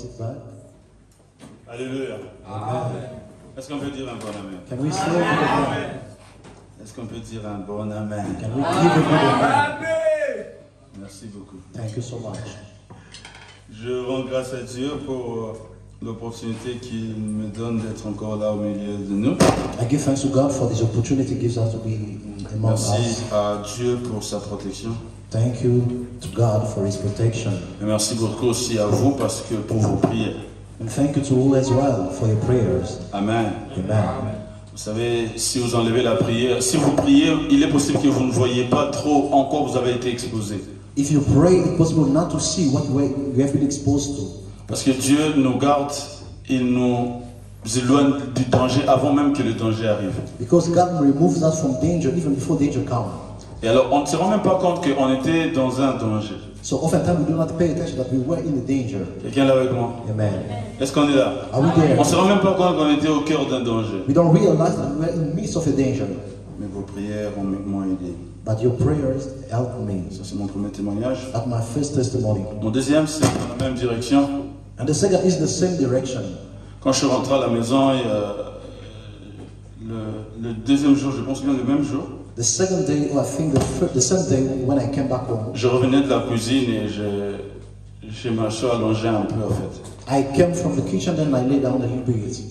sit back. Alléluia. Amen. Est-ce qu'on peut dire un bon amen? Can we say amen? Est-ce qu'on peut dire un bon amen? Can we give a good amen? Merci beaucoup. Thank you so much. Je rends grâce à Dieu pour l'opportunité qu'il me donne d'être encore là au milieu de nous. I give thanks to God for this opportunity He gives us to be among Merci us. à Dieu pour sa protection. Thank you to God for His protection. Et merci beaucoup aussi à vous parce que pour vos prières. And thank you to you as well for your prayers. Amen. Amen. Vous savez, si vous enlevez la prière, si vous priez, il est possible que vous ne voyez pas trop en quoi vous avez été exposé. If you pray, it's possible not to see what you have been exposed to. Parce que Dieu nous garde, il nous éloigne du danger avant même que le danger arrive. Because God removes us from danger even before danger comes. Et alors, on ne se rend même pas compte qu'on était dans un danger. So oftentimes we do not pay attention that we were in the danger. Quelqu'un là avec moi? Amen. Est-ce qu'on est là? Are we there? On ne se rend même pas compte qu'on était au cœur d'un danger. We don't realize that we were in the midst of a danger. Mais vos prières m'ont aidé. But your prayers helped me. Ça, c'est mon premier témoignage. That's my first testimony. Mon deuxième, c'est dans la même direction. And the second is the same direction. Quand je suis rentré à la maison, le deuxième jour, je pense bien le même jour, The second day, or I think the same day when I came back home, je revenais de la cuisine et je me suis allongé un peu en fait. I came from the kitchen and I lay down a little bit.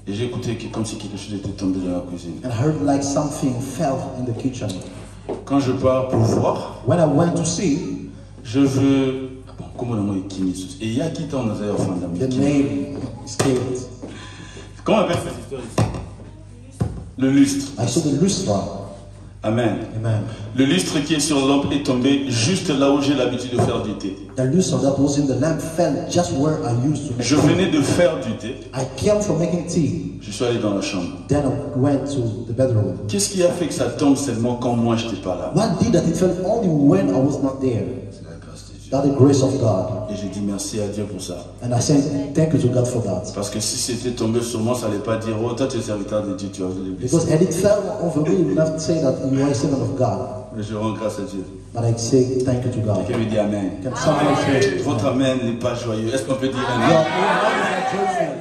Et j'ai écouté comme si quelque chose était tombé dans la cuisine. And I heard like something fell in the kitchen. Quand je pars pour voir, When I went to see, je veux... Bon, comment le mot est Kinesus? Et il y a qui t'en a fait the name is killed. Comment on appelle cette histoire ici? Le lustre. I saw the lustre. Amen. Amen. Le lustre qui est sur la lampe est tombé juste là où j'ai l'habitude de faire du thé. The lustre that was in the lamp fell just where I used to make Je venais de faire du thé. I came from making tea. Je suis allé dans la chambre. Then I went to the bedroom. Qu'est-ce qui a fait que ça tombe seulement quand moi je n'étais pas là? What did that? It fell only when I was not there. C'est la grâce de Dieu. That's the grace of God. Et j'ai dit merci à Dieu pour ça. And I said, thank you to God for that. Parce que si c'était tombé sur moi, ça n'allait pas dire, oh toi tu es serviteur de Dieu, tu vas le Because blesser. had it fell over me, you would not say that you are a servant of God. Mais je rends grâce à Dieu. But I say thank you to God. Quelqu'un me dit Amen. Can someone say, Votre Amen n'est pas joyeux. Est-ce qu'on peut dire your Amen? amen is joyful.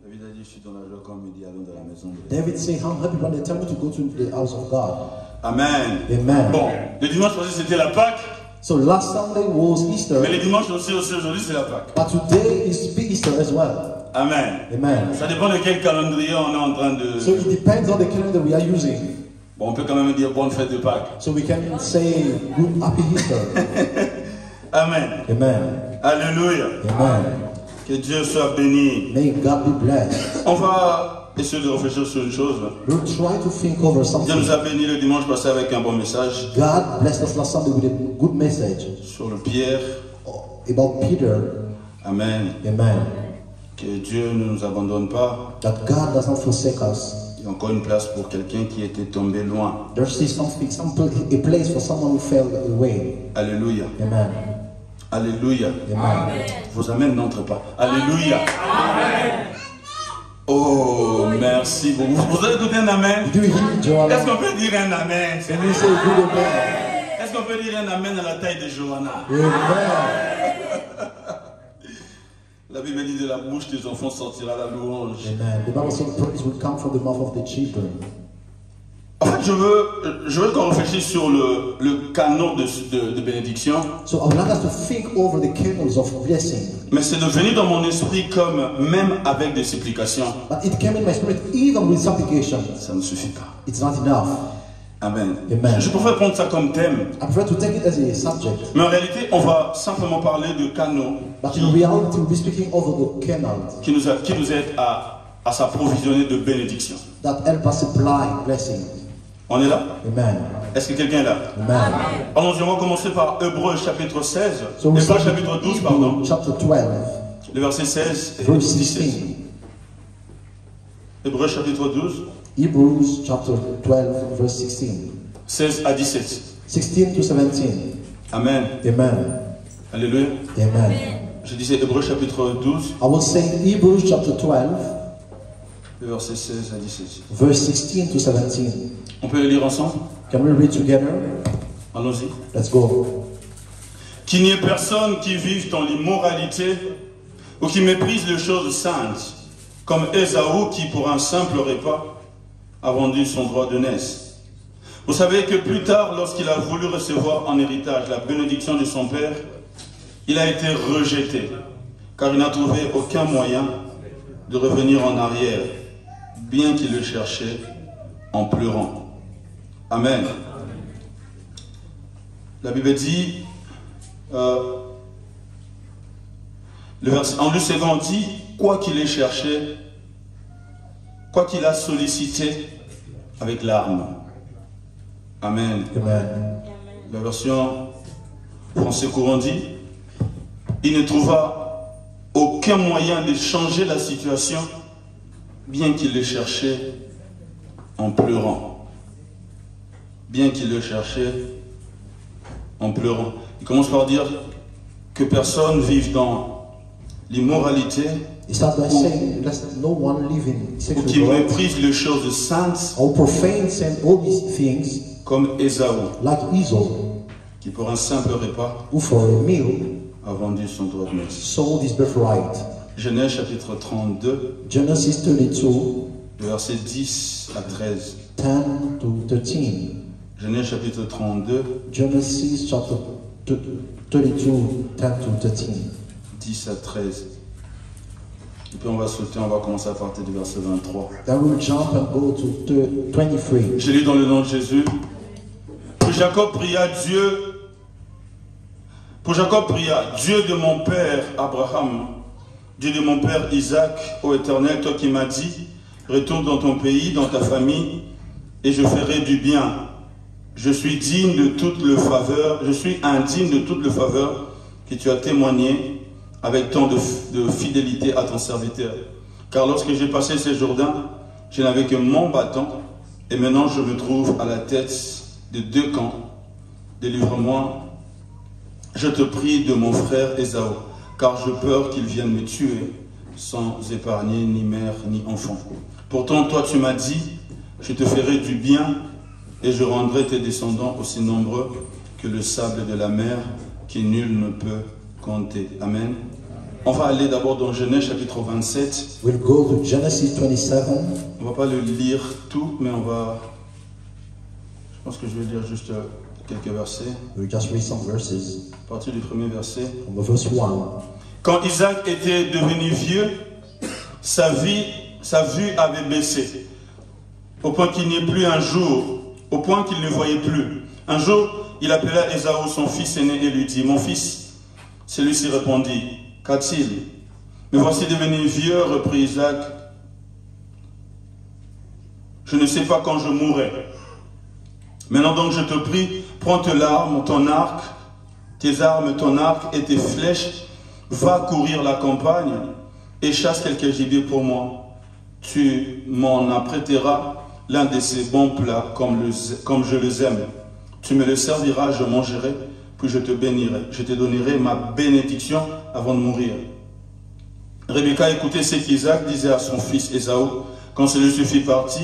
David a dit, je suis dans la joie quand on me dit allons dans la maison de Dieu. David said, I'm happy when they tell me to go to the house of God. Amen. Amen. Bon, le dimanche passé c'était la Pâque, So last Sunday was Easter, mais le dimanche aussi aujourd'hui c'est la Pâque. but today is big Easter as well. Amen. Amen. Ça dépend de quel calendrier on est en train de... So it depends on the calendar we are using. Bon, on peut quand même dire bonne fête de Pâques. So we can say good happy Easter. Amen. Amen. Alléluia. Amen. Que Dieu soit béni. May God be blessed. On va essayer de réfléchir sur une chose. We'll try to think over Dieu something. nous a béni le dimanche passé avec un bon message God blessed us last Sunday with a good message sur le Pierre. about Peter. Amen. Amen. Que Dieu ne nous abandonne pas. That God does not forsake us. Il y a encore une place pour quelqu'un qui était tombé loin. There's still something, a place for someone who fell away. Alléluia. Amen. Alléluia. Amen. Vos amens n'entrent pas. Alléluia. Oh, merci beaucoup. Vous avez écouté un amen? Do you hear Joanna? Est-ce qu'on peut dire un amen? Can you say good amen? Est-ce qu'on peut dire un amen à la taille de Johanna? Amen. La Bible dit de la bouche des enfants sortira la louange. Amen. The Bible says praise will come from the mouth of the children. En fait, je veux qu'on réfléchisse sur le canon de bénédiction. So I would like us to think over the canons of blessing. Mais c'est devenu dans mon esprit comme même avec des supplications. But it came in my spirit even with supplication. Ça ne suffit pas. It's not enough. Amen. Amen. Je préfère prendre ça comme thème. I prefer to take it as a subject. Mais en réalité, on va simplement parler de canaux But in reality, we'll be speaking over the canals qui nous aident à s'approvisionner de bénédictions. that help us supply blessing. On est là? Amen. Est-ce que quelqu'un est là? Amen. Allons-y, on va commencer par Hébreux chapitre 16. So we Hébreux start chapitre 12, with pardon. Hebrews chapter 12, Le verset 16 et verse 17. 16. Hébreux chapitre 12, Hebrews chapter 12, verse 16. 16 à 17. 16 to 17. Amen. Amen. Alléluia. Amen. Je disais Hébreux chapitre 12, I will say Hebrews chapter 12, le verset 16 à 17. verse 16 to 17. On peut le lire ensemble? Can we read together? Allons-y. Let's go. qu'il n'y ait personne qui vive dans l'immoralité ou qui méprise les choses saintes, comme Ésaü qui, pour un simple repas, a vendu son droit de naissance. Vous savez que plus tard, lorsqu'il a voulu recevoir en héritage la bénédiction de son père, il a été rejeté, car il n'a trouvé aucun moyen de revenir en arrière, bien qu'il le cherchait en pleurant. Amen. La Bible dit, en Luc 2 dit, quoi qu'il ait cherché, quoi qu'il a sollicité, avec larmes. Amen. Amen. La version français courant dit, il ne trouva aucun moyen de changer la situation, bien qu'il le cherchait en pleurant. Bien qu'il le cherchait en pleurant. Il commence par dire que personne vive dans l'immoralité He started by saying, let no one live in ou sexual qui immorality méprise les choses saintes or profanes and all these things, comme Ésaü, like Esau, qui pour un simple repas who for a meal a vendu son droit de naissance. sold his birthright. Genèse chapitre 32, Genesis 32, le verset 10 à 13. 10 to 13. Genèse chapitre 32, Genesis chapter 32, 10 to 13. 10 à 13. Et puis on va sauter, on va commencer à partir du verset 23. Then we will jump and go to 23. Je lis dans le nom de Jésus. Puis Jacob pria Dieu. Pour Jacob pria, Dieu de mon père Abraham, Dieu de mon père Isaac, ô Éternel, toi qui m'as dit, retourne dans ton pays, dans ta famille, et je ferai du bien. Je suis digne de toute le faveur, je suis indigne de toute le faveur que tu as témoigné avec tant de fidélité à ton serviteur. Car lorsque j'ai passé ces Jourdains, je n'avais que mon bâton, et maintenant je me trouve à la tête de 2 camps. Délivre-moi, je te prie, de mon frère Ésaü, car j'ai peur qu'il vienne me tuer sans épargner ni mère ni enfant. Pourtant, toi tu m'as dit, je te ferai du bien et je rendrai tes descendants aussi nombreux que le sable de la mer, que nul ne peut compter. Amen. On va aller d'abord dans Genèse chapitre 27. We'll go to Genesis 27. On ne va pas le lire tout, mais on va... Je pense que je vais lire juste quelques versets. We'll just read some verses À partir du premier verset. from the verse 1. Quand Isaac était devenu vieux, sa vue avait baissé, au point qu'il n'y ait plus un jour, au point qu'il ne voyait plus. Un jour, il appela Ésaü, son fils aîné, et lui dit, mon fils. Celui-ci répondit, qu'a-t-il? Mais voici devenu vieux, reprit Isaac. Je ne sais pas quand je mourrai. Maintenant donc je te prie, prends tes armes, ton arc, tes armes, ton arc et tes flèches, va courir la campagne et chasse quelques gibiers pour moi. Tu m'en apprêteras l'un de ces bons plats comme je les aime. Tu me le serviras, je mangerai, puis je te bénirai. Je te donnerai ma bénédiction avant de mourir. Rebecca écoutait ce qu'Isaac disait à son fils Ésaü quand celui-ci fut parti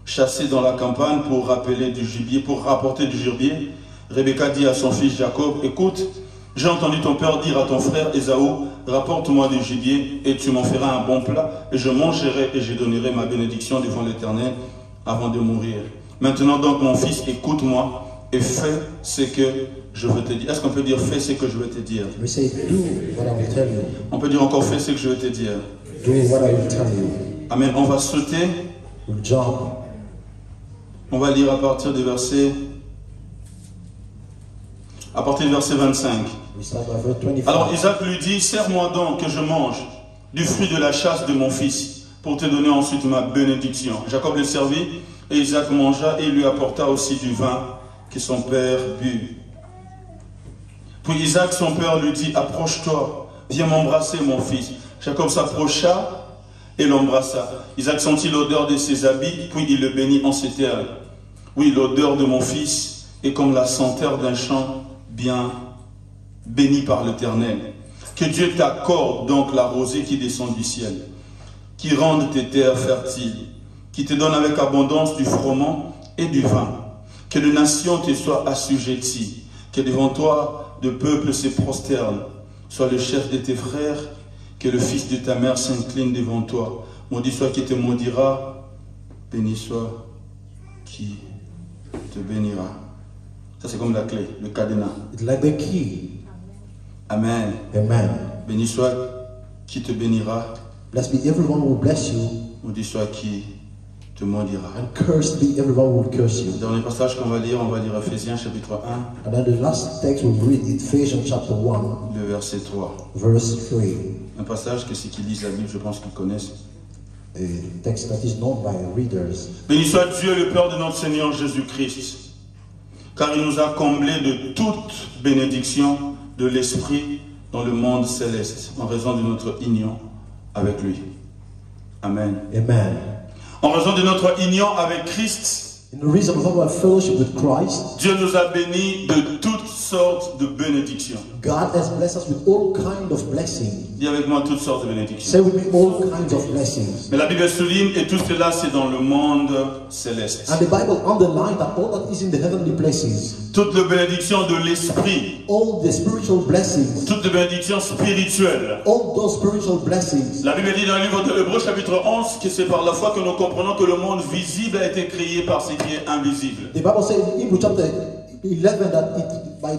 chasser dans la campagne pour rappeler du gibier, pour rapporter du gibier. Rebecca dit à son fils Jacob, écoute, j'ai entendu ton père dire à ton frère Ésaü, rapporte-moi du gibier et tu m'en feras un bon plat et je mangerai et je donnerai ma bénédiction devant l'Éternel avant de mourir. Maintenant donc mon fils, écoute-moi et fais ce que je veux te dire. Est-ce qu'on peut dire fais ce que je veux te dire? We say, do what I will tell you. On peut dire encore fais ce que je veux te dire. Do what I will tell you. Amen. On va sauter. We'll jump. On va lire à partir du verset 25. We start by verse 25. Alors Isaac lui dit, serre-moi donc que je mange du fruit de la chasse de mon fils, pour te donner ensuite ma bénédiction. Jacob le servit, et Isaac mangea, et il lui apporta aussi du vin que son père but. Puis Isaac, son père, lui dit, approche-toi, viens m'embrasser mon fils. Jacob s'approcha et l'embrassa. Isaac sentit l'odeur de ses habits, puis il le bénit en ces termes. Oui, l'odeur de mon fils est comme la senteur d'un champ bien béni par l'Éternel. Que Dieu t'accorde donc la rosée qui descend du ciel, qui rende tes terres fertiles, qui te donne avec abondance du froment et du vin. Que les nations te soient assujetties, que devant toi, de peuple se prosterne. Sois le chef de tes frères, que le fils de ta mère s'incline devant toi. Maudit soit qui te maudira, béni soit qui te bénira. Ça c'est comme la clé, le cadenas. It's like the key. Amen. Amen. Béni soit qui te bénira. Blessed be everyone who will bless you, Maudit soit qui te maudira. and cursed be everyone who will curse you. Dans le passage qu'on va lire Ephésiens chapitre 1, And then the last text we'll read, Ephesians chapter 1, le verset 3. verse 3. Un passage que ceux qui lisent la Bible, je pense qu'ils connaissent. A text that is known by readers. Béni soit Dieu, le Père de notre Seigneur Jésus-Christ, car il nous a comblés de toute bénédiction de l'Esprit dans le monde céleste, en raison de notre union avec lui. Amen. Amen. En raison de notre union avec Christ, In the reason of our fellowship with Christ, Dieu nous a bénis de toutes sortes de bénédictions. God has blessed us with all kinds of blessings. Dis avec moi toutes sortes de bénédictions. Say with me, all kinds of blessings. Mais la Bible souligne, et tout cela c'est dans le monde céleste. And the Bible underlines that all that is in the heavenly places, Toutes les bénédictions de l'esprit, all the spiritual blessings, toutes les bénédictions spirituelles. all those spiritual blessings. La Bible dit dans le livre de l'Hébreu chapitre 11 que c'est par la foi que nous comprenons que le monde visible a été créé par ce qui est invisible. The Bible says in Hebrews chapter 11 that by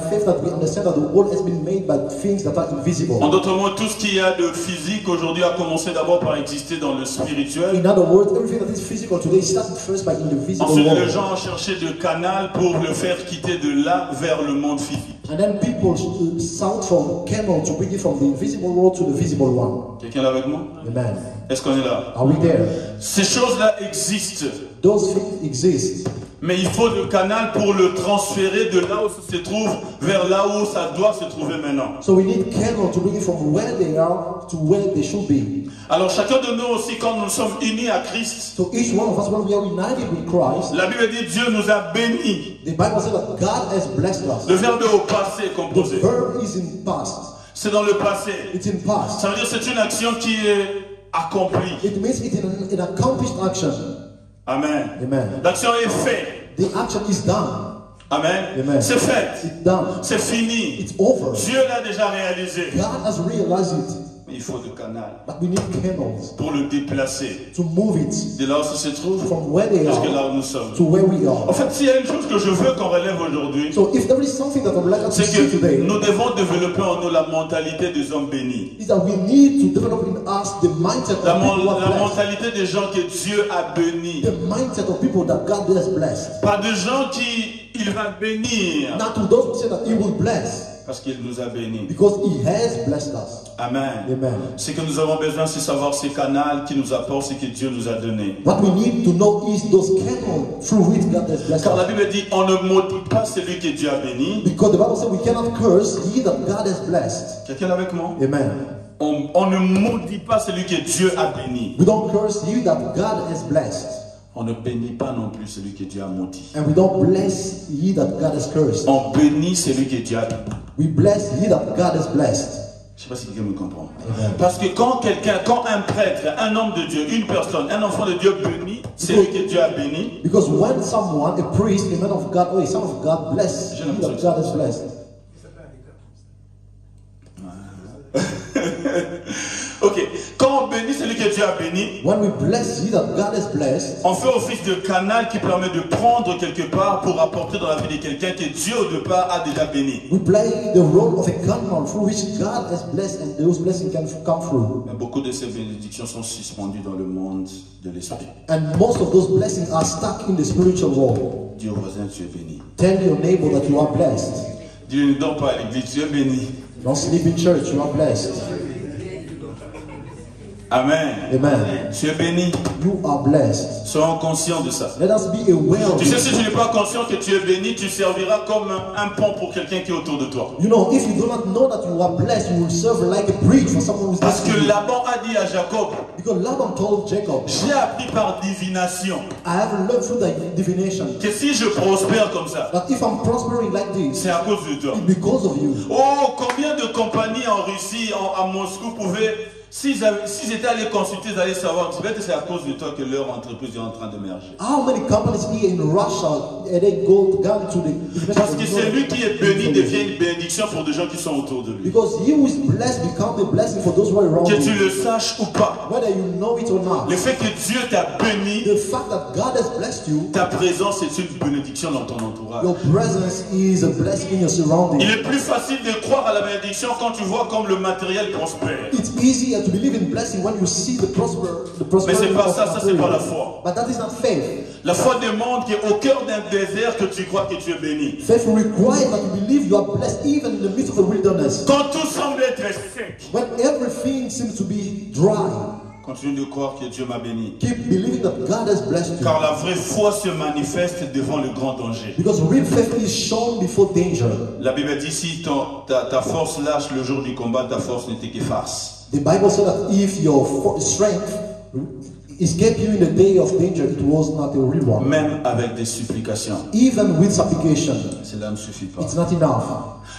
faith that we understand that the world has been made by things that are invisible. En d'autres mots, tout ce qu'il y a de physique aujourd'hui a commencé d'abord par exister dans le spirituel. In other words, everything that is physical today started first by in the visible Ensuite, les world. gens ont cherché de canal pour le faire quitter de là vers le monde physique. And then people sought from camel to bring it from the invisible world to the visible one. Quelqu'un est là avec moi? Amen. Est-ce qu'on est là? Are we there? Ces choses-là existent. Those things exist. Mais il faut le canal pour le transférer de là où ça se trouve vers là où ça doit se trouver maintenant. So we need camel to bring it from where they are to where they should be. Alors chacun de nous aussi, quand nous sommes unis à Christ, So each one of us, when we are united with Christ, la Bible dit Dieu nous a bénis. the Bible says that God has blessed us. Le verbe est au passé The composé. verb is in past. C'est dans le passé. It's in past. Ça veut dire que c'est une action qui est accomplie. It means it's an accomplished action. Amen. Amen. L'action est faite. The action is done. Amen. Amen. C'est fait. It's done. C'est fini. It's over. Dieu l'a déjà réalisé. God has realized it. Mais il faut le canal But we need camels pour le déplacer to move it de là où ça se trouve from where they jusqu'à là are où nous sommes. to where we En are. fait, s'il y a une chose que je veux qu'on relève aujourd'hui, So if there is something that I would like us to c'est see que today, nous devons développer en nous la mentalité des hommes bénis. is that we need to develop in us the mindset of La, people who are la blessed. mentalité des gens que Dieu a bénis. The mindset of people that God has blessed. Pas de gens qui il va bénir Not to those who say that He will bless, parce qu'il nous a bénis. because He has blessed us. Amen. Amen. Ce que nous avons besoin, c'est savoir ces canaux qui nous apportent ce que Dieu nous a donné. What we need to know is those camels through which God has blessed Car la us. Bible dit, on ne maudit pas celui que Dieu a béni. Because the Bible says we cannot curse He that God has blessed. Quelqu'un est avec moi? Amen. On ne maudit pas celui que Dieu a béni. We don't curse He that God has blessed. On ne bénit pas non plus celui que Dieu a maudit. And we don't bless He that God has cursed. On bénit celui que Dieu a béni. We bless He that God has blessed. Je ne sais pas si quelqu'un me comprend. Amen. Parce que quand un prêtre, un homme de Dieu, une personne, un enfant de Dieu bénit, celui que Dieu a béni, Because when someone, a priest, a man of God, or a son of God, bless He that God has blessed. ok, quand on bénit celui que Dieu a béni, When we bless He that God has blessed, on fait office de canal qui permet de prendre quelque part pour apporter dans la vie de quelqu'un que Dieu au départ a déjà béni. we play the role of a canal through which God has blessed, and those blessings can come through. Mais beaucoup de ces bénédictions sont suspendues dans le monde de l'esprit. And most of those blessings are stuck in the spiritual world. Dis au voisin, tu es béni. Tell your neighbor that you are blessed. Dieu ne dort pas à l'église, tu es béni. Don't sleep in church, you are blessed. Amen. Amen. Tu es béni. You are blessed. Soyons conscients de ça. Let us be aware of Tu sais, it. si tu n'es pas conscient que tu es béni, tu serviras comme un pont pour quelqu'un qui est autour de toi. You know, if you do not know that you are blessed, you will serve like a bridge for someone who is Parce next que to you. Laban a dit à Jacob, Because Laban told Jacob, j'ai appris par divination I have learned through thy divination que si je prospère comme ça, that if I'm prospering like this, c'est à cause de toi. it's because of you. Oh, combien de compagnies en ici à Moscou pouvaient, s'ils étaient allés consulter, ils allaient savoir, peut-être que c'est à cause de toi que leur entreprise est en train d'émerger. How many companies here in Russia and they gone to the Parce que celui qui est béni devient une bénédiction pour des gens qui sont autour de lui. Because he who is blessed become a blessing for those who are around Que tu you. le saches ou pas, Whether you know it or not. le fait que Dieu t'a béni, The fact that God has blessed you, ta présence est une bénédiction dans ton entourage. your presence is a blessing in your surroundings. Il est plus facile de croire à la bénédiction quand tu vois comme le matériel prospère. It's easier to believe in blessing when you see the Mais prosperity c'est pas of ça, ça c'est pas la material. foi. But that is not faith. La foi demande qu'au cœur d'un désert que tu crois que tu es béni. Faith requires that you believe you are blessed even in the midst of the wilderness. Quand tout semble être sec, When everything seems to be dry, continue de croire que Dieu m'a béni. keep believing that God has blessed you. Car la vraie foi se manifeste devant le grand danger. Because real faith is shown before danger. La Bible dit si ta force lâche le jour du combat, ta force n'était que farce. The Bible said that if your strength escaped you in the day of danger, it was not a real one. Même avec des supplications, Even with supplication, cela ne suffit pas. it's not enough.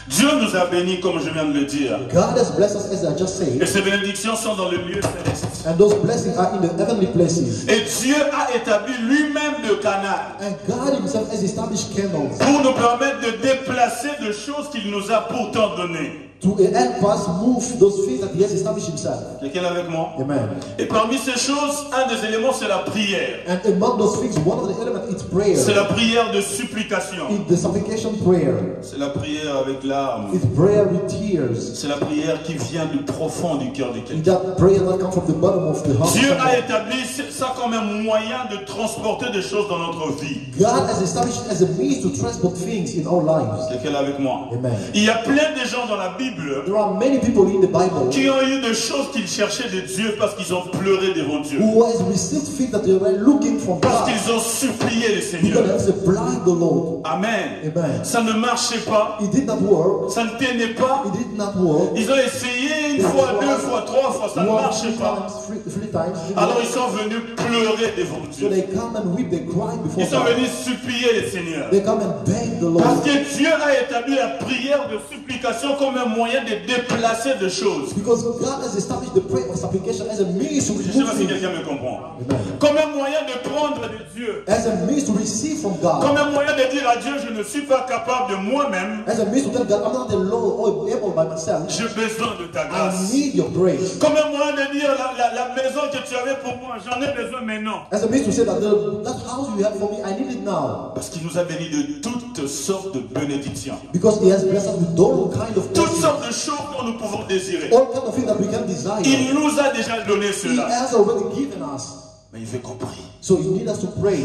Dieu nous a bénis comme je viens de le dire. God has blessed us, as I just Et said, ces bénédictions sont dans le lieu céleste. and those blessings are in the heavenly places. Et Dieu a établi lui-même le canal And God Himself has established canals pour nous permettre de déplacer des choses qu'il nous a pourtant données. to help us move those things that He has established Himself. Quelqu'un avec moi? Amen. Et parmi ces choses, un des éléments, c'est la prière. And among those things, one of the elements is prayer. C'est la prière de supplication. It's the supplication prayer. C'est la prière avec larmes. It's prayer with tears. C'est la prière qui vient du profond du cœur de It's quelqu'un. that prayer that comes from the bottom of the heart. Dieu a établi ça comme un moyen de transporter des choses dans notre vie. God has established as a means to transport things in our lives. Quelqu'un avec moi? Amen. Il y a plein de gens dans la Bible There are many people in the Bible qui ont eu des choses qu'ils cherchaient de Dieu parce qu'ils ont pleuré devant Dieu. who has received things that they were looking from Parce God qu'ils ont supplié le because Seigneur. they have supplied the Lord. Amen. Amen. Ça ne marchait pas. It did not work. Ça ne tenait pas. It did not work. Ils ont essayé une fois, deux fois, trois fois. Ça ne One, marchait pas. three times. Alors ils sont venus pleurer devant So Dieu. they come and weep, they cry before Ils sont God. venus supplier le Seigneur. They come and beg the Parce Lord. que Dieu a établi la prière de supplication comme un moyen de déplacer des choses. Because God has established the prayer of supplication as a means to Je ne sais pas si remove things. quelqu'un me comprend. Amen. Comme un moyen de prendre de Dieu. As a means to receive from Comme God. un moyen de dire à Dieu, je ne suis pas capable de moi-même. As a means to tell God, I'm not the Lord or able by myself. J'ai besoin de ta I grâce. need your grace. Comme un moyen de dire, la maison que tu avais pour moi, j'en ai besoin maintenant. As a means to say that that house you have for me, I need it now. Parce qu'il nous a bénis de toutes sortes de bénédictions. Because He has blessed us with all kind of Toutes blessings. sortes de choses dont nous pouvons désirer. All kind of things that we can desire. Il nous a déjà donné He cela. has already given us. Mais il veut qu'on prie. So He needs us to pray.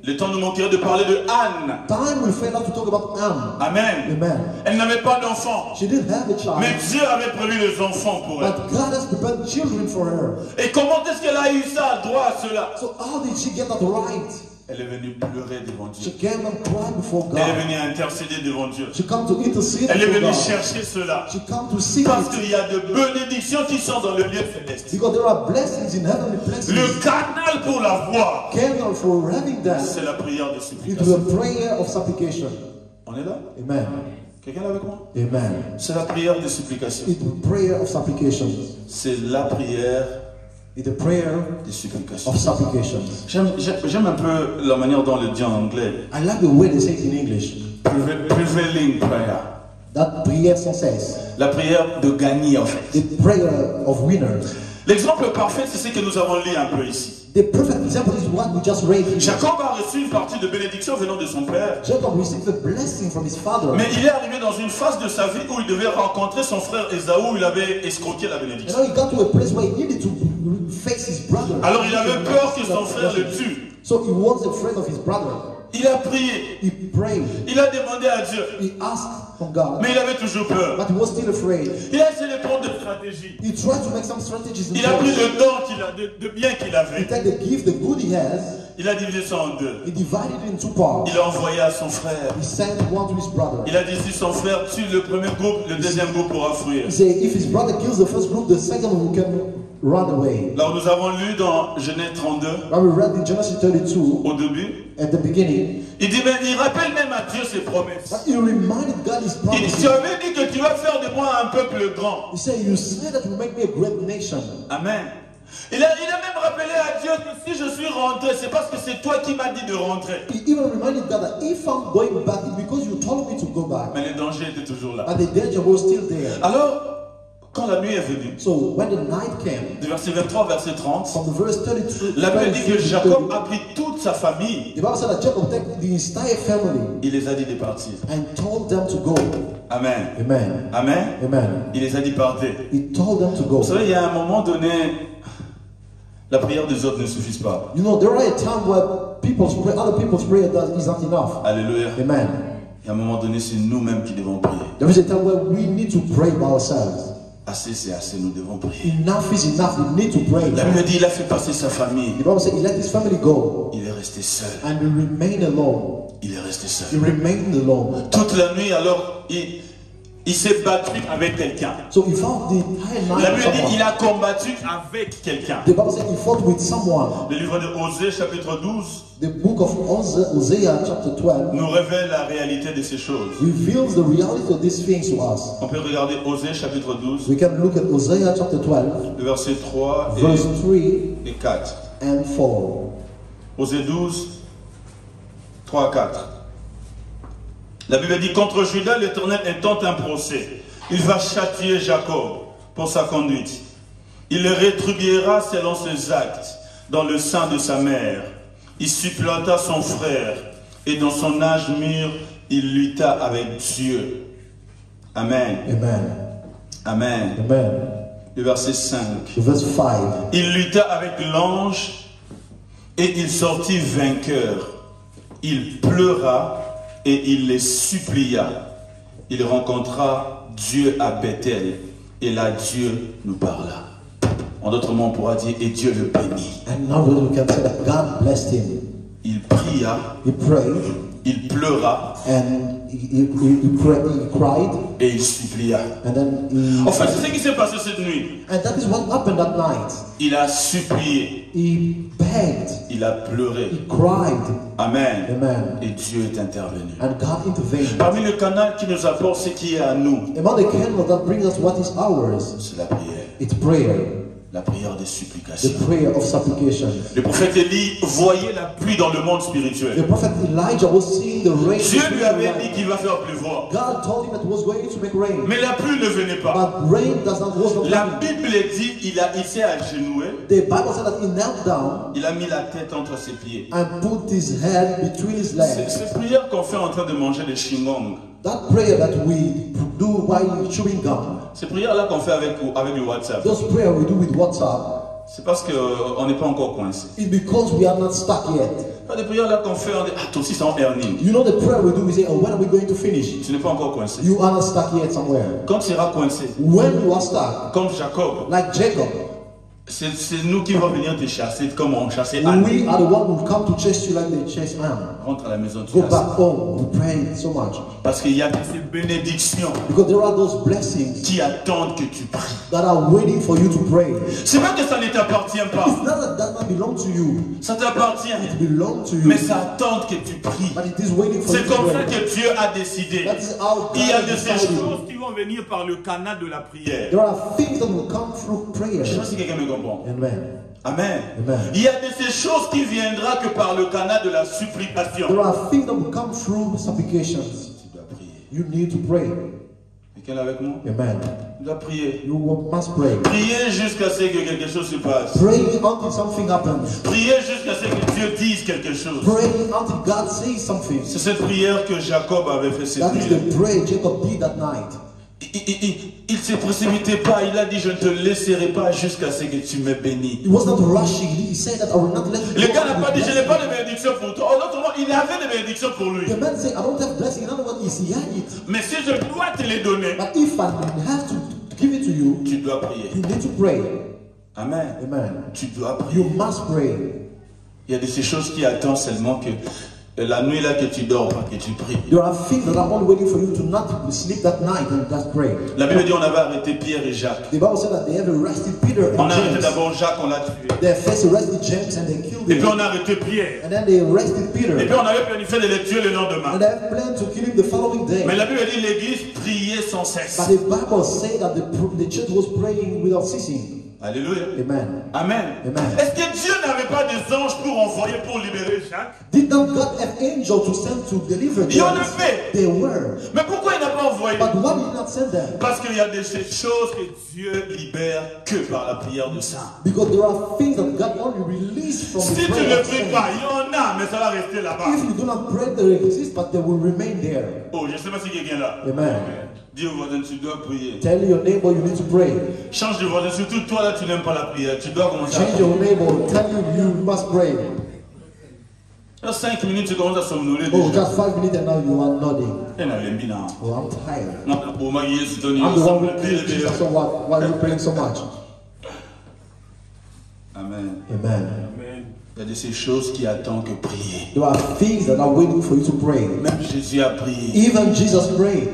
Le temps nous manquerait de parler de Anne. Time will fail us to talk about Anne. Amen. Amen. Elle n'avait pas d'enfant. She didn't have a child. Mais Dieu avait prévu les enfants pour elle. But God has prepared children for her. Et comment est-ce qu'elle a eu ça, droit à cela? So how did she get that right? Elle est venue pleurer devant She Dieu. came and cried before Elle est God. venue intercéder devant Dieu. She came to intercede Elle est for venue God. chercher cela. She came to seek Parce it. qu'il y a de bénédictions qui sont dans le lieu céleste. Because there are blessings in heavenly places. Le canal pour l'avoir, Canal for having that. c'est la prière de It is supplication. a prayer of supplication. On est là? Amen. Quelqu'un est avec moi? Amen. C'est la prière de supplication. It's a prayer of supplication. C'est la prière It's a prayer de supplication. of supplication. J'aime un peu la manière dont on le dit en anglais. I like the way they say it in English. Prevailing prayer. That prière sans cesse. La prière de gagner en fait. The prayer of winners. L'exemple parfait, c'est ce que nous avons lu un peu ici. The perfect example is what we just read here. Jacob a reçu une partie de bénédiction venant de son père. Jacob received a blessing from his father. Mais il est arrivé dans une phase de sa vie où il devait rencontrer son frère Ésaü, où il avait escroqué la And bénédiction. now he got to a place where he needed to face his brother. Alors il avait peur que son frère le tue. So he was afraid of his brother. Il a prié, He prayed. il a demandé à Dieu, He asked from God. mais il avait toujours peur. But he was still afraid. Il a essayé de prendre des stratégies. He tried to make some strategies in Il a pris place. le don qu'il a, de bien qu'il He avait. took the gift, the good he has. Il a divisé ça en deux. He divided it in two parts. Il a envoyé à son frère. He sent one to his brother. Il a dit si son frère tue le premier groupe, le deuxième groupe pourra fuir. He said, if his brother kills the first group, the second one can run away. Alors nous avons lu dans Genèse 32, Now we read in Genesis 32, au début, at the beginning, Il dit, mais il rappelle même à Dieu ses promesses. But he reminded God his Il dit, promises. tu avais dit que tu vas faire de moi un peuple grand. He said, you said that you will make me a great nation. Amen. Il a même rappelé à Dieu que si je suis rentré, c'est parce que c'est toi qui m'as dit de rentrer. He even reminded God that if I'm going back, it's because you told me to go back. Mais le danger était toujours là. But the danger was still there. Alors, quand la nuit est venue, So when the night came, de verset 23 verset 30, from the verse 33, la Bible dit que Jacob a pris toute sa famille. the Bible said that Jacob took the entire family Il les a dit de partir. and told them to go. Amen. Amen. Amen. Amen. Il les a dit partez. He told them to go. Vous savez, il y a un moment donné, la prière des autres ne suffit pas. You know, there are a time where other people's prayer is not enough. Alléluia. Amen. Il y a un moment donné, c'est nous-mêmes qui devons prier. There is a time where we need to pray by ourselves. Assez, c'est assez, nous devons prier. Enough is enough. We need to pray. La Bible dit, il a fait passer sa famille. The Bible said he let his family go Il est resté seul. and he remained alone. Il est resté He seul. remained alone. Toute la nuit, alors, il s'est battu avec quelqu'un. So he fought the entire night La with Bible dit, il someone. a combattu avec quelqu'un. The Bible said he fought with someone. Le livre de Osée, chapitre 12, The book of Hosea chapter 12 nous révèle la réalité de ces choses. reveals the reality of these things to us. On peut regarder Osée, chapitre 12, We can look at Hosea chapter 12, le verset 3 verse 3 et 4. and 4. Osée 12, 3 à 4. La Bible dit, contre Judas, l'Éternel intente un procès. Il va châtier Jacob pour sa conduite. Il le rétribuera selon ses actes dans le sein de sa mère. Il supplanta son frère et dans son âge mûr, il lutta avec Dieu. Amen. Amen. Amen. Amen. Le verset 5. Verse 5. Il lutta avec l'ange et il sortit vainqueur. Il pleura et il les supplia. Il rencontra Dieu à Bethel et là Dieu nous parla. En d'autres mots, on pourra dire et Dieu le bénit. And now we can say that God blessed him. Il pria, He prayed il pleura and he cried et il supplia. and then he, Enfin, c'est ce qui s'est passé cette nuit. and that is what happened that night. Il a supplié, He begged, il a pleuré. he cried. Amen. Amen. Et Dieu est intervenu. And God intervened. Parmi le canal qui nous apporte ce qui est à nous, Among the candle that brings us what is ours, c'est la prière. it's prayer. La prière des supplications. The prayer of supplication. Le prophète Élie voyait la pluie dans le monde The spirituel. prophet Elijah was seeing the rain. Dieu lui avait dit qu'il va faire pleuvoir. God told him that it was going to make rain. Mais la pluie ne venait pas. But rain was not La coming. Bible dit il s'est agenoué, The Bible said that he knelt down il a mis la tête entre ses pieds. and put his head between his C'est legs. cette prière qu'on fait en train de manger des chewing-gum. That prayer that we do while chewing gum, Ces prières-là qu'on fait avec le WhatsApp. those prayer we do with WhatsApp, C'est parce qu'on n'est pas encore coincé. it's because we are not stuck yet. Pas des prières là qu'on fait, on dit, ah, toi aussi c'est en earning. You know the prayer we do, we say, oh, when are we going to finish? Tu n'es pas encore coincé. You are not stuck yet somewhere. Quand tu seras coincé, When you are stuck, comme Jacob, like Jacob, c'est nous qui vont venir te chasser comme on chassait Anne. we are the one who come to chase you like they chase Anne. Rentre à la maison, tu Go as back home, we pray so much. Parce qu'il y a ces bénédictions Because there are those blessings qui attendent que tu pries. that are waiting for you to pray. C'est pas que ça ne t'appartient pas. It's not that does not belong to you. Ça t'appartient. It belongs to you. Mais ça attend que tu pries. But it is waiting for you C'est to comme ça pray. que Dieu a décidé. That is how Il y a God de ces decided. choses qui vont venir par le canal de la prière. There are things that will come through prayer. Je sais pas si quelqu'un me comprend. Amen. Amen. Amen. Il y a de ces choses qui viendra que par le canal de la supplication. There are things that will come through supplications. Tu dois prier. You need to pray. Quelqu'un est avec moi? Amen. Tu dois prier. You must pray. Priez jusqu'à ce que quelque chose se passe. Pray until something happens. Priez jusqu'à ce que Dieu dise quelque chose. Pray until God says something. C'est cette prière que Jacob avait fait cette That is nuit. the prayer Jacob did that night. Il ne s'est précipité pas, il a dit je ne te laisserai pas jusqu'à ce que tu me bénis. He was not rushing. He said that I will not let you Le go. gars n'a pas dit je n'ai pas de bénédiction pour toi. En autrement, il avait des bénédictions pour lui. The man said, I don't have blessing. In other words, he had it. Mais si je dois te les donner, But if I have to give it to you, tu dois prier. you need to pray. Amen. Amen. Tu dois prier. You must pray. Il y a de ces choses qui attendent seulement que Et la nuit là que tu dors, pas que tu pries. There are things that are only waiting for you to not sleep that night and just pray. La Bible dit on avait arrêté Pierre et Jacques. The Bible said that they have arrested Peter and On a arrêté James. d'abord Jacques, on l'a tué. They first arrested James and they killed Et puis him. on a arrêté Pierre. And then they arrested Peter. Et puis on avait planifié de les tuer le lendemain. And they have planned to kill him the following day. Mais la Bible dit l'église priait sans cesse. But the Bible says that the church was praying without ceasing. Alléluia. Amen. Amen. Amen. Est-ce que Dieu n'avait pas des anges pour envoyer pour libérer Jacques? Did not God have angels to send to deliver Il y en them? avait. They were. Mais pourquoi il n'a pas envoyé? But why did he not send them? Parce qu'il y a des choses que Dieu libère que par la prière de saints. Because there are things that God only released from Si the tu prayer ne of pries saints. pas, il y en a, mais ça va rester là-bas. If you do not pray, they exist, but they will remain there. Oh, je ne sais pas si quelqu'un est là. Amen. Dis au voisin, tu dois prier. Tell your neighbor you need to pray. Change de voisin, surtout toi là, tu n'aimes pas la prière. Tu dois commencer à Change prier. your neighbor. Tell you you must pray. Dans 5 minutes, tu commences à somnoler Oh, déjà. just 5 minutes and now you are nodding. Et non, l'aime bien. Oh, I'm tired. Non, pour m'aguiller, c'est ton I'm the one who ensemble. prays Jesus, so why are you praying so much? Amen. Amen. Il y a de ces choses qui attendent que prier. There are things that are waiting for you to pray. Même Jésus a prié. Even Jesus prayed.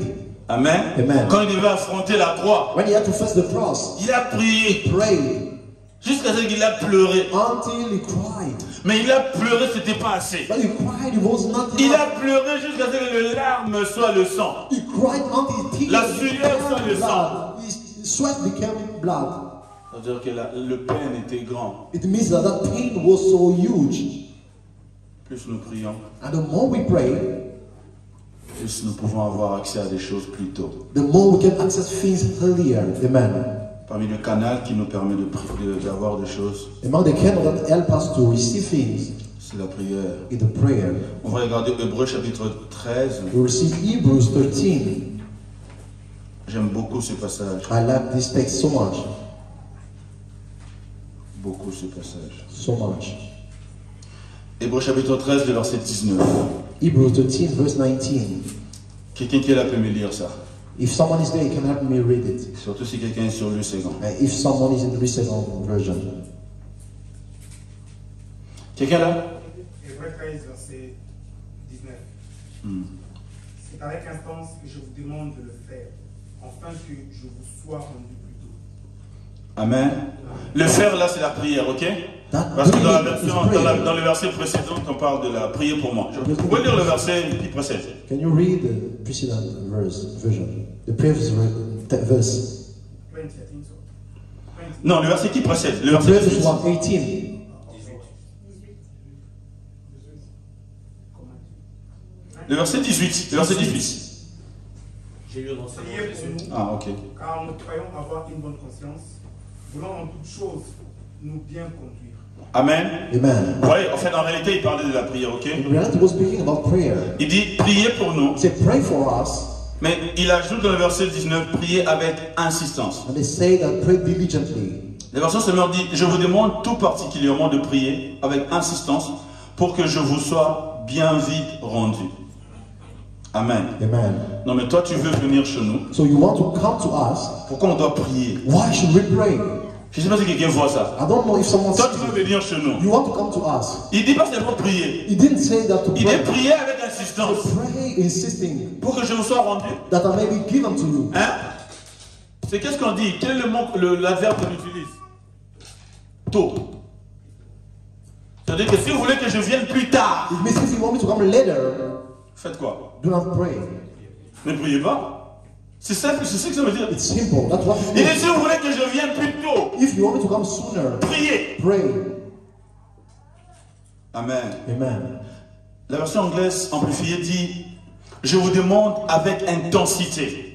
Amen. Amen. Quand il devait affronter la croix, When he had to face the cross, il a prié. he prayed Jusqu'à ce qu'il a pleuré. until he cried. Mais il a pleuré, c'était pas assez. But he cried, it was not Il enough. a pleuré jusqu'à ce que les larmes soient le sang. He cried until tears La sueur soit le became blood. His sweat became blood. C'est-à-dire que le peine était grand. It means that that pain was so huge. Plus nous prions, And the more we pray, plus nous pouvons avoir accès à des choses plus tôt. the more we can access things earlier. Amen. Parmi le canal qui nous permet d'avoir des choses, Among the candles that help us to receive things c'est la prière. is the prayer. On va regarder Hébreux chapitre 13. We receive Hebrews 13. J'aime beaucoup ce passage. I like this text so much. Beaucoup ce passage. So much. Hébreux chapitre 13, le verset 19. Hebrews 13, verse 19. Quelqu'un qui est là peut me lire ça. If someone is there, you can help me read it. Surtout si quelqu'un est sur le second. If someone is in the recent version. Quelqu'un là? Hébreux 13, verset 19. C'est avec instance que je vous demande de le faire, afin que je vous sois rendu plus tôt. Amen. Le faire là, c'est la prière, ok? Parce que dans, la version, dans le verset précédent, on parle de la prière pour moi. Vous pouvez lire le verset qui précède. Can you read the precedent version? The previous verse. 20, I think so. 20. Non, le verset qui précède. Le The verset previous 18. one, 18. Le verset 18. Le verset 18. J'ai lu dans ce Priez pour nous, Ah, ok. car nous croyons avoir une bonne conscience, voulons en toutes choses nous bien conduire. Amen. Amen. Vous voyez, en fait, en réalité, il parlait de la prière, ok? In reality, was speaking about prayer. Il dit, priez pour nous. Say, pray for us. Mais il ajoute dans le verset 19, priez avec insistance. And they say that pray diligently. La version seulement dit, je vous demande tout particulièrement de prier avec insistance pour que je vous sois bien vite rendu. Amen. Amen. Non mais toi tu veux venir chez nous. So you want to come to us. Pourquoi on doit prier? Why should we pray? Je ne sais pas si quelqu'un voit ça. I don't know if someone Toi tu sees veux it. venir chez nous. You want to come to us. Il dit pas seulement prier. He didn't say that to Il pray. dit prier avec insistance Pray insisting pour que je vous sois rendu. that I may be given to you. Hein? C'est qu'est-ce qu'on dit? Quel est le mot, l'adverbe qu'on utilise? Tôt. C'est-à-dire que si vous voulez que je vienne plus tard, It means if you want me to come later, faites quoi? do not pray. Ne priez pas. C'est simple, c'est ce que ça veut dire. It's simple. That's what it Il dit means. si vous voulez que je vienne plus tôt, If you want me to come sooner, priez. pray. Amen. Amen. La version anglaise amplifiée dit, je vous demande avec intensité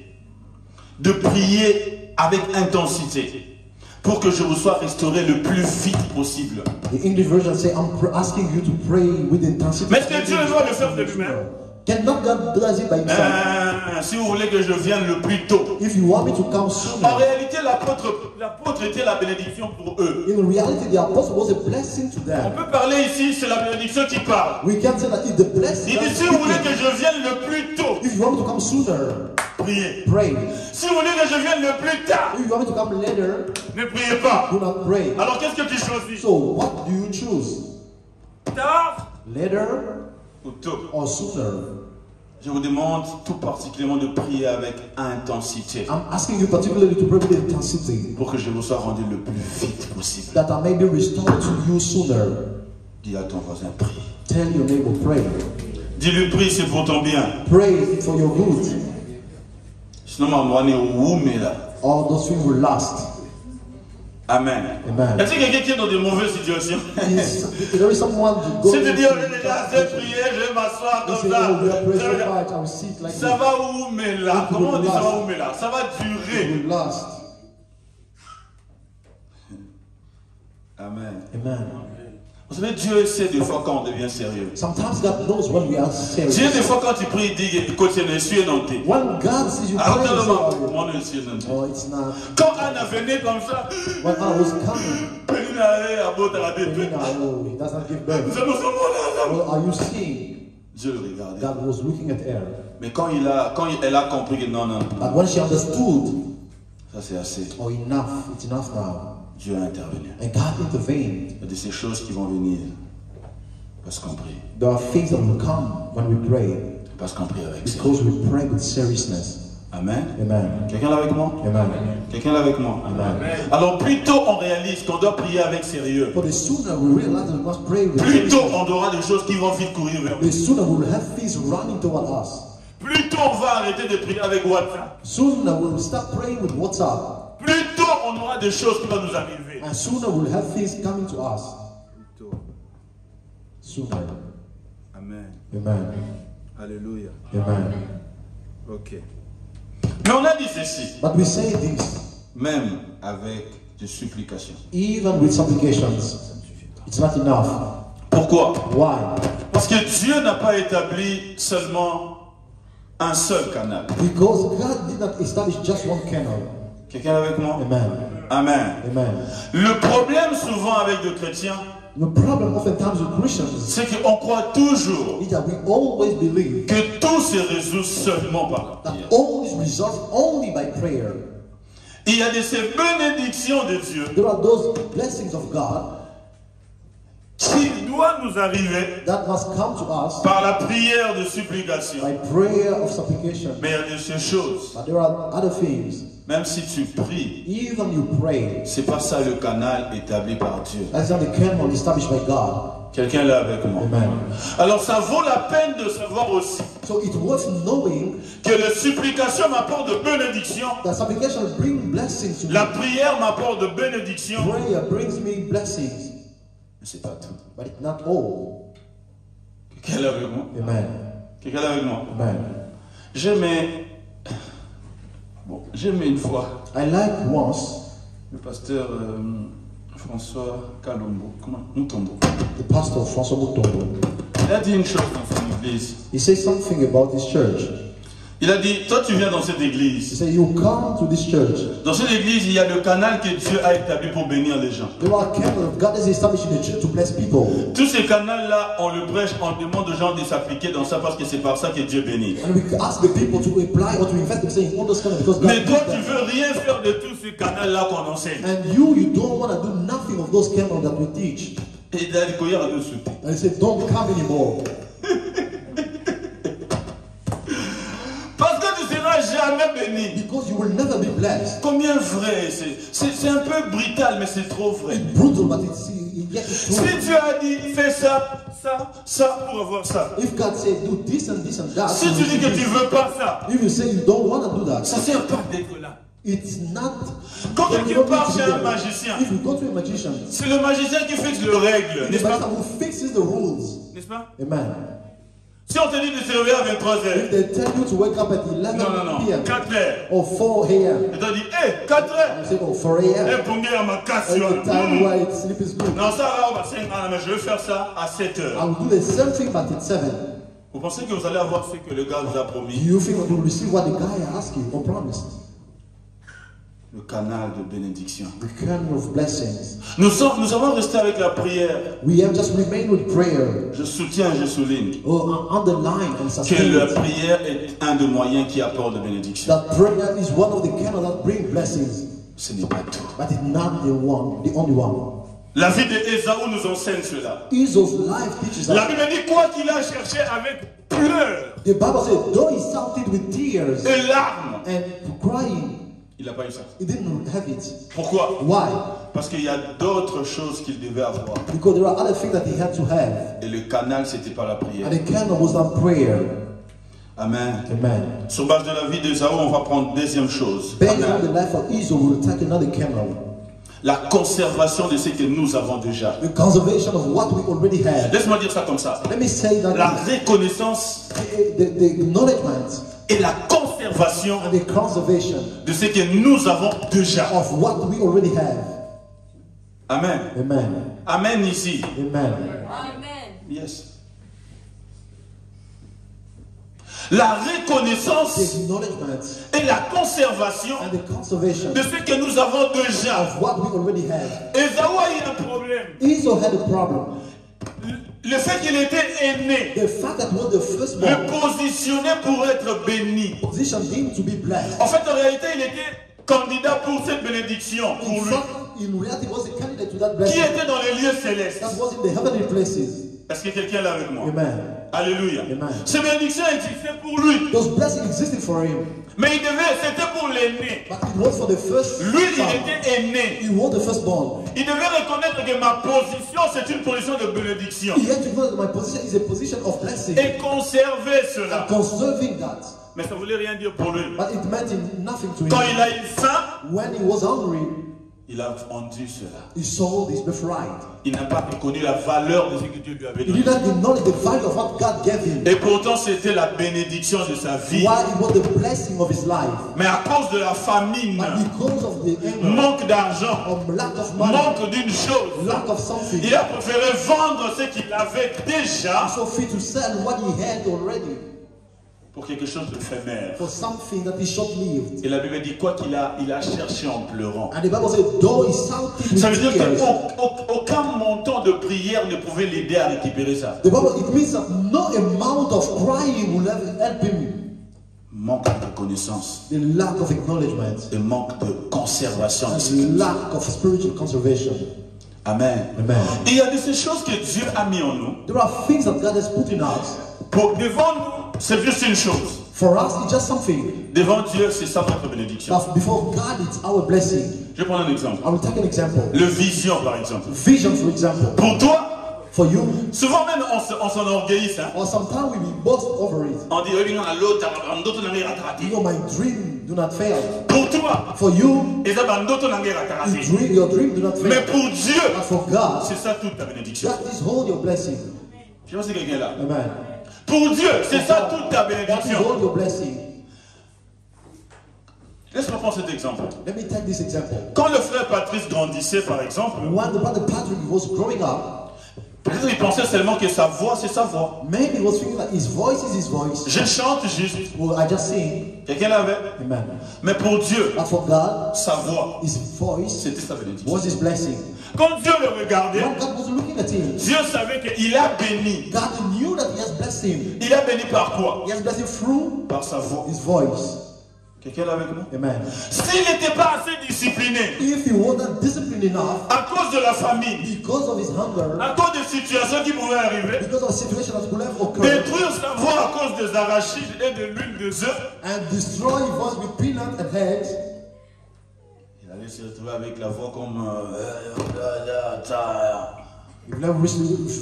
de prier avec intensité pour que je vous sois restauré le plus vite possible. The English version say, I'm asking you to pray with intensity. Mais est-ce que Dieu doit le faire de lui-même? Cannot God does it by himself? Si vous voulez que je vienne le plus tôt. If you want me to come En sooner, réalité, l'apôtre était la bénédiction pour eux. in reality, the apostle was a blessing to On them. peut parler ici, c'est la bénédiction qui parle. We can say that it's the blessing. Il dit, that's si vous voulez speaking. que je vienne le plus tôt, If you want me to come sooner, priez. pray. Si vous voulez que je vienne le plus tard, If you want me to come later, ne priez pas. do not pray. Alors qu'est-ce que tu choisis? So, what do you choose? Tard Later ou tôt. or sooner. Je vous demande tout particulièrement de prier avec intensité I'm asking you particularly to pray with intensity, pour que je vous sois rendu le plus vite possible. that I may be restored to you sooner. Dis à ton voisin, prie. Tell your neighbor, pray. Dis-lui, prie, c'est pour ton bien. Pray it for your good. Sinon, ma est où, mais là. All those things will last. Amen. Amen. Est-ce que quelqu'un qui est dans de mauvaises situations? There is someone to go. Si tu dis, oh, j'ai déjà assez prié, je vais m'asseoir They comme say, ça. oh, we are praying so much, I will sit like Ça this. va où, mais là? Comment on dit ça va où, mais là? Ça va It durer. will last. Amen. Amen. Vous savez, Dieu sait des fois quand on devient sérieux. Sometimes God knows when we are Dieu, serious. des fois, quand tu pries, il dit, côté ne suis nanté. When God sees you Alors, praying, dans le say, moment, oh, moi, ne suis nanté. oh, it's not. Quand Anna venait comme ça, When I was coming, Péline allait à bout de la tête. Penina, oh, he doesn't give birth. Nous sommes là. Well, are you seeing? Dieu le regardait. God was looking at her. Mais quand elle a compris que non, But when she understood, ça c'est assez, oh, enough, it's enough now. Dieu a intervenu. And God intervened. Il y a de ces choses qui vont venir parce qu'on prie. There are things that will come when we pray Parce qu'on prie avec because sérieux. we pray with seriousness. Amen. Amen. Quelqu'un là avec moi? Amen. Quelqu'un là avec moi? Amen. Alors plus tôt on réalise qu'on doit prier avec sérieux, But the sooner we realize that we must pray with plus tôt seriousness, on aura des choses qui vont vite courir vers nous. the sooner we will have things running toward us. Plus tôt on va arrêter de prier avec WhatsApp. Sooner we will start praying with WhatsApp. Plus tôt on aura des choses qui vont nous arriver. And sooner we'll have things coming to us. Sooner. Amen. Amen. Alléluia. Amen. Ok. Mais on a dit ceci, But we say this, même avec des supplications. even with supplications, it's not enough. Pourquoi? Why? Parce que Dieu n'a pas établi seulement un seul canal. Because God did not establish just one canal. Quelqu'un est avec moi? Amen. Amen. Amen. Le problème souvent avec des chrétiens, The problem oftentimes with Christians c'est qu'on croit toujours is that we always believe que tout se résout seulement par la that prière. all is resolved only by prayer. Il y a de ces bénédictions de Dieu There are those blessings of God qui doivent nous arriver that must come to us par la prière de supplication. by prayer of supplication. Mais il y a de ces choses, But there are other things. même si tu pries, Even you pray, c'est pas ça le canal établi par Dieu. that's not the canal established by God. Quelqu'un est là avec moi. Amen. Alors ça vaut la peine de savoir aussi So it's worth knowing que la supplication m'apporte de bénédictions, that supplication brings blessings to me. la prière m'apporte de bénédictions, Prayer brings me blessings, mais c'est pas tout. but it's not all. Quelqu'un est là avec moi? Amen. Quelqu'un est là avec moi? Amen. J'aimais une fois I like once le pasteur François Kalombo, Mutombo. the pastor François Mutombo. Il a dit une chose dans son église. He said something about this church. Il a dit, toi tu viens dans cette He église. said, you come to this church. Dans cette église, il y a le canal que Dieu a établi pour bénir les gens. There are canals of God is established in the church to bless people. Tous ces canaux-là, on le prêche, on demande aux gens de s'appliquer dans ça parce que c'est par ça que Dieu bénit. And we ask the people to apply or to invest themselves in all those canals because God Mais toi, gives tu them. veux rien faire de tous ces canaux-là qu'on enseigne. And you don't want to do nothing of those canals that we teach. Et il a dit qu'il y a de sauter. And he said, don't come anymore. Parce que tu seras jamais béni. Because you will never be blessed. Combien vrai? C'est un peu brutal, mais c'est trop vrai. It's brutal, but yet it's Si true. Dieu a dit, fais ça, ça, ça pour avoir ça. If God said, do this and this and that, Si tu dis que tu veux pas ça, if you say you don't want to do that, ça sert pas d'être là. it's not. Quand you quelqu'un don't part need to chez be un there. magicien, If you go to a magician, c'est le magicien qui fixe le règle, the n'est-ce pas? magician who fixes the rules. N'est-ce pas? Amen. Si on te dit de se réveiller à 23h, If they tell you to wake up at 11 non, p.m. 4h, or 4 a.m., et t'as dit, hé, 4h, you say, oh, 4 a.m. et pour à ma casse, And the time why sleep is good. non, ça va, on va faire, mais je vais faire ça à 7h. I will do the same thing, but it's 7. Vous pensez que vous allez avoir ce que le gars vous a Do promis? you think you will receive what the guy asked you or promised? Le canal de bénédiction. The kind of blessings. Nous avons resté avec la prière. We have just remained with prayer. Je soutiens, je souligne Oh, underline and que sustain la it. prière est un des moyens qui apporte de bénédiction. That prayer is one of the candles that bring blessings, Ce n'est pas tout. but it's not the only one. La vie d'Ésaü nous enseigne cela. Esau's life teaches La us. Bible dit quoi qu'il a cherché avec pleurs The Bible says, though he shouted with tears et larmes, and crying, il n'a pas eu ça. he didn't have it. Pourquoi? Why? Parce qu'il y a d'autres choses qu'il devait avoir. Because there are other things that he had to have. Et le canal, c'était pas la prière. And the candle was not prayer. Amen. Amen. Sur base de la vie d'Ésaü, on va prendre deuxième chose. Based on the Canal. life of Esau, we'll take another candle. La conservation de ce que nous avons déjà. The conservation of what we already have. Laisse-moi dire ça comme ça. Let me say that La reconnaissance the acknowledgement et la conservation and the conservation de ce que nous avons déjà. of what we already have. Amen. Amen. Amen ici. Amen. Amen. Yes. La The reconnaissance acknowledgement et la conservation and the conservation de ce que nous avons déjà. of what we already have. Ésaü a eu un problème. Esau had a problem. Le fait qu'il était aîné The fact that he was the le firstborn positionnait pour être béni. positioned him to be blessed. En fait, en réalité, il était candidat pour cette bénédiction In pour lui, fact, in reality, he was a candidate to that qui blessing était dans les lieux célestes. that was in the heavenly places. Est-ce que quelqu'un est là avec moi? Amen. Alléluia. Amen. Ces bénédictions existaient pour lui, Those blessings existed for him, mais c'était pour l'aîné. but it was for the first Lui, il son. était aîné. He was the firstborn. Il devait reconnaître que ma position, c'est une position de bénédiction. He had to know that my position is a position of blessing Et conserver and cela. conserving that. Mais ça ne voulait rien dire pour lui. But it meant nothing to Quand him. il a eu faim, When he was hungry, il a vendu cela. he sold his birthright. Il n'a pas reconnu la valeur de ce que Dieu lui avait He donné. did not acknowledge the value of what God gave him. Et pourtant, c'était la bénédiction de sa vie. Why it was the blessing of his life. Mais à cause de la famine, But because of the anger, manque d'argent, of lack of money, manque d'une chose, lack of something, il a préféré vendre ce qu'il avait déjà he's so free to sell what he had already pour quelque chose d'éphémère. for something that is short-lived. Et la Bible dit quoi qu'il a, il a cherché en pleurant. And the Bible says, though he shouted with Ça veut dire tears, qu'aucun montant de prière ne pouvait l'aider à récupérer ça. the Bible, it means that no amount of crying will ever help him. Manque de connaissance The lack of acknowledgement et manque de conservation. and the lack of spiritual conservation. Amen. Amen. Et il y a de ces choses que Dieu a mis en nous. There are things that God has put in us. Devant nous, c'est juste une chose. For us, it's just something. Devant Dieu, c'est ça notre bénédiction. But before God, it's our blessing. Je vais prendre un exemple. I will take an example. Le vision, par exemple. Vision, for example. Pour toi, For you, souvent même on s'enorgueillit. Hein? or sometimes we boast over it. On dit, oui, non, l'autre, d'autres n'ont rien raté. You know, my dream do not fail. Pour toi, For you, et ça, d'autres n'ont rien raté. your dream do not Mais fail. pour Dieu, But for God, c'est ça toute ta bénédiction. that is all your blessing. Je sais pas si quelqu'un est là. Amen. Pour Dieu, c'est ça toute ta That is bénédiction. all your blessing. Laisse-moi prendre cet exemple. Let me take this example. Quand le frère Patrice grandissait, par exemple, When the brother Patrick was growing up, peut-être il pensait seulement que sa voix, c'est sa voix. maybe he was thinking that his voice is his voice. Je chante juste. Well, I just sing. Quelqu'un l'avait. Amen. Mais pour Dieu, But for God, sa voix, his voice c'était sa bénédiction. was his blessing. Quand Dieu le regardait, When God was looking at him, Dieu savait qu'il a béni. God knew that he has blessed him. Il a béni par quoi? He has blessed him through Par sa voix. his voice. Quelqu'un est là avec nous? Amen. S'il n'était pas assez discipliné, If he wasn't disciplined enough, à cause de la famine, because of his hunger, à cause des situations qui pouvaient arriver, because of a situation that could have occurred, détruire sa voix à cause des arachides et de l'huile de œufs, and destroy his voice with peanut and eggs, il allait se retrouver avec la voix comme... he would have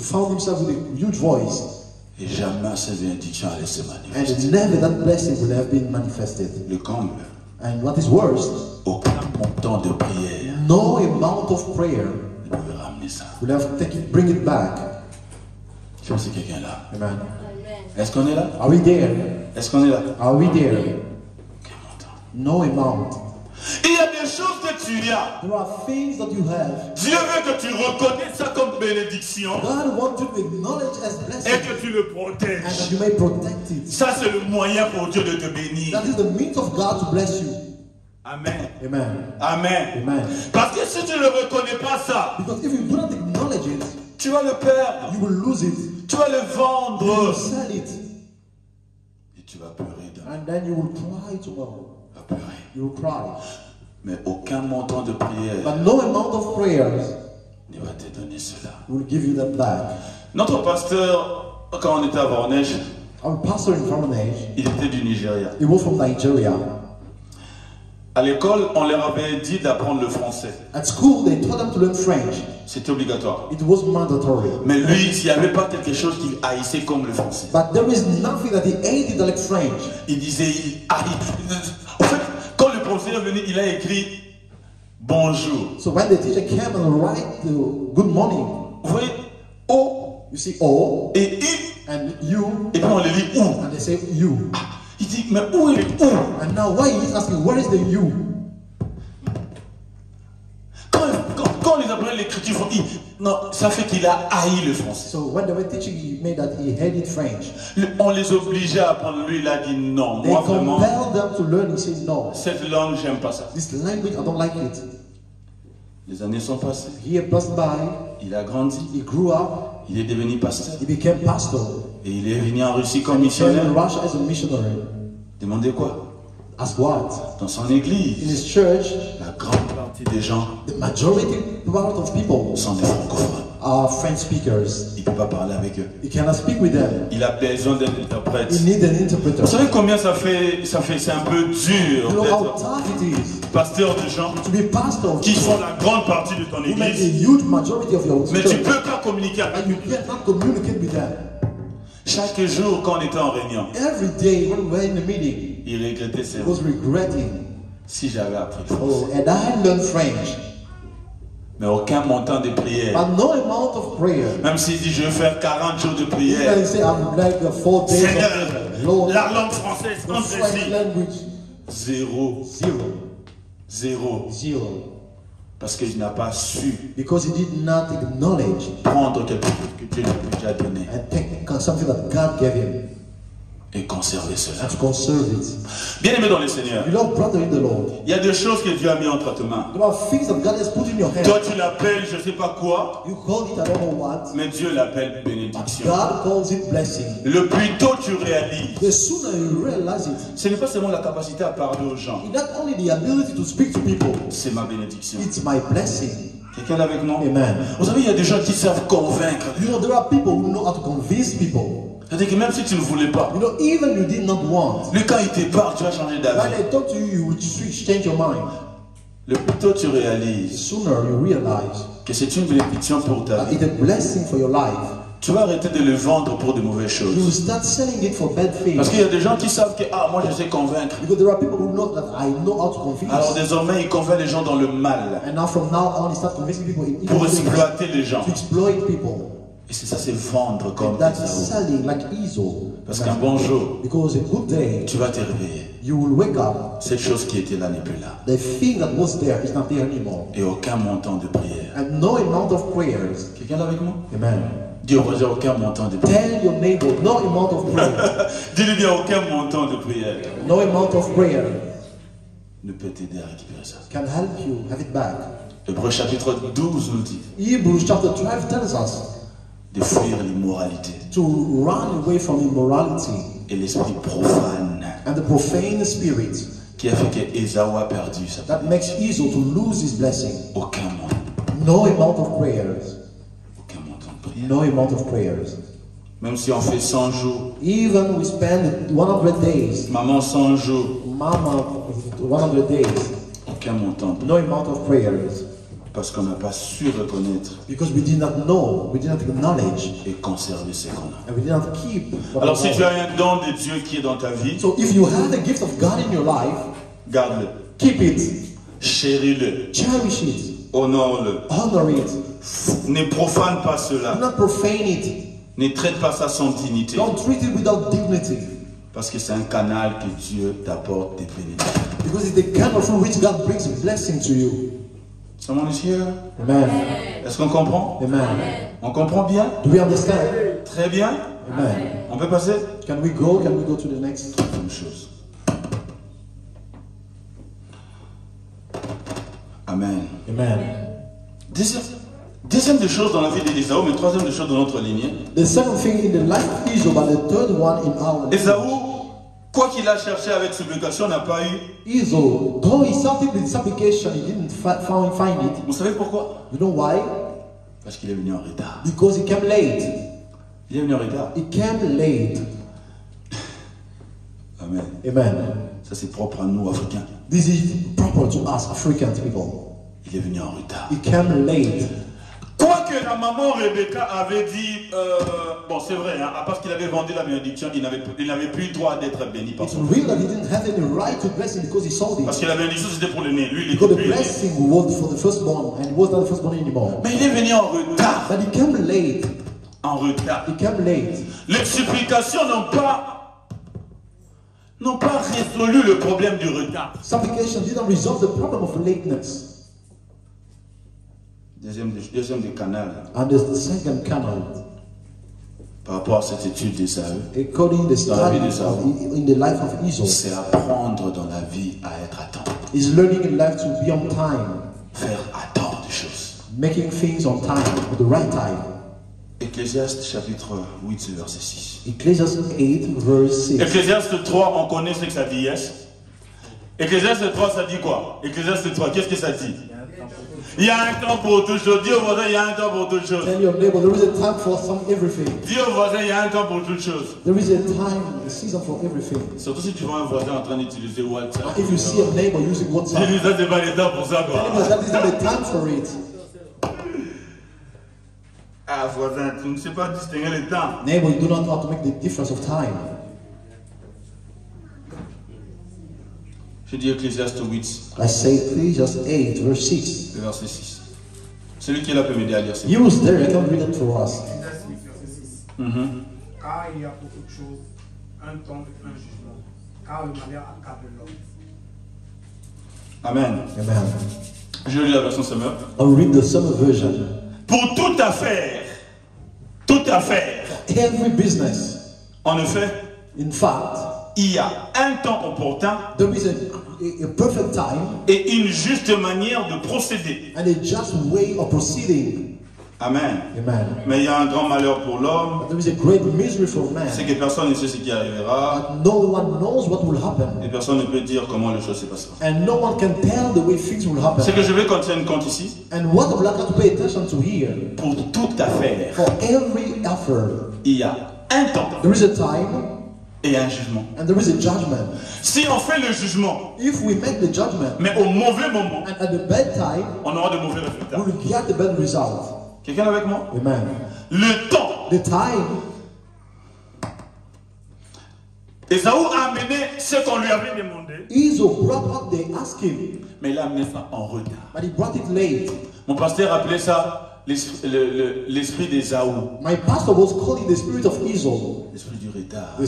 found himself with a huge voice. Et jamais ces bénédictions allaient se manifester. And never that blessing would have been manifested. Le comble, And what is worse, aucun montant de prière no amount of prayer ne pouvait ramener ça. would have bring it back. Je sais pas si quelqu'un est là. Amen. Est-ce qu'on est là? Are we there? Est-ce qu'on est là? Are we there? Quel montant? No amount. Il y a des choses que tu as. There are things that you have. Dieu veut que tu reconnaisses ça comme bénédiction God wants you to acknowledge as et blessing que tu le and that protèges. you may protect it. Ça, c'est le moyen pour Dieu de te bénir. That is the means of God to bless you. Amen. Amen. Amen. Amen. Parce que si tu ne reconnais pas ça, Because if you do not acknowledge it, tu vas le perdre. you will lose it. Tu vas le You will vendre. sell it. Et tu vas pleurer. And then you will cry tomorrow. Tu vas pleurer. You will cry. Mais aucun montant de prière But no amount of prayers il va te donner cela. We'll give you that back. Notre pasteur, quand on était à Voronezh, Our pastor in Voronezh, il était du Nigeria. he was from Nigeria. À l'école, on leur avait dit d'apprendre le français. At school, they taught them to learn French. C'était obligatoire. It was mandatory. Mais lui, s'il n'y avait pas quelque chose qu'il haïssait comme le français, But there is nothing that he hated like French. il disait, il haït. En fait, quand le professeur est venu, il a écrit bonjour. So when the teacher came and write the good morning, Vous voyez, O you see O et I, and you, et puis on le lit où. and they say you. Il dit, mais où est le où? And now why he is asking, where is the you? Quand les apprenants l'écriture font I, non, ça fait qu'il a haï le français. So when they were teaching, he made that he hated French. On les obligeait à apprendre. Lui, il a dit non. They Moi, vraiment, compelled them to learn. He said no. cette langue, j'aime pas ça. This language, I don't like it. Les années sont passées. He passed by. Il a grandi. He grew up. Il est devenu pasteur. He became pastor. Et il est venu en Russie comme He came missionnaire. in Russia as a missionary. Demandez quoi? As what? Dans son In église, his church, la grande partie des gens the majority part of people sont des francophones. are French speakers. Il ne peut pas parler avec eux. He cannot speak with them. Il a besoin d'un interprète. He needs an interpreter. Vous savez combien ça fait c'est un peu dur You know how d'être tough it is pasteur de gens to be pastor qui font la grande partie de ton who make a église, huge majority of your mais tu church, ne peux pas communiquer avec and you cannot communicate with them. chaque jour quand on était en réunion. Every day when we were in the meeting, Il regrettait ses he was regretting, si j'avais appris le français. oh, and I had learned French, Mais aucun montant de prière. but no amount of prayer. Même s'il dit je vais faire 40 jours de Even prière. he say I'm like 4 days of Seigneur, prayer. Lord, la langue française, the entre French ici. language, Zéro. zero, Zéro. zero, Parce qu'il n'a pas su because he did not acknowledge prendre quelque chose que Dieu lui a déjà donné and take something that God gave him et conserver cela. and to conserve it. Bien aimé dans le Seigneur, Beloved brother in the Lord, il y a des choses que Dieu a mis entre tes mains. there are things that God has put in your hand. Toi tu l'appelles je ne sais pas quoi, You call it I don't know what, mais Dieu l'appelle bénédiction. God calls it blessing. Le plus tôt tu réalises, The sooner you realize it, ce n'est pas seulement la capacité à parler aux gens, it's not only the ability to speak to people, c'est ma bénédiction. it's my blessing. Quelqu'un est avec moi? Amen. Vous savez, il y a des gens qui savent convaincre. You know, there are people who know how to convince people. C'est-à-dire que même si tu ne voulais pas, You know, even you did not want. lui quand il te parle, tu vas changer When d'avis. they talk to you, you will switch, change your mind. Le plus tôt tu The réalises sooner you realize que c'est une bénédiction pour ta that vie, it's a blessing for your life, tu vas arrêter de le vendre pour de mauvaises you will choses. start selling it for bad Parce things. qu'il y a des gens qui savent que, ah, moi je sais convaincre. Because there are people who know that I know how to convince. Alors désormais, il convainc les gens dans le mal And now from now on, he start convincing people in pour evil things, exploiter les gens. to exploit people. Et c'est ça, c'est vendre comme And that's Esaü. selling like Esau. Parce qu'un bon jour, Because a good day, tu vas te réveiller. you will wake up. Cette chose qui était là n'est plus là. The thing that was there is not there anymore. Et aucun montant de prière. And no amount of prayers. Quelqu'un est avec moi? Amen. Dis au voisin, aucun montant de prière. Tell your neighbor, no amount of prayer. Dis-lui bien, aucun montant de prière No amount of prayer ne peut t'aider à récupérer ça. can help you have it back. Hébreux chapitre 12 nous dit Hebrews chapter 12 tells us de fuir l'immoralité to run away from immorality et l'esprit profane and the profane spirit qui a fait que Ésaü a perdu sa that makes Esau to lose his blessing. Aucun montant. No amount of prayers. Aucun montant de prière. No amount of prayers. Même si on fait 100 jours, Even we spend 100 days, maman 100 jours, mama 100 days, aucun montant. no amount of prayers. Parce qu'on n'a pas su reconnaître Because we did not know, we did not acknowledge, et conserver ce qu'on a. and we did not keep what Alors we si tu know. as un don de Dieu qui est dans ta vie, So if you have the gift of God in your life, garde-le, keep it, chéris-le, cherish it, honore-le. honor it, Ne profane pas do cela. not profane it, Ne traite pas ça sans dignité. don't treat it without dignity. Parce que c'est un canal que Dieu t'apporte des bénédictions. Because it's the kind of through which God brings blessing to you. Someone is here? Amen. Est-ce qu'on comprend? Amen. On comprend bien? Do we understand? Très bien. Amen. On peut passer? Can we go? Can we go to the next? Même chose. Amen. Amen. Deuxième des choses dans la vie d'Ésaü, mais troisième des choses dans notre lignée. The second thing in the life of Esau, but the third one in our life. Ésaü, quoi qu'il a cherché avec supplication, n'a pas eu. Esau, though he sought it with supplication, he didn't find it. Vous savez pourquoi? You know why? Parce qu'il est venu en retard. Because he came late. Il est venu en retard. He came late. Amen. Amen. Ça c'est propre à nous, Africains. This is proper to us African people. Il est venu en retard. He came late. Quoique la maman Rebecca avait dit, bon c'est vrai, hein, parce qu'il avait vendu la bénédiction, il n'avait plus droit d'être béni par It's son real that he didn't have any right to bless him because he sold Parce it. que la bénédiction c'était pour l'aîné, lui il était Because the plus aîné. blessing was for the firstborn and he was not the firstborn anymore. Mais il est venu en retard. But he came late. En retard. He came late. Les supplications n'ont pas résolu le problème du retard. Supplication didn't resolve the problem of lateness. Deuxième des canaux, And the second canal, par rapport à cette étude d'Ésaü, according to the Dans la vie study d'Ésaü. in the life of Esau, c'est apprendre dans la vie à être à temps. is learning in life to be on time, Faire à temps des choses. making things on time, at the right time. Ecclésiaste chapitre 8, verset 6. Ecclesiastes 8, verse 6. Ecclésiaste 3, on connaît ce que ça dit, yes? Ecclésiaste 3, ça dit quoi? Ecclésiaste 3, qu'est-ce que ça dit? Il y a un temps pour toute chose. Dis au voisin, il y a un temps pour toute chose. Tell your neighbor there is a time for everything. Dis au voisin, il y a un temps pour toute chose. There is a time, a season for everything. Surtout si tu vois un voisin en train d'utiliser WhatsApp. If you see a neighbor using WhatsApp, Dis-lui, ça c'est pas le temps pour ça, tell him quoi. that is not the time for it. Ah, voisin, tu ne sais pas distinguer le temps. Neighbor, you do not know how to make the difference of time. Je dis Ecclésiaste 8, I say Ecclesiastes 8, verse 6. le verset 6. Celui qui est là peut m'aider à lire ça. He was there, I can read it for us. Ecclésiaste 8, verset 6. Car il y a pour toute chose un temps et un jugement, car le malheur accable l'homme. Amen. Amen. Je lis la version Summer. I'll read the summer version. Pour toute affaire, Every business, en effet, in fact, il y a un temps opportun there is a perfect time et une juste manière de procéder. and a just way of proceeding. Amen. Amen. Mais il y a un grand malheur pour l'homme, But there is a great misery for c'est man. que personne ne sait ce qui arrivera But no one knows what will happen. et personne ne peut dire comment les choses se passeront. And no one can tell the way things will happen. C'est que je vais continuer une compte ici. And what I would like to pay attention to here, Pour toute affaire, for every effort, il y a un temps there is a time et un jugement. and there is a judgment. Si on fait le jugement, If we make the judgment mais au mauvais moment, and at the bad time, on aura de mauvais résultats. we will get the bad result. Quelqu'un avec moi? Amen. Le temps. The time, Ésaü a amené ce qu'on lui avait demandé, Esau brought what they asked him, mais il a amené ça en retard. but he brought it late. Mon pasteur appelait ça l'esprit d'Ésaü. My pastor was calling the spirit of Esau, L'esprit du retard. the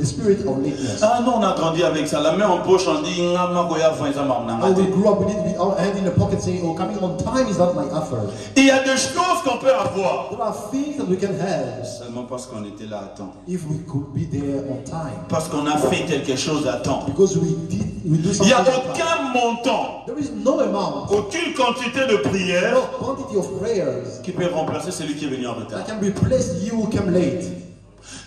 spirit of lateness. Ah non, on a grandi avec ça. La main en poche, on dit, And we grew up with it with our hand in the pocket saying, oh, coming on time is not my effort. il y a des choses qu'on peut avoir. There are things that we can have Seulement parce qu'on était là à temps. if we could be there on time. Parce qu'on a fait quelque chose à temps. Because we do Il n'y something a on time. aucun montant, There is no amount, aucune quantité de prière no quantity of prayers qui peut remplacer celui qui est venu en that retard. can replace you who came late.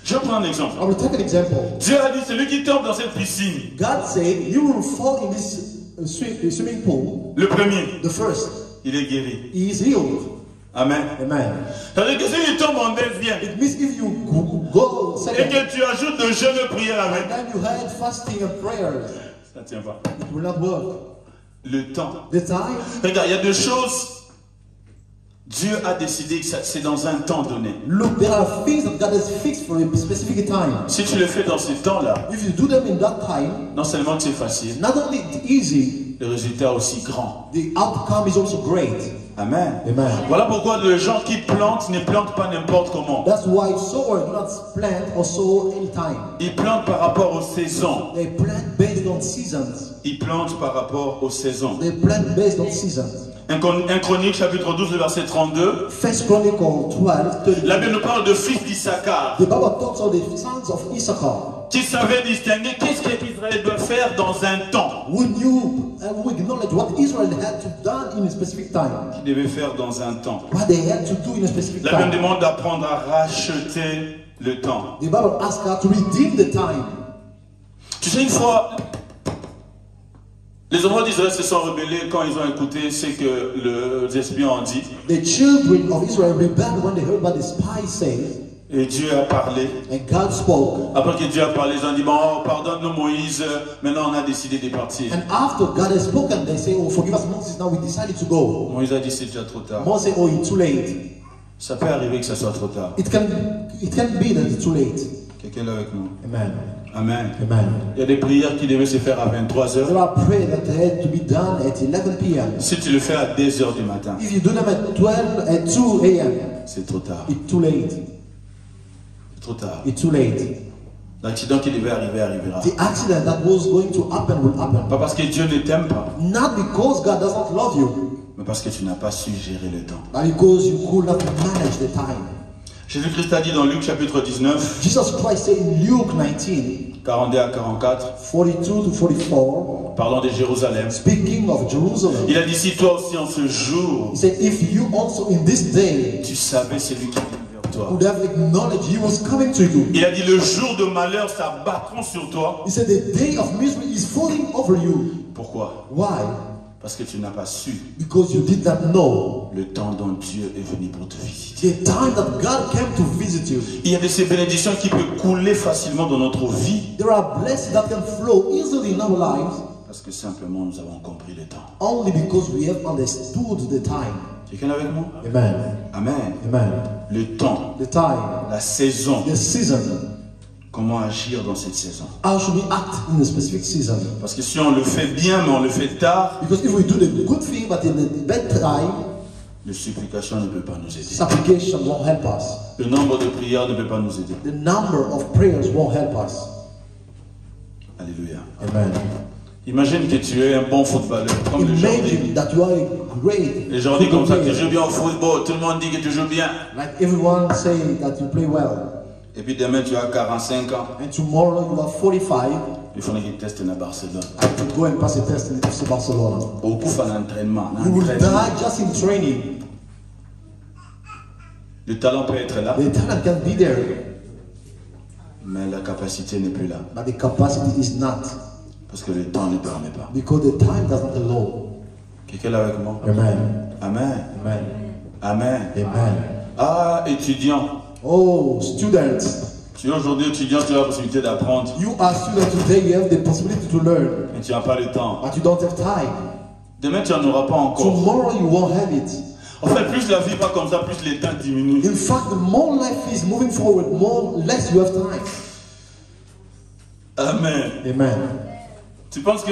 Je prends un exemple. I will take an example. Dieu a dit, celui qui tombe dans cette piscine, God said, you will fall in this swimming pool. le premier, The first, il est guéri. he is healed. Amen. Amen. C'est-à-dire que s'il tombe en deuxième, It means if you go et second, que tu ajoutes de jeûne et prière avec, and then you had fasting and prayers, ça ne tient pas. it will not work. Le temps. The time, Regarde, il y a deux choses. Dieu a décidé que c'est dans un temps donné. look, there are things that God has fixed for a specific time. Si tu le fais dans ce temps-là, If you do them in that time, non seulement que c'est facile, not only it's easy, le résultat aussi grand. the outcome is also great. Amen. Amen. Voilà pourquoi les gens qui plantent ne plantent pas n'importe comment. That's why sowers do not plant or sow anytime. Ils plantent par rapport aux saisons. They plant based on seasons. Ils plantent par rapport aux saisons. They plant based on seasons. 1 Chronique chapitre 12 le verset 32. First Chronicle 12, La Bible nous parle de fils d'Issachar the Bible talks of the sons of Issachar qui savaient distinguer qu'est-ce qu'Israël doit faire dans un temps. who knew and who acknowledged what Israel had to do in a specific time. Qu'ils devaient faire dans un temps. What they had to do in a specific La Bible time. demande d'apprendre à racheter le temps. The Bible asks her to redeem the time. Tu sais, une fois, Les enfants d'Israël se sont rebellés quand ils ont écouté ce que les espions ont dit. The children of Israel rebelled when they heard what the spies said. Et Dieu a parlé. And God spoke. Après que Dieu a parlé, ils ont dit, bon, pardonne-nous Moïse, maintenant on a décidé de partir. And after God has spoken, they say, oh, forgive us Moses, now we decided to go. Moïse a dit, c'est déjà trop tard. Moses said, oh, it's too late. Ça peut arriver que ça soit trop tard. It can be that it's too late. Quelqu'un est avec nous? Amen. Amen. Amen. Il y a des prières qui devaient se faire à 23 There h. are prayers that had to be done at 11 p.m. Si tu le fais à 2 h du matin, If you do them at 2 a.m., c'est trop tard. it's too late. C'est trop tard. It's too late. L'accident qui devait arriver arrivera. The accident that was going to happen will happen. Pas parce que Dieu ne t'aime pas, Not because God does not love you, mais parce que tu n'as pas su gérer le temps. but because you could not manage the time. Jésus-Christ a dit dans Luc chapitre 19, Jesus Christ said in Luke 19, 42 à 44, 42 to 44, parlant de Jérusalem, speaking of Jerusalem, il a dit, si toi aussi en ce jour, he said, if you also in this day tu savais celui qui vient vers toi. could have acknowledged he was coming to you. Il a dit, le jour de malheur s'abattront sur toi. He said, the day of misery is falling over you. Pourquoi? Why? Parce que tu n'as pas su Because you did not know le temps dont Dieu est venu pour te visiter. the time that God came to visit you. Il y a de ces bénédictions qui peuvent couler facilement dans notre vie. There are blessings that can flow easily in our lives Parce que simplement nous avons compris le temps. only because we have understood the time. Quelqu'un avec moi? Amen. Amen. Amen. Le temps, The time, la saison, the season. comment agir dans cette saison. How should we act in a specific season? Parce que si on le fait bien mais on le fait tard, Because if we do the good thing but in the bad time, les supplications ne peuvent pas nous aider. supplication won't help us. Le nombre de prières ne peut pas nous aider. The number of prayers won't help us. Alléluia. Amen. Imagine que tu es un bon footballeur, comme le Jordi. Imagine that you are a great Les Jordi comme ça, football tu joues player. bien au football, tout le monde dit que tu joues bien. Like everyone say that you play well. Et puis demain tu as 45 ans. And tomorrow you are 45 Il faut qu'ils testent à Barcelone. and you go and pass a test in FC Barcelona. Au coup, à l'entraînement. You will die just in training. Le talent peut être là, The talent can be there, mais la capacité n'est plus là. but the capacity is not. Parce que le temps ne permet pas. Because the time does not allow. Quelqu'un est avec moi? Amen. Amen. Amen. Amen. Amen. Ah, étudiant. Oh, students. Tu es aujourd'hui étudiant, tu as la possibilité d'apprendre, You are students today, you have the possibility to learn, mais tu n'as pas le temps. but you don't have time. Demain, tu n'en auras pas encore. Tomorrow you won't have it. En fait, plus la vie va comme ça, plus les temps diminuent. In fact, the more life is moving forward, less you have time. Amen. Amen. Tu penses que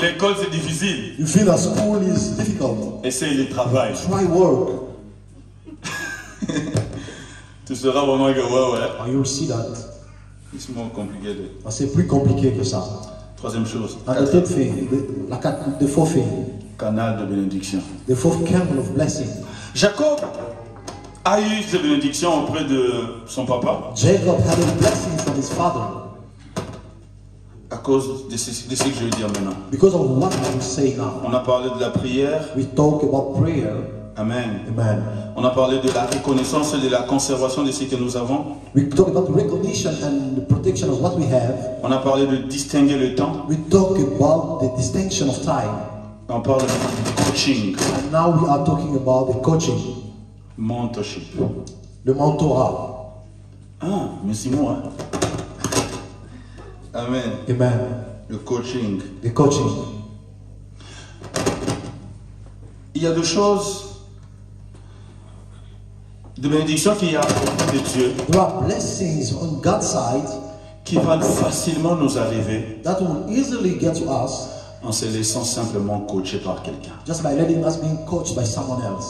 l'école c'est difficile? You feel that school is difficult. Essaye le travail. Try work, Tu seras vraiment que ouais. and you'll see that. C'est moins compliqué. C'est plus compliqué que ça. Troisième chose. And the third thing, the fourth thing, Canal de bénédiction. the fourth canal of blessing. Jacob a eu cette bénédiction auprès de son papa Jacob had a blessing from his father à cause de ce que je vais dire maintenant. because of what I will say now. On a parlé de la prière. We talk about prayer. Amen. Amen. On a parlé de la reconnaissance et de la conservation de ce que nous avons. We talk about recognition and the protection of what we have. On a parlé de distinguer le temps. We talk about the distinction of time. On parle de coaching, And now we are talking about the coaching, mentorship. le mentorat. Ah, mais c'est moi. Amen. Amen. Le coaching. The coaching. Il y a deux choses de bénédiction qu'il y a auprès de Dieu There are blessings on God's side qui vont facilement nous arriver that will easily get to us en se laissant simplement coacher par quelqu'un. just by letting us being coached by someone else.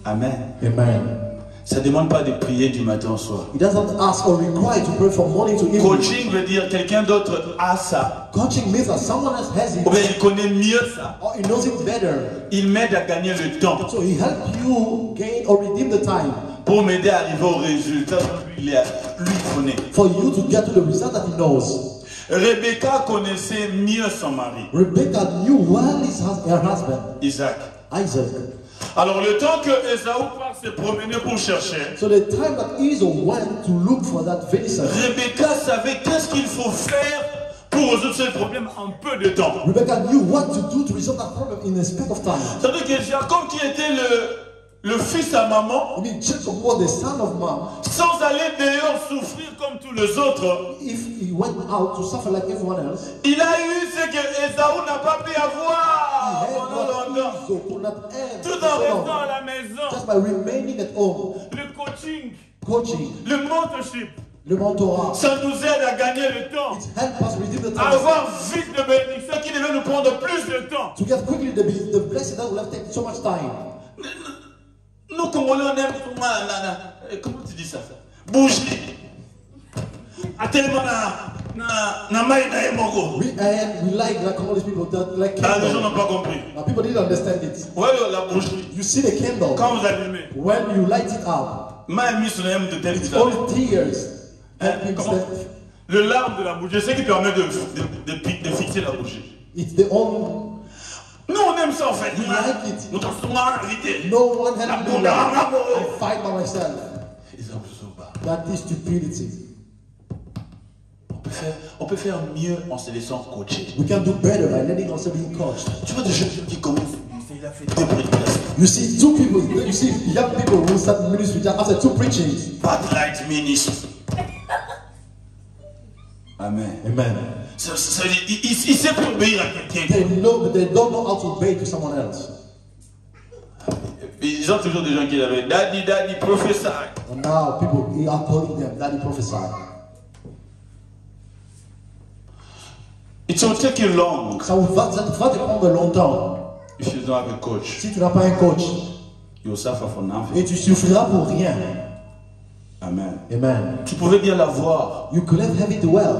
Amen. Amen. Ça ne demande pas de prier du matin au soir. He doesn't ask or require to pray from morning to evening. Coaching veut dire quelqu'un d'autre a ça. Coaching means that someone else has Ou bien it il connaît mieux ça. or he knows it better. Il m'aide à gagner le temps So he helps you gain or redeem the time pour m'aider à arriver au résultat que lui connaît. for you to get to the result that he knows. Rebecca connaissait mieux son mari, Rebecca knew well her husband, Isaac. Isaac. Alors le temps que Esaü part se promener pour chercher, So the time that Esau went to look for that venison, Rebecca savait qu'est-ce qu'il faut faire pour résoudre ce problème en peu de temps. Rebecca knew what to do to resolve that problem in a span of time. C'est-à-dire que Jacob, qui était le fils à maman, I mean, Jacob was the son of mom. sans aller dehors souffrir comme tous les autres, If he went out to suffer like everyone else, il a eu ce que Esaü n'a pas pu he avoir had pendant what longtemps. Esau could not have Tout for en so long. restant à la maison, Just by remaining at home, le coaching, coaching, le mentorship, le mentorat. ça nous aide à gagner le temps, It helps us redeem the à time. avoir vite de bénédictions qui devaient nous prendre plus de temps. To get quickly the blessing that will have taken so much time. Nous, Congolais, on aime, comment tu dis ça? Bouger. À tellement na maï na emogo. We like all these people that like Ah, les gens candle. n'ont pas compris. Now people didn't understand it. Ouais, la bougie. You see the candle, Quand vous allumez, when you light it up, maï mis sur l'aime de tel it's que only tears Hein, helping comment? stand. Le larme de la bougie, c'est ce qui permet de fixer la bougie. It's the only. Nous, on aime ça en fait. We like it. Nous sommes souvent invités. No one helped me do that. I fight by myself. That is stupidity. On peut faire mieux en se laissant coacher. We can do better by letting ourselves be coached. Tu vois des jeunes qui commencent, il a fait 2 prédications. You see two people, you see young people who start ministry just after 2 preachings. Bad light ministry. Amen. Amen. Ça veut dire, il sait plus obéir à quelqu'un. They know, but they don't know how to obey to someone else. Ils ont toujours des gens qui avaient daddy, prophesy. And now people are calling them daddy prophesy. It will take you long Ça va te prendre longtemps. if you don't have a coach. Si tu n'as pas un coach, You will suffer for nothing. et tu souffriras pour rien. Amen. Amen. Tu pouvais bien l'avoir. You could have it well.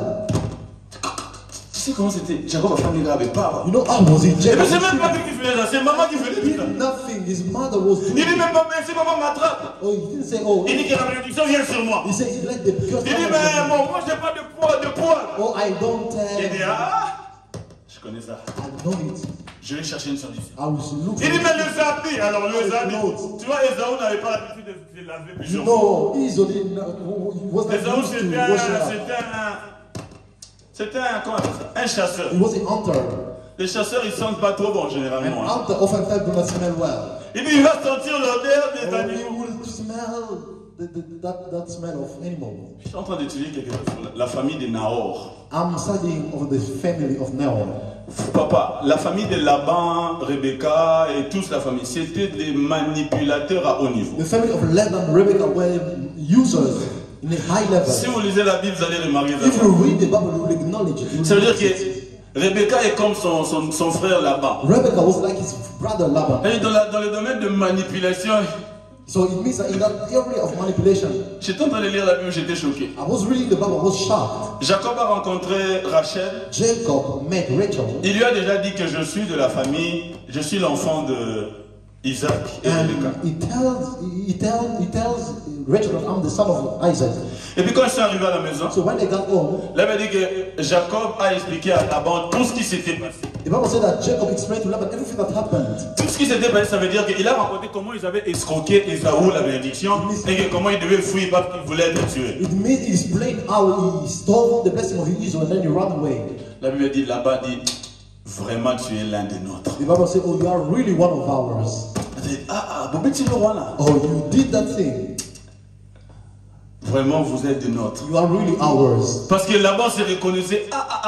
Tu sais comment c'était? Jacob a fait un avec pas. You know how was it? Et puis c'est même pas lui qui faisait ça, c'est maman qui faisait He tout ça. did nothing. His mother was Il doing dit it. même pas merci, maman m'attrape. Oh, he didn't say, oh. Il dit que la bénédiction vient sur moi. He said, he let the girl Il dit mais bon, moi j'ai pas de poids. Oh, I don't Il dit je connais ça. I know it. Je vais chercher une solution. I will look Il dit for mais it. le zabi, alors le zabi. Tu vois, Esaü n'avait pas l'habitude de laver plusieurs fois. No, easily. He was not Esaü used to washing up. c'était un, comment on appelle ça? Un chasseur. He was an hunter. Les chasseurs ils sentent pas trop bon An généralement. Hein. hunter oftentimes do not smell well. Il dit il va sentir l'odeur des Oh, he animaux. will smell that smell of animal. Je suis en train d'étudier quelque chose sur la famille de Nahor. I'm studying of the family of Nahor. Papa, la famille de Laban, Rebecca et tous la famille, c'était des manipulateurs à haut niveau. The family of Laban and Rebecca were users in a high level. Si vous lisez la Bible, vous allez remarquer If ça. you read the Bible, you will acknowledge it. Ça veut dire que Rebecca est comme son frère Laban. Rebecca was like his brother Laban. Et dans le domaine de manipulation, So it means that in that area of manipulation, j'étais en train de lire la Bible, j'étais choqué. I was reading the Bible, I was shocked. Jacob a rencontré Rachel. Jacob met Rachel. Il lui a déjà dit que je suis de la famille, je suis l'enfant de Isaac et Rebecca. And he tells Rachel that I'm the son of Isaac. Et puis quand ils sont arrivés à la maison, So when they got home, la Bible dit que Jacob a expliqué à Laban tout ce qui s'était passé. the Bible said that Jacob explained to Laban everything that happened. Tout ce qui s'était passé, ça veut dire qu'il a raconté comment ils avaient escroqué Esaü la bénédiction et que comment il devait fuir parce qu'il voulait être tué. It means he explained how he stole the blessing of Israel and then he ran away. La Bible dit, Laban dit, vraiment tu es l'un des nôtres. The Bible said, oh, you are really one of ours. Il dit, Bobé, tu es le roi là. Oh, you did that thing. Vraiment, vous êtes des nôtres. You are really ours. Parce que Laban se reconnaissait,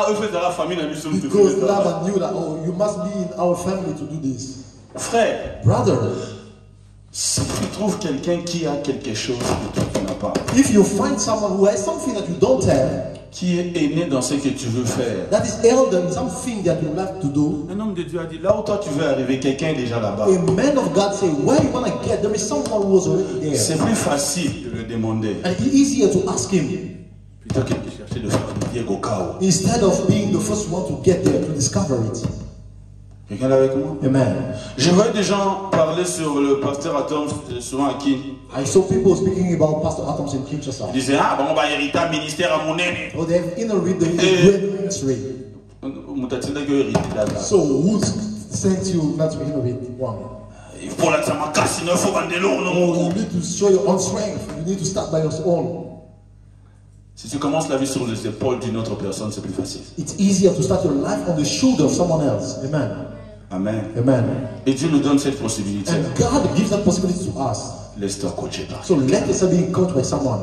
eux faisaient la famille dans le Because Laban knew that, oh, you must be in our family to do this. Frère, Brother, si tu trouves quelqu'un qui a quelque chose que toi tu n'as pas, if you find someone who has something that you don't have, qui est aîné dans ce que tu veux faire, that is elder in something that you have to do, un homme de Dieu a dit, là où toi tu veux arriver, quelqu'un est déjà là-bas. a man of God say, where you want to get, there is someone who was already there. C'est plus facile de le demander And it's easier to ask him plutôt que de chercher de faire des pieds au chaos. instead of being the first one to get there, to discover it. Quelqu'un est avec moi? Amen. Je vois des gens parler sur le pasteur Atom, souvent à qui I saw people speaking about Pastor Atoms in Kinshasa. ils disaient, bon, bah, hériter un ministère à mon aîné. Oh, they have inherit the great ministry. Mutatinda que hériter là. So who sent you not to inherit one? Il faut là, ça m'a cassé, il faut vendre l'eau, Oh, non? you need to show your own strength. You need to start by your own. Si tu commences la vie sur les épaules d'une autre personne, c'est plus facile. It's easier to start your life on the shoulder of someone else. Amen. Amen. Amen. Et Dieu nous donne cette possibilité. And God gives that possibility to us. Laisse-toi coacher par. So let us be coached by someone.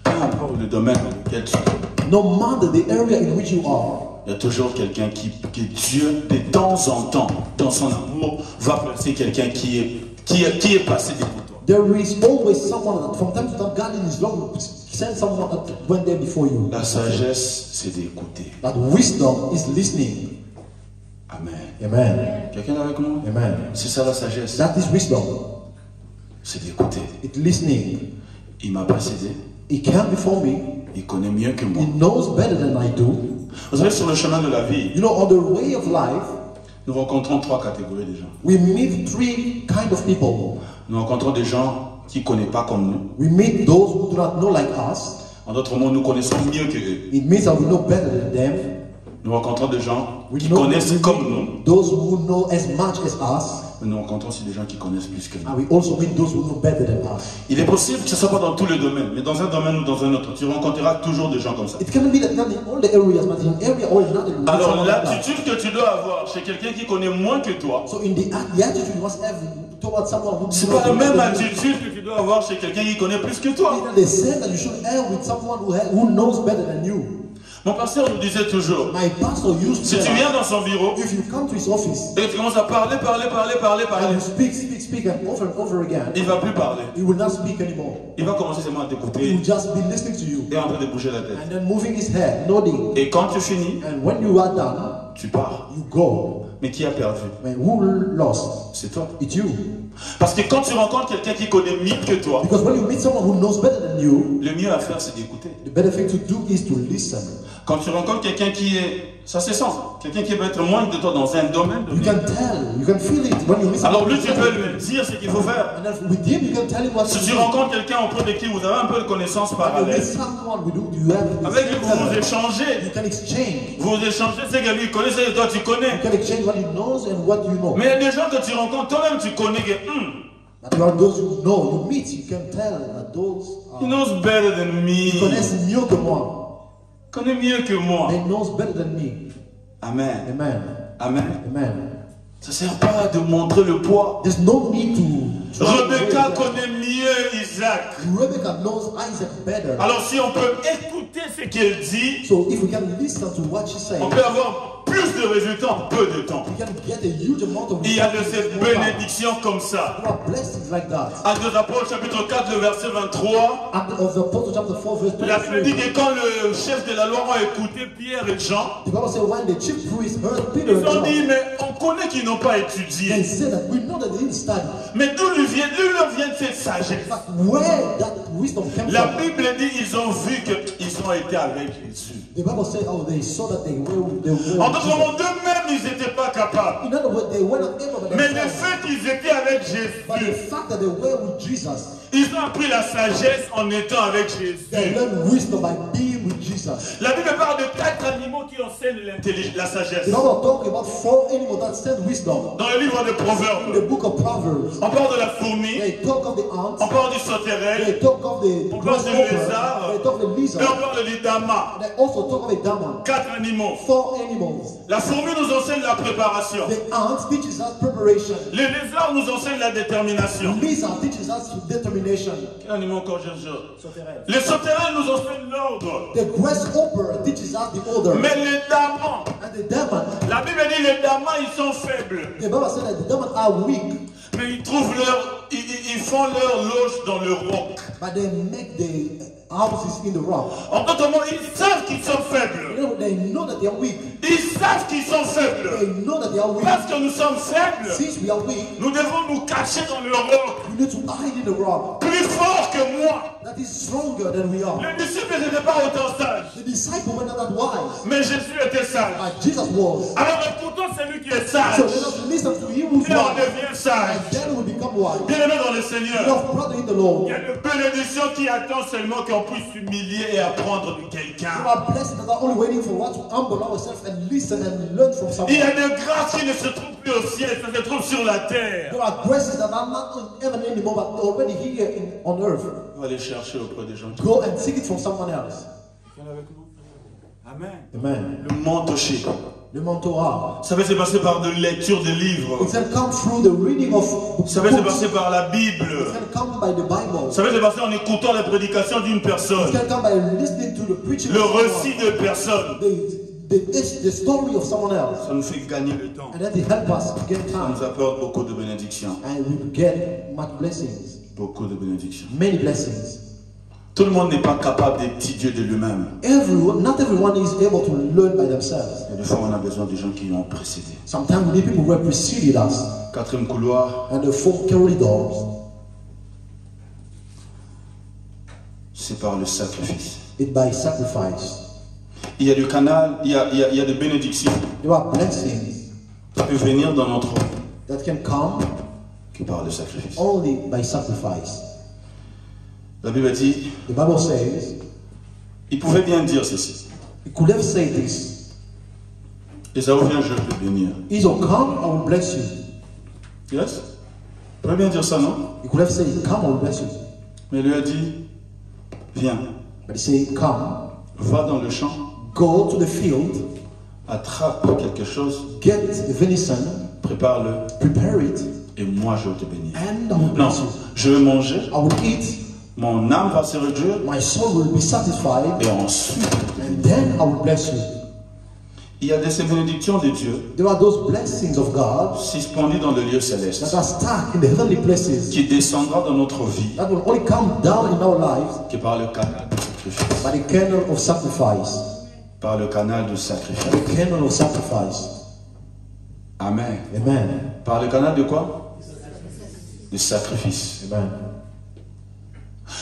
Peu importe le domaine dans lequel tu es, No matter the area in which you are, il y a toujours quelqu'un que Dieu, de temps en temps, dans son amour, va placer quelqu'un qui est passé devant toi. there is always someone that from time to time God in His love will send someone that went there before you. La sagesse, c'est d'écouter. That wisdom is listening. Amen. Amen. Quelqu'un est avec moi? Amen. C'est ça la sagesse. That is wisdom. C'est d'écouter. It's listening. Il m'a précédé. He came before me. Il connaît mieux que moi. He knows better than I do. Vous savez, sur le chemin de la vie, You know, on the way of life, nous rencontrons 3 catégories de gens. we meet 3 kind of people. Nous rencontrons des gens qui ne connaissent pas comme nous. We meet those who do not know like us. En d'autres mots, nous connaissons mieux qu'eux. It means that we know better than them. Nous rencontrons des gens We qui know connaissent comme nous. those who know as much as us. Mais nous rencontrons aussi des gens qui connaissent plus que nous. And we also meet those who know better than us. Il est possible que ce ne soit pas dans tous les domaines, mais dans un domaine ou dans un autre, tu rencontreras toujours des gens comme ça. It can be that not in all the areas, but in area or another. Alors l'attitude que tu dois avoir chez quelqu'un qui connaît moins que toi, So in the attitude you must have towards someone who c'est pas la même attitude que tu dois avoir chez quelqu'un qui connaît plus que toi. the same that you should have with someone who knows better than you. Mon pasteur nous disait toujours, My pastor used to si tu say, viens dans son bureau if you come to his office et que tu commences à parler, and you speak and over again, il ne va plus parler. he will not speak anymore. Il va commencer seulement à He t'écouter will just be listening to you et en train de bouger la tête. and then moving his head, nodding. Et quand tu finis, And when you are done, tu pars. you go. Mais qui a perdu? Man, who lost? C'est toi. It's you. Parce que quand tu rencontres quelqu'un qui connaît mieux que toi, Because when you meet someone who knows better than you, le mieux à faire c'est d'écouter. the better thing to do is to listen. Quand tu rencontres quelqu'un qui est, ça se sent, quelqu'un qui peut être moins de toi dans un domaine You donné, can tell, you can feel it when you meet alors someone. lui tu peux lui dire ce qu'il faut faire. And then with him, you can tell him what Si to tu do. rencontres quelqu'un auprès de qui vous avez un peu de connaissances When you meet parallèles, someone with whom you have avec lui vous vous you échangez. can exchange. Vous échangez ce que lui connaît, ce que toi tu You connais. can exchange what he knows and what you know. Mais il y a des gens que tu rencontres, toi-même tu connais que But there are those you know, you meet, you can tell that those he knows better than ils me. connaissent mieux que moi. Connaît mieux que moi. They knows better than me. Amen. Amen. Amen. Amen. Ça sert pas de montrer le poids. There's no need to Rebecca connaît mieux Isaac. Rebecca knows Isaac better. Alors si on peut écouter ce qu'elle dit, So if we can listen to what she says, on peut avoir plus de résultats en peu de temps. we can get a huge amount of Il y a de results ces in small time. bénédictions comme ça. There are blessings like that. Actes des Apôtres chapitre 4, le verset 23. Act of the Apostle chapter 4 verse La Bible dit 23. que quand le chef de la loi a écouté Pierre et Jean, The Bible says when the chief priest heard Peter ils and ont dit, John, mais on connaît qu'ils n'ont pas they étudié. said that we know that they didn't study. Mais d'où leur vient cette sagesse? But where that wisdom came La from? Bible dit, ils ont vu qu'ils ont été avec Jésus. The Bible said, oh, they saw that they were En d'autres mots, d'eux-mêmes, ils n'étaient pas capables. In other words, they were not able by Mais le themselves. fait qu'ils étaient avec But the Jésus, fact that they were with Jesus, ils ont appris la sagesse en étant avec they Jésus. learned wisdom by being with Jesus. La Bible parle de 4 animaux qui enseignent la sagesse. The Bible talks about 4 animals that send wisdom. Dans le livre de In the Proverbes, book of Proverbs, on parle de la fourmi, they talk of the on ants, parle du sauterelle, they talk of the on parle du grasshopper, lézard, they talk of the et lizard, on parle du dama. they also talk of a dama. 4 animaux. 4 animals. La fourmi nous enseigne la préparation. The ant teaches us preparation. Le lézard nous enseigne la détermination. Lizard teaches us determination. Quel animal encore, Georges? Le sauterelle nous enseigne l'ordre. The grasshopper teaches us the order. Mais les damans, And the demon, la Bible dit les damans, ils sont faibles. the Bible said that the demons are weak, Mais ils font leur loge dans le roc. but they make the houses in the rock. En d'autres mots, ils savent qu'ils sont faibles. They know that they are weak. Ils savent qu'ils sont faibles. They know that they are weak. Parce que nous sommes faibles, Since we are weak, nous devons nous cacher dans le roc. we need to hide in the rock. Plus fort que moi. That is stronger than we are. Les disciples n'étaient pas autant sages. The disciples were not that wise, Mais Jésus était sage. but Jesus was. Alors écoutons celui qui est sage. So let us listen to him who's Et on wise, devient sage. and then we become wise. Bien-aimés dans le Seigneur, Love brother in the il Lord. y a une bénédiction qui attend seulement qu'on puisse s'humilier et apprendre de There quelqu'un. are blessings that are only waiting for us to humble ourselves and listen and learn from Il y someone. a des grâces qui ne se trouvent plus au ciel, ça se trouve sur la terre. There are graces that are not in heaven anymore, but already here on earth. On va les chercher. chercher auprès des gens. Go and seek it from someone else. Amen. Amen. Le mentorship. Le mentorat. Ça va se passer par de lecture de livres. It can come through the reading of Ça va se books. passer par la Bible. It can come by the Bible. Ça va se passer en écoutant la prédication d'une It personne. can come by listening to the preaching Le of someone. récit de personne. The story of someone else. Ça nous fait gagner le temps. And that it help us to gain Ça time. nous apporte beaucoup de bénédictions. And we get much blessings. Beaucoup de bénédictions. Many blessings. Tout le monde n'est pas capable des petits dieux de lui-même. Not everyone is able to learn by themselves. Et des fois, on a besoin de gens qui nous ont précédés. Sometimes we need people who have preceded us. Quatrième couloir, And the four corridors, c'est par le sacrifice. it's by sacrifice. Il y a du canal, il y a des bénédictions There are blessings qui peuvent venir dans notre vie that can come que par le sacrifice. only by sacrifice. La Bible dit, The Bible says, il pouvait bien dire ceci. he could have said this. Esaü vient, je vais te bénir. Esau, come, I will bless you. Yes? Il pouvait bien dire ça, non? He could have said, come, I will bless you. Mais il lui a dit, viens, But he said, come, va dans le champ, go to the field, attrape quelque chose, get the venison, prépare-le, prepare it, et moi je vais te bénir. and I will Non, bless you. je vais manger, I will eat, mon âme va se réduire, my soul will be satisfied, et ensuite, and then I will bless you. il y a de ces bénédictions de Dieu There are those blessings of God suspendues dans le lieu céleste, that are stuck in the heavenly places qui descendra dans notre vie, that will only come down in our lives que par le canal du sacrifice. by the canal of sacrifice. Par le canal du sacrifice. By the canal of sacrifice. Amen. Amen. Par le canal de quoi? Du sacrifice. Amen.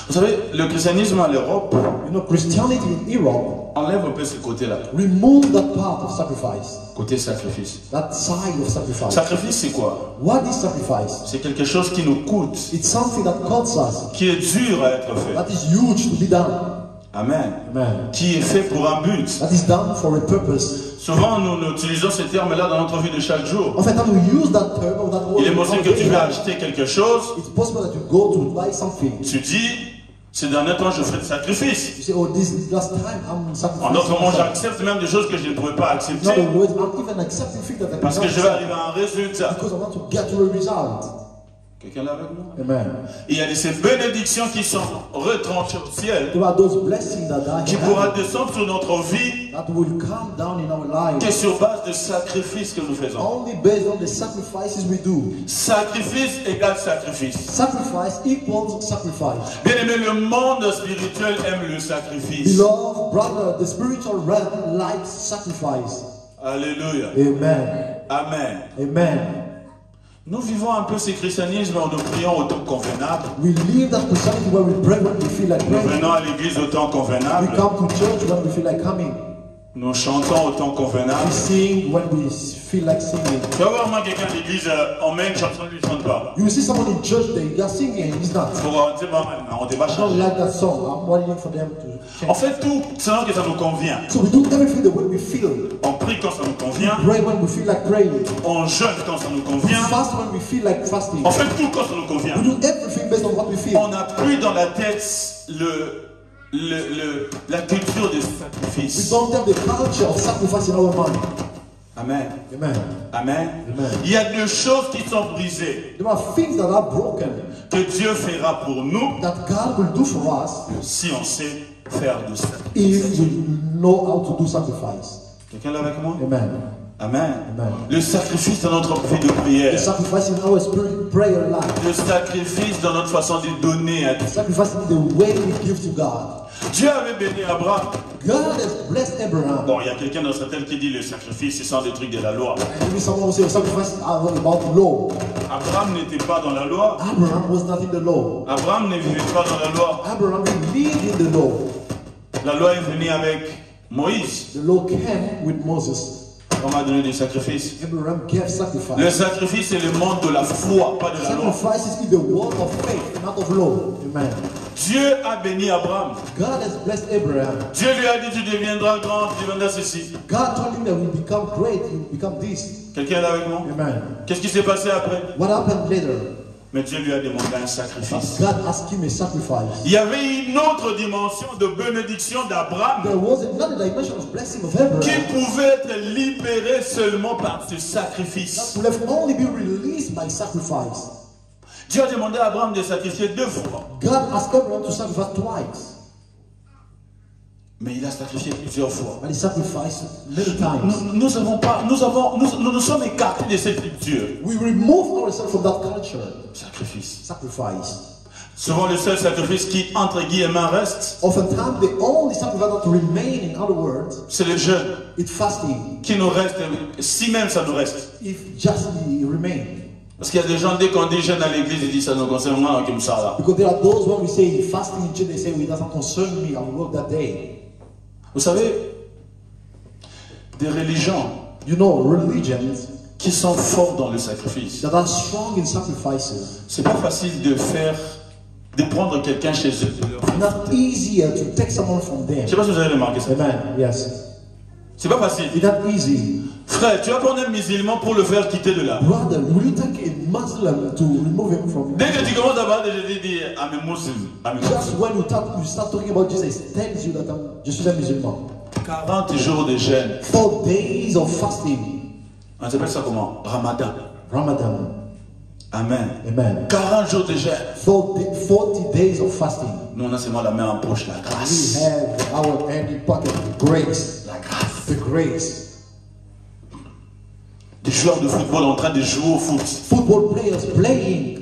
Vous savez, le christianisme à l'Europe You know, Christianity in Europe enlève un peu ce côté-là. remove that part of sacrifice, Côté sacrifice. that side of sacrifice. Sacrifice, c'est quoi? What is sacrifice? C'est quelque chose qui nous coûte, It's something that costs us, qui est dur à être fait. that is huge to be done. Amen. Amen. Qui est fait pour un but. That is done for a purpose. Souvent, nous utilisons ces termes-là dans notre vie de chaque jour. En fait, when we use that term or that word, Il est possible que tu vas acheter quelque chose, it's possible that you go to buy something. tu dis, ces derniers temps, je ferai des sacrifices. You say, oh, this last time I'm En sacrificing. d'autres mots, myself. j'accepte même des choses que je ne pourrais pas In accepter other words, I'm even accepting things that I parce que cannot je vais accept arriver à un résultat. because I want to get to a result. Quelqu'un là avec moi? Amen. Il y a de ces bénédictions qui sont retranchées au ciel, There are those blessings that qui I pourra have descendre sur notre vie that will come down in our que lives sur base de sacrifices que nous faisons. only based on the sacrifices we do. Sacrifice égale sacrifice. Sacrifice equals sacrifice. Bien aimé, le monde spirituel aime le sacrifice. Beloved brother, the spiritual realm likes sacrifice. Alléluia. Amen. Amen. Amen. Nous vivons un peu ce christianisme où nous prions au temps convenable. We live that Christianity where we pray when we feel like Nous praying. venons à l'église au temps We convenable. come to church when we feel like coming. Nous chantons au temps convenable. We sing when we feel like singing. Tu vas voir moi quelqu'un à l'église, on met une chanson, lui ne chante pas. You see someone in church, they are singing and he's not. Pour dire, bon, on ne va I don't changer. like that song. I'm waiting for them to On change. fait tout selon que ça nous convient. So we do everything the way we feel. On prie quand ça nous convient. Pray when we feel like praying. On jeûne quand ça nous convient. Fast when we feel like fasting. On fait tout quand ça nous convient. We do everything based on what we feel. On n'a plus dans la tête la culture du We sacrifice. don't have the culture of sacrifice in our mind. Amen. Amen. Amen. Amen. Il y a des choses qui sont brisées There are things that are broken que Dieu fera pour nous that God will do for us si on sait faire du sacrifice. if we know how to do sacrifice. Quelqu'un là avec moi? Amen. Amen. Amen. Le sacrifice dans notre vie de prière. The sacrifice in our spirit prayer life. Le sacrifice dans notre façon de donner à Dieu. Sacrifice in the way we give to God. Dieu avait béni Abraham. God has blessed Abraham. Bon, il y a quelqu'un dans cette tête qui dit le sacrifice, ce sont des trucs de la loi. And maybe someone will say sacrifice are about law. Abraham n'était pas dans la loi. Abraham was not in the law. Abraham ne vivait pas dans la loi. Abraham lived in the law. La loi est venue avec Moïse. The law came with Moses. On m'a donné des sacrifices. Abraham gave sacrifice. Le sacrifice, c'est le monde de la foi, pas de la loi. Sacrifice is in the word of faith, not of law. Amen. Dieu a béni Abraham. God has blessed Abraham. Dieu lui a dit, tu deviendras grand, tu deviendras ceci. God told him that you become great, you become this. Quelqu'un est là avec moi? Amen. Qu'est-ce qui s'est passé après? What happened later? Mais Dieu lui a demandé un But sacrifice. God asked him a sacrifice. Il y avait une autre dimension de bénédiction d'Abraham There was another dimension of blessing of Abraham qui pouvait être libérée seulement par ce sacrifice. that will have only been released by sacrifice. Dieu a demandé à Abraham de sacrifier 2 fois. God asked Abraham to sacrifice twice, Mais il a sacrifié plusieurs fois. but he sacrificed many times. Nous sommes écartés de cette culture. We remove ourselves from that culture. Sacrifice. Sacrifice. Souvent le seul sacrifice qui, entre guillemets, reste, Oftentimes, the only sacrifice that remain, in other words, c'est le jeûne it's fasting. qui nous reste, si même ça nous reste. If just remain. Parce qu'il y a des gens, dès qu'on dit jeûne à l'église, ils disent ça nous concerne moi, comme ça là. Because there are those when we say fasting in church, they say, well, it doesn't concern me, I will work that day. Vous savez, des religions You know, religions qui sont fortes dans le sacrifice. that are strong in sacrifices. C'est pas facile de prendre quelqu'un chez eux. It's not easier to take someone from them. Je sais pas si vous avez remarqué ça. Amen. Yes. C'est pas facile. It's not easy. Frère, tu vas prendre un musulman pour le faire quitter de là. Brother, will you take a Muslim to remove him from Dès que tu commences à parler de Jésus, dis I'm a Muslim. I'm a Just Muslim. when you start talking about Jesus, it tells you that je suis un musulman. 40 jours de jeûne. 4 days of fasting. On appelle ça comment? Ramadan. Ramadan. Amen. Amen. 40 jours de jeûne. 40 days of fasting. Nous, on a seulement la main en poche, la We grâce. have our handy pocket, grace. La grâce. The grace. Des joueurs de football en train de jouer au foot. Football players playing.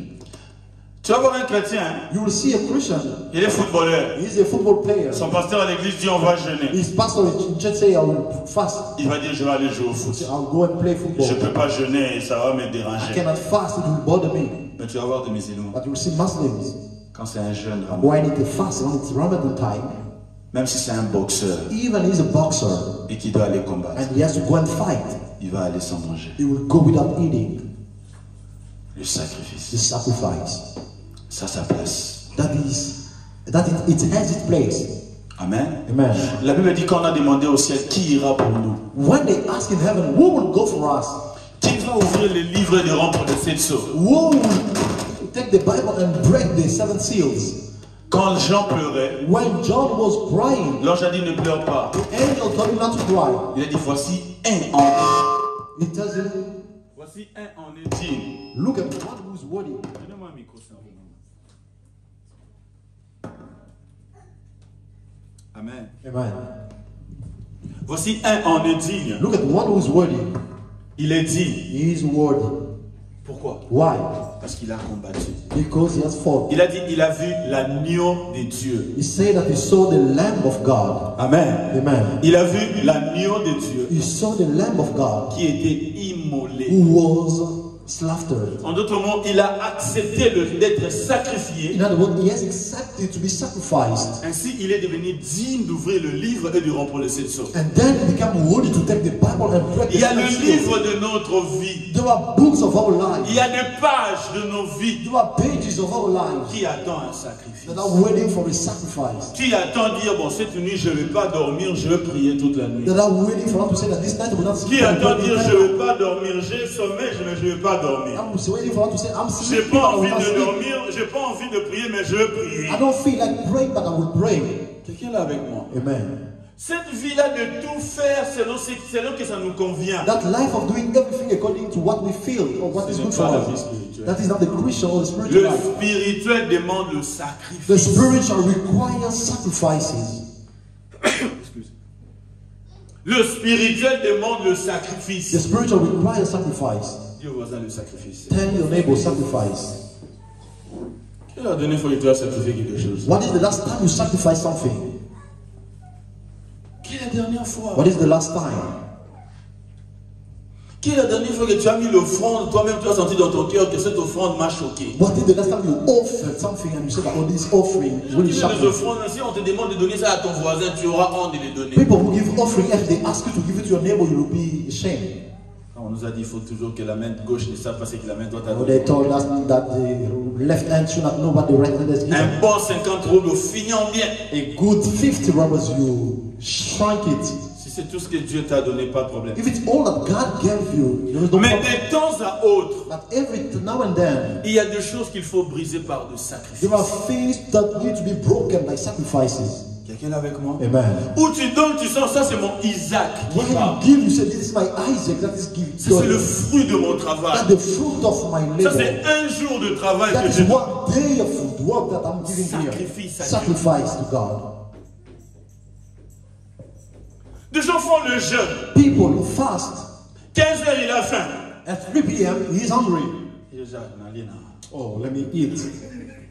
Tu vas voir un chrétien, hein? You will see a Christian. Il est footballeur. He's a football player. Son pasteur à l'église dit on va jeûner. His pastor in church say, I will fast. Il va dire je vais aller jouer au foot. I'll go and play football. Je ne peux pas jeûner et ça va me I déranger. cannot fast, it will bother me. Mais tu vas voir des musulmans. But you will see Muslims. Quand c'est un jeune Ramadan, Why need to fast when it's Ramadan time? même si c'est un boxeur Even he's a boxer et qui doit aller combattre, and he has to go and fight, il va aller sans manger. he will go without eating. Le The sacrifice, sacrifice. ça a sa place. It has its place. Amen. Amen. La Bible dit qu'on a demandé au ciel qui ira pour nous. When they ask in heaven, who will go for us? Qui va ouvrir les livres de rompre de cette sceaux? Who will take the Bible and break the 7 seals? Quand Jean pleurait, When John was crying, l'ange a dit ne pleure pas. the angel told him not to cry. Il a dit voici un en He tells him, voici un en est digne. look at one who's worthy. Donnez-moi un micro, s'il vous plaît. Amen. Amen. Voici un en est digne. Look at one who's worthy. Il est digne. He is worthy. Pourquoi? Why? Parce qu'il a combattu. Because he has fought. Il a dit, il a vu l'agneau de Dieu. He said that he saw the Lamb of God. Amen. Amen. Il a vu l'agneau de Dieu He saw the Lamb of God qui était immolé. who was slaughtered. En d'autres mots, il a accepté d'être sacrifié. In other words, he has accepted to be sacrificed. Ainsi, il est devenu digne d'ouvrir le livre et de rompre le sept sceaux. And then he became worthy to take the Bible and break the Il y a le 7 seals. livre de notre vie. There are books of our life. Il y a des pages de nos vies There are pages of our lives qui attendent un sacrifice. that are waiting for a sacrifice. Qui attend dire, bon, cette nuit, je ne vais pas dormir, je vais prier toute la nuit. That are waiting for us to say that this night we will not sleep. Qui attend dire, je ne vais pas dormir, j'ai sommeil, mais je ne vais pas dormir. I'm waiting for us to say I'm J'ai sleeping. pas I will envie not de sleep. dormir, j'ai pas envie de prier, mais je vais prier. I don't feel like praying, but I will pray. Quelqu'un là avec moi? Amen. Cette vie-là de tout faire selon que ça nous convient. That life of doing everything according to what we feel or what is good for us. That is not the Christian or the spiritual Le life. spirituel demande le The sacrifice. spiritual requires sacrifices. Excuse. Le spirituel demande le The sacrifice. spiritual requires sacrifice. Dis au voisin le sacrifice. Tell your neighbor sacrifice. Quelle est la dernière fois que tu as sacrifié quelque chose? What is the last time you sacrificed something? Quelle est la dernière fois? What is the last time? Quelle est la dernière fois que tu as mis l'offrande, toi-même tu as senti dans ton cœur que cette offrande m'a choqué? What is the last time you offered something and you said that, oh, this offering is really Tu mets shocking? les offrandes, si on te demande de donner ça à ton voisin, tu auras honte de les donner. People who give offering, if they ask you to give it to your neighbor, you will be ashamed. On nous a dit qu'il faut toujours que la main gauche ne sache pas ce que la main droite a Oh, donné. they told us that the left hand should not know what the right hand has given. Un bon 50 roubles, finissons bien. A good 50 rubbers, you shrunk it. Si c'est tout ce que Dieu t'a donné, pas de problème. If it's all that God gave you, there is no Mais problem. de temps à autre, But every now and then, il y a des choses qu'il faut briser par de sacrifices. there are things that need to be broken by sacrifices. Quelqu'un est avec moi? Amen. Où tu donnes, tu sens, ça c'est mon Isaac qui When parle. you give, you say, this is my Isaac, that is gift. Ça c'est le fruit de mon travail. That's the fruit of my Ça labor. c'est un jour de travail That que is j'ai. one day of work that I'm giving here. Sacrifice à Dieu. Sacrifice to God. Des gens font le jeûne. People who fast 15 heures, il a faim. at 3 p.m. he is hungry. Il dit, Nalina, Oh, let me eat.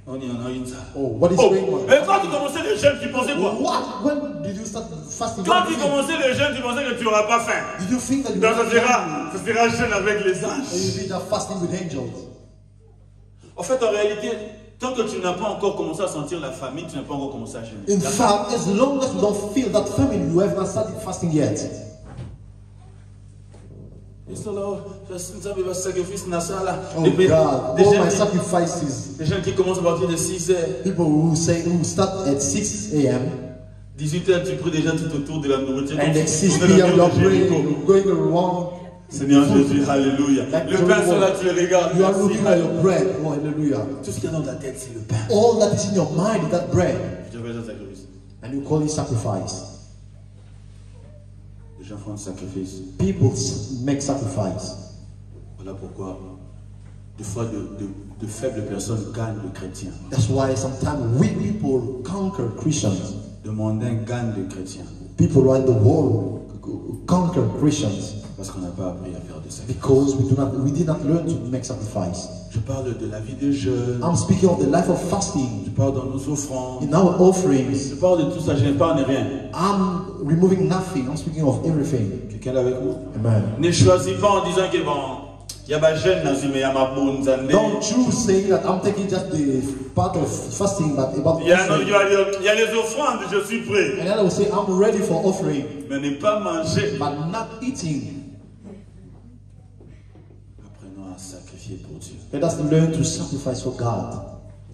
on y en a une salle. Oh, what is Oh, going on? mais quand tu commençais le jeûne, tu pensais quoi? What? When did you start fasting? Quand tu commençais le jeûne, tu pensais que tu n'auras pas faim. Did you think that you Donc were ça sera jeûne avec les and anges. you did that fasting with angels? En fait, en réalité, tant que tu n'as pas encore commencé à sentir la famine, tu n'as pas encore commencé à jeûner. In fact, as long as you don't feel that famine, you have not started fasting yet. Ils sont là, ça va sacrifice dans ça là. Oh Et puis, God, des all gens my qui- sacrifices. des gens qui commencent à partir de 6 heures, People who start at 6 a.m. 18 heures, tu pries déjà tout autour de la nourriture. and comme at si 6 tu tournais p.m. le you're mur de praying, Jéricho. you're going around. Seigneur Jésus, alléluia. Like Le the pain sur là, world. tu le regardes. You are Merci, looking at your bread. Oh, hallelujah. Tout ce qu'il y a dans ta tête, c'est le pain. All that is in your mind is that bread. Je vais faire un sacrifice. And you call it sacrifice. Les gens font un sacrifice. People make sacrifice. Voilà pourquoi, des fois, de faibles personnes gagnent le chrétien. That's why sometimes weak people conquer Christians. De mondains gagnent le chrétien. People around the world conquer Christians Parce qu'on n'a pas appris à faire des sacrifices. because we did not learn to make sacrifice. Je parle de la vie des jeunes. I'm speaking of the life of Je fasting parle dans nos offrandes. in our offerings. Je parle de tout ça, je n'épargne rien. I'm removing nothing. I'm speaking of everything. Quelqu'un est avec moi? Amen. Ne choisis pas en disant que bon, il y a ma jeune nazi, mais il y a ma bonne zande. Don't choose saying that I'm taking just the part of fasting, but about Il y a offering. il y a les offrandes, je suis prêt. And then I will say I'm ready for offering, Mais ne pas manger. but not eating. Apprenons à sacrifier pour Dieu. Let us learn to sacrifice for God.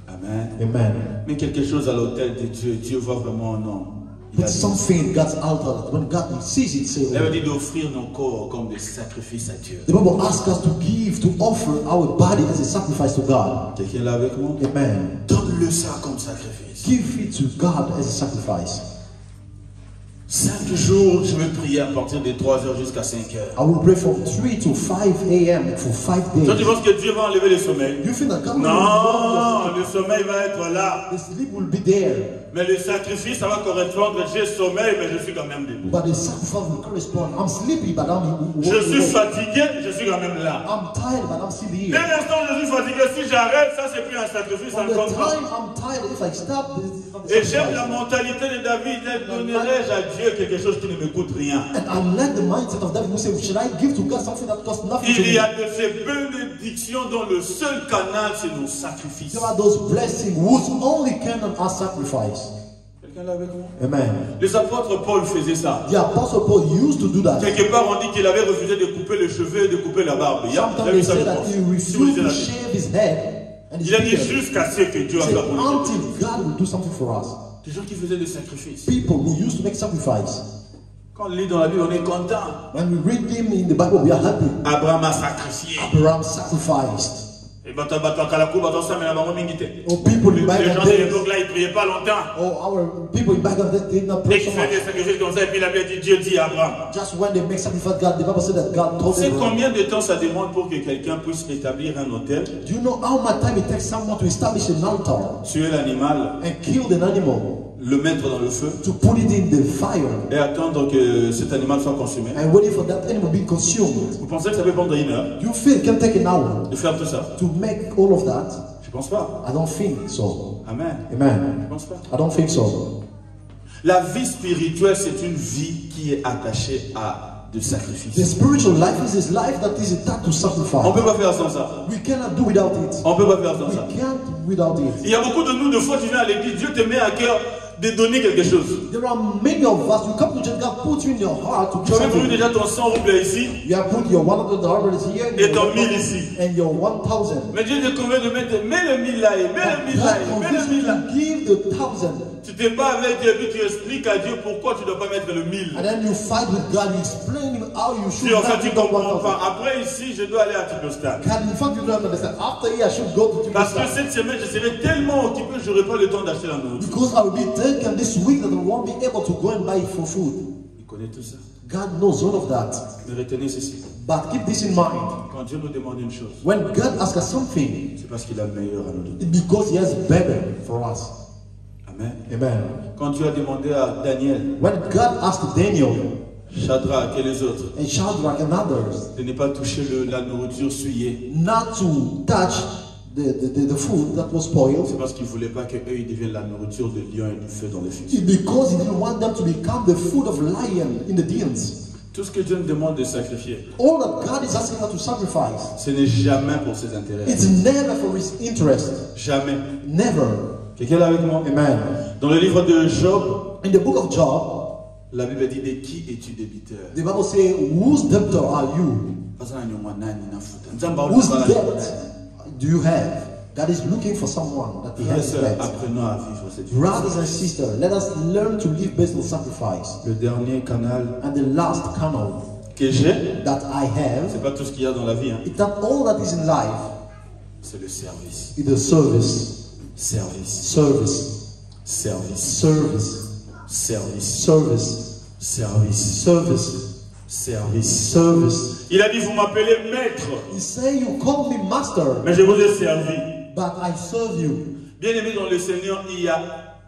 Amen. Amen. Mais quelque chose à l'autel de Dieu, Dieu voit vraiment un homme. Il a Put dit, something in God's altar that when God sees it, say, il avait oh. dit d'offrir nos corps comme des sacrifices à Dieu. The Bible asks us to give, to offer our body as a sacrifice to God. Quelqu'un est là avec moi? Amen. Donne-le ça comme sacrifice. Give it to God as a sacrifice. 5 jours, je vais prier à partir de 3 heures jusqu'à 5 heures. I will pray from 3 to 5 a.m. for 5 Toi, tu days. penses que Dieu va enlever le sommeil? You think that God will Non, le sommeil va être là. the sleep will be there, Mais le sacrifice, ça va correspondre. J'ai sommeil, mais je suis quand même debout. but the sacrifice will correspond. I'm sleepy, but I'm Je suis fatigué, je suis quand même là. I'm tired, but I'm still Dès here. l'instant où je suis fatigué, si j'arrête, ça c'est plus un sacrifice, ça From ne the compte pas. time I'm tired, if I stop, this is not a Et j'aime la sacrifice. mentalité de David, donnerai-je à Dieu quelque chose qui ne me coûte rien. And I like the mindset of David who said, should I give to God something that costs nothing to Il y me? a de ces bénédictions dont le seul canal, c'est nos sacrifices. There are those blessings whose only canon are sacrifice. Quelqu'un là avec moi? Amen. Les apôtres Paul faisaient ça. The Apostle Paul used to do that. Quelque part, on dit qu'il avait refusé de couper les cheveux et de couper la barbe. Il y a Sometimes they say that he Si vous lisez refused la to Bible. shave his head and his Il a dit beard. jusqu'à ce que Dieu He said, accorde. until God will do something for us. Des gens qui faisaient des sacrifices. People who used to make sacrifice. Quand on lit dans la Bible, on est content. When we read him in the Bible, we are happy. Abraham a sacrifié. Abraham sacrificed. Et bateau Kalakou, bateau ça, mais la maman mingite. Oh, people in Les back gens in de days, l'époque là, ils ne priaient pas longtemps. oh, our people in back in days did not Dès pray qu'ils so faisaient des much. sacrifices comme ça, et puis la Bible dit Dieu dit à Abraham. Just when they make sacrifice, God, the Bible said that God told C'est them. combien de temps ça demande pour que quelqu'un puisse établir un hôtel, Do you know how much time it takes someone to establish an altar tuer l'animal, and kill an animal, le mettre dans le feu to put it in the fire, et attendre que cet animal soit consumé? and waiting for that animal being consumed? Vous pensez que ça peut prendre 1 heure Do you feel it can take an hour de faire tout ça? to make all of that? Je pense pas. I don't think so. Amen. Amen. Je pense pas. I don't think so. La vie spirituelle, c'est une vie qui est attachée à de The sacrifice. spiritual life is this life that is attached to On sacrifice. ne peut pas faire sans ça. We cannot do without it. On ne peut pas faire sans We ça. can't without it. Il y a beaucoup de nous, de fois, tu viens à l'église, Dieu te met à cœur de donner quelque chose. There are many of us, you come to church, God put you in your heart to Tu do as même something. déjà ton 100 roubles ici You have put your $100 here and et ton your 1000 ici. and your 1,000. Mais Dieu te convainc de mettre, mets le 1000 là, et mets le 1000 là, et mets le 1000 là. God give the 1,000. Tu te bats avec Dieu et puis tu expliques à Dieu pourquoi tu ne dois pas mettre le 1000. And then you fight with God, you explain him how you should Si en fait not tu do ne the comprends 1,000. pas, après ici je dois aller à Tucostan. God, in fact, you don't understand. After here, I should go to Parce que Timothy. cette semaine je serai tellement occupé, je n'aurai pas le temps d'acheter la nourriture. Because I will be taken this week that I won't be able to go and buy for food. Il connaît tout ça. God knows all of that. Mais retenez ceci. But keep this in mind. Quand Dieu nous demande une chose, When God asks us something, c'est parce qu'il a le meilleur à nous donner. it's because He has better for us. Amen. Amen. Quand Dieu a demandé à Daniel, When God asked Daniel Shadrach et les autres and Shadrach and others de ne pas toucher la nourriture souillée, not to touch the food that was c'est spoiled, parce qu'il ne voulait pas qu'eux ils deviennent la nourriture de lion et du feu dans les fusils. it's because He didn't want them to become the food of lion in the dens. Tout ce que Dieu nous demande de sacrifier, All that God is asking us to sacrifice, ce n'est jamais pour ses intérêts. it's never for His interest. Jamais. Never. Quelqu'un est là avec moi? Amen. Dans le livre de Job, In the book of Job, la Bible dit de qui es-tu débiteur? the Bible says, whose debtor are you? Whose debt do you have? God is looking for someone that He Frères et has sœurs, debt. apprenons à vivre cette vie. Brothers and sisters, let us learn to live based on sacrifice. Le dernier canal And the last canal que j'ai, that I have, c'est pas tout ce qu'il y a dans la vie, hein. it's not all that is in life, C'est le service. it's the service. Service. Service. Service. Service. Service. Service. Service. Service. Service. Service. Il a dit, vous m'appelez maître, He say you call me master, mais je vous ai servi. but I serve you. Bien aimé dans le Seigneur, il y a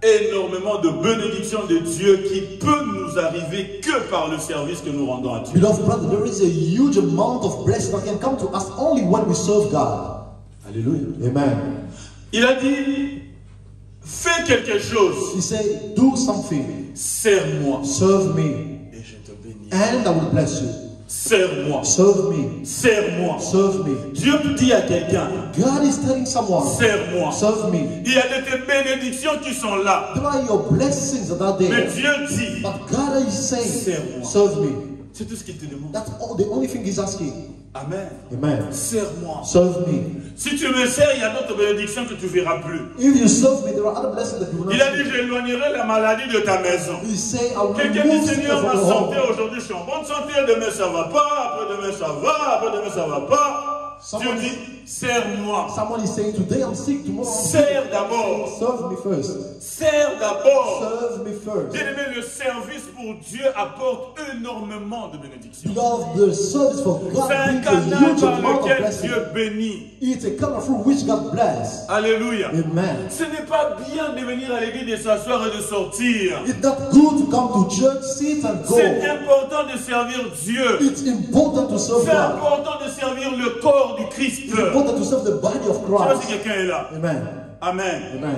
énormément de bénédictions de Dieu qui peut nous arriver que par le service que nous rendons à Dieu. Beloved brother, there is a huge amount of blessing that can come to us only when we serve God. Alléluia. Amen. Il a dit, fais quelque chose, He said, do something, sers-moi serve me, et je te bénis. and I will bless you. Sers-moi, Serve me, sers-moi. serve me. Dieu dit à quelqu'un, God is telling someone, sers-moi. serve me. Il y a de tes bénédictions qui sont là. There are your blessings that are Mais there. Dieu dit, But God is saying, Serve-moi. serve me. c'est tout ce qu'il te demande. That's all, the only thing He's asking. Amen. Amen. Sers-moi. Serve me. Si tu me sers, il y a d'autres bénédictions que tu ne verras plus. If you serve me, there are other blessings that you will not Il a dit, see. j'éloignerai la maladie de ta maison. He say, I will Quelqu'un dit, remove sickness Seigneur, from ma your santé home. aujourd'hui, je suis en bonne santé, demain ça va pas, après-demain ça va, après-demain ça va pas. Dieu Someone, dit, sers-moi. someone is saying, today I'm sick, tomorrow I'm sick. Sers d'abord. Serve me first. Sers d'abord. Serve me first. Bien aimé, le service pour Dieu apporte énormément de bénédictions. Because the service for God C'est un brings a canal huge par amount of lequel blessing. Dieu bénit. It's a canal through which God bless. Alléluia. Amen. Ce n'est pas bien de venir à l'église, de s'asseoir et de sortir. It's not good to come to church, sit and go. C'est important de servir Dieu. It's important to serve C'est God. important de servir le corps du Christ. It's important to serve the body of Je sais pas si Christ. quelqu'un est là. Amen. Amen. Amen.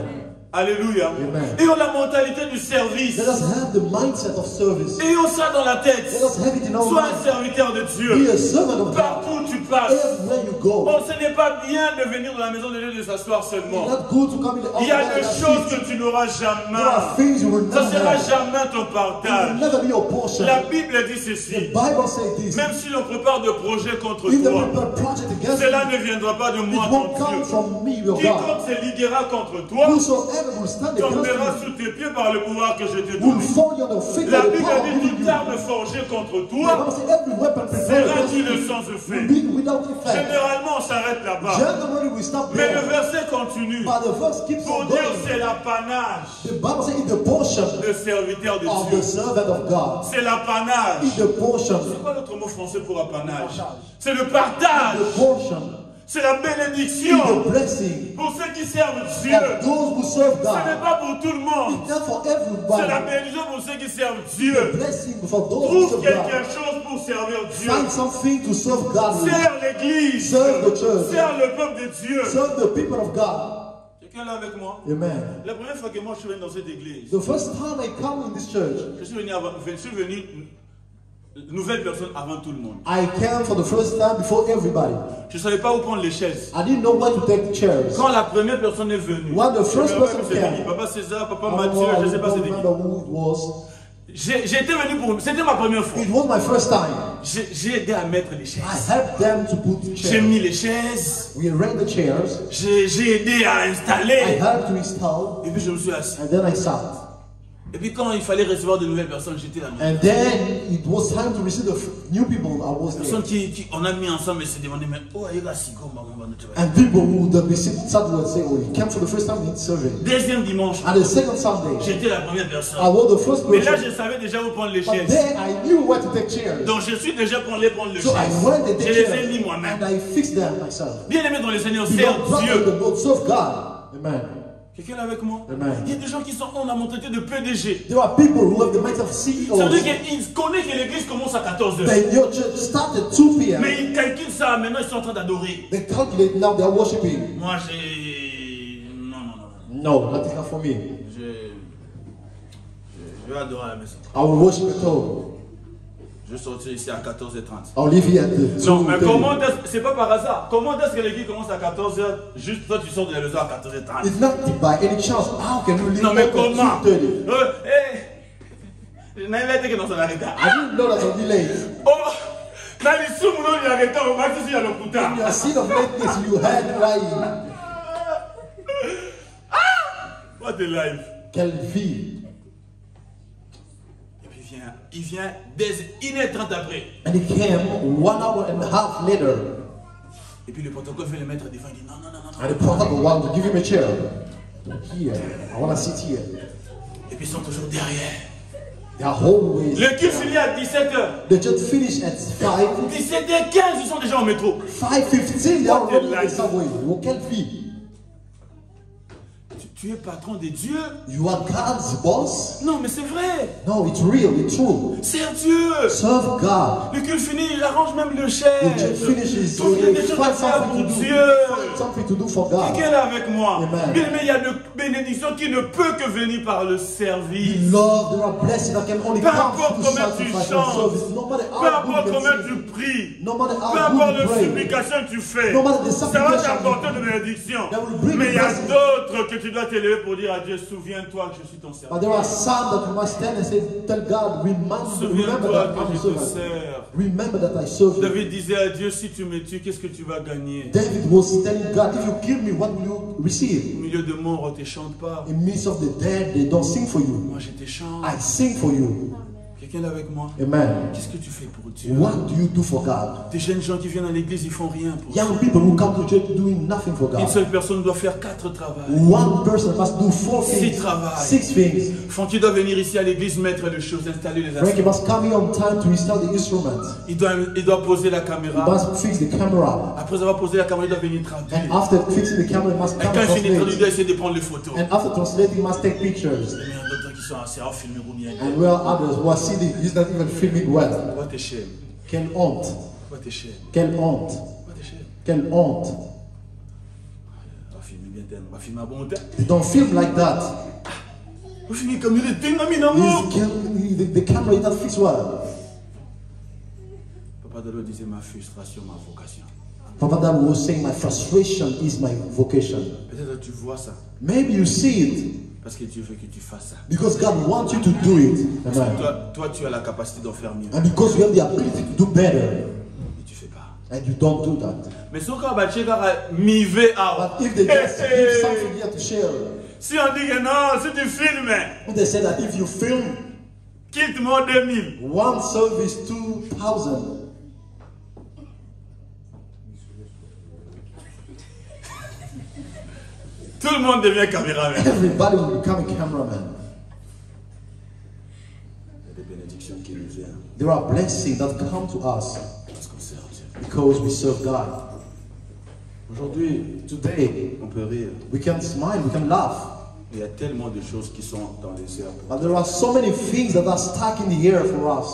Alléluia. Amen. Ayons la mentalité du service. Let us have the mindset of service. Ayons ça dans la tête. Let us have it in our Sois un mind. serviteur de Be Dieu. a servant of God. Partout où tu passes. Everywhere you go. Bon, ce n'est pas bien de venir dans la maison de Dieu et de s'asseoir It's seulement. not good to come in the Il y a outside des and choses sit. que tu n'auras There are jamais. things you will Ça not ne sera have. jamais ton It will partage. never be your portion. La Bible dit The ceci. Bible says this. Même si l'on prépare de projets contre If they toi, prepare a project against cela you, ne viendra pas de it moi, won't ton come Dieu. from me, your God. Quiconque se liguera contre toi Whosoever will stand tombera against sous tes pieds par le pouvoir que je t'ai you will donné. fall on your feet La by the Bible power dit given toute you. arme forgée contre The toi Bible says every weapon prepared sera against d'une you sans will effet. be without effect. Généralement, on s'arrête là-bas. Generally, we stop Mais le there. verset continue But the verse keeps pour on dire going. c'est l'apanage The Bible says it's the portion de serviteur de of Dieu. the servant of God. C'est l'apanage. It's the portion. C'est quoi l'autre mot français pour apanage? C'est le partage. The portion. C'est la It's bénédiction the blessing pour ceux qui servent Dieu. of those who serve Ce n'est God. pas pour tout le monde. It's not for C'est la everybody. bénédiction pour ceux qui servent The Dieu. blessing for those who Trouve serve God. quelque chose pour servir Dieu. Find something to serve God with. Sers l'église. Serve the church. Sers le peuple de Dieu. Serve the people of God. Quelqu'un là avec moi? Amen. La première fois que moi je suis venu dans cette église, The first time I come in this church, je suis venu nouvelle personne avant tout le monde. I came for the first time before everybody. Je ne savais pas où prendre les chaises. I didn't know where to take the chairs. Quand la première personne est venue, When the first person c'est came, qui? Papa César, Papa I Mathieu, je ne sais pas don't c'était qui. remember who it was. J'étais venu pour... C'était ma première fois. It was my first time. J'ai aidé à mettre les I chaises. helped them to put the J'ai chairs. mis les chaises. We arranged the chairs. J'ai aidé à I installer. helped to install. Et puis je me suis assis. And then I sat. Et puis quand il fallait recevoir de nouvelles personnes, j'étais là. And then it was time to receive the new people. I was there. Personne on a mis ensemble et s'est demandé, mais oh, il y a Sigo, maman, And people who would start to say, oh, he came for the first time in serving. Deuxième dimanche, And the second Sunday, j'étais la première personne. I was the first Mais là, person. je savais déjà où prendre les But chaises. there I knew where to take chairs. Donc je suis déjà pour aller prendre les So I chaises. went and Je take les ai chairs. mis moi-même. And I fixed them myself. Bien aimé dans le Seigneur, You serve don't brother Dieu. the Lord, serve God. Amen. Quelqu'un est avec moi? Amen. Il y a des gens qui sont en la mentalité de PDG. There are people who have the mind of CEOs. Ça veut dire qu'ils connaissent que l'église commence à 14h. Then your church started at 2 p.m. Mais ils calculent ça, maintenant ils sont en train d'adorer. They calculate now they are worshiping. Moi j'ai... Non. No, that is not for me. Je vais adorer à la maison. I will worship at home. Je vais sortir ici à 14h30. I'll leave here at the Non, mais 2:30. comment est-ce... C'est pas par hasard. Comment est-ce que l'église commence à 14h? Juste toi tu sors de la maison à 14h30. It's not by any chance. How can you leave Non mais at comment? 2:30? Je n'avais pas été que dans son arrêt. I didn't know that on delay. Oh! Dans les sous, mon il arrêté au max ici à l'hôpital. In your seat of lateness, you had crying. What a life. Quelle vie. Et puis il vient 1h30 après. And he came 1.5 hours later. Et puis le protocole veut le mettre devant, il dit non. And the protocol wanted to give him a chair. Here, I want to sit here. Et puis ils sont toujours derrière. They are always. Le culte finit à 17h. They just finished at 5. 17h15, ils sont déjà au métro. 5:15, they are What a already in the life. subway. Oh, quelle vie. Tu es patron de Dieu. You are God's boss? Non, mais c'est vrai. No, it's real, it's true. Serve Dieu. Serve God. Le culte finit, il arrange même le He chef. just finishes. Donc, il y a des choses à Find faire something pour to do. Dieu. Find something to do for God. Quelqu'un est là avec moi. Amen. Bien aimé, il y a de bénédictions qui ne peut que venir par le service. Lord, there are blessings that can only Peu come importe through comment tu sacrifice and chantes, service. No matter peu how importe good you comment can tu sing, pries, no matter peu how importe good les you pray, supplications que tu fais, no matter the ça va supplication t'apporter de bénédictions. that will bring Mais il y a blessings. d'autres que tu dois t'élever pour dire à Dieu, souviens-toi que je suis ton But serviteur. there are some that you must stand and say, tell God, remember Souviens-toi that que I'm a je te servant. sers. Remember that I serve you. David disait à Dieu, si tu me tues, qu'est-ce que tu vas gagner? David was telling God, if you kill me, what will you Au receive? milieu de mort, on ne te chante pas. In midst of the dead, they don't sing for you. Moi, je te chante. I sing for you. Quelqu'un est avec moi? Amen. Qu'est-ce que tu fais pour Dieu? What do you do for God? Des jeunes gens qui viennent à l'église, ils font rien pour Dieu. Young people who come to church doing nothing for Une God. seule personne doit faire 4 travaux. One person must do 4 things, 6 travaux. 6 things. Francky doit venir ici à l'église, mettre les choses, installer les Frankie instruments. must come here on time to install the instruments. Il doit poser la He caméra. must fix the camera. Après avoir posé la caméra, il doit venir traduire. And after fixing the camera, he must Et come quand il finit de traduire, il doit translate. essayer de prendre les photos. And after translating, he must take pictures. Il y a d'autres qui sont assis à filmer ou bien. And where others who are sitting, he's not even filming well. What a shame. Quelle honte. What a shame. Quelle honte. What a shame. Quelle honte. On va filmer bien tellement. On va filmer à bon temps. They don't film like that. On finit comme il est dynamique. The camera is not fixed well. Papa Dalo disait ma frustration, ma vocation. Papa Dad was saying, my frustration is my vocation. Peut-être que tu vois ça. Maybe you see it Parce que Dieu veut que tu fasses ça. because God wants you to do it. Amen. Toi, tu as la capacité d'en faire mieux. And because you have the ability to do better. Mais tu fais pas. And you don't do that. Mais si on a mivé à. But if they just give something here to share, Si on dit que non, si tu filmes, if they say that if you film quitte-moi 2000. one service 2,000, Tout le monde devient caméraman. everybody will become a cameraman. Il y a des bénédictions qui nous viennent There are blessings that come to us parce qu'on sert Dieu. because we serve God. Aujourd'hui, Today, on peut rire. we can smile, we can laugh. Il y a tellement de choses qui sont dans les airs. But there are so many things that are stuck in the air for us.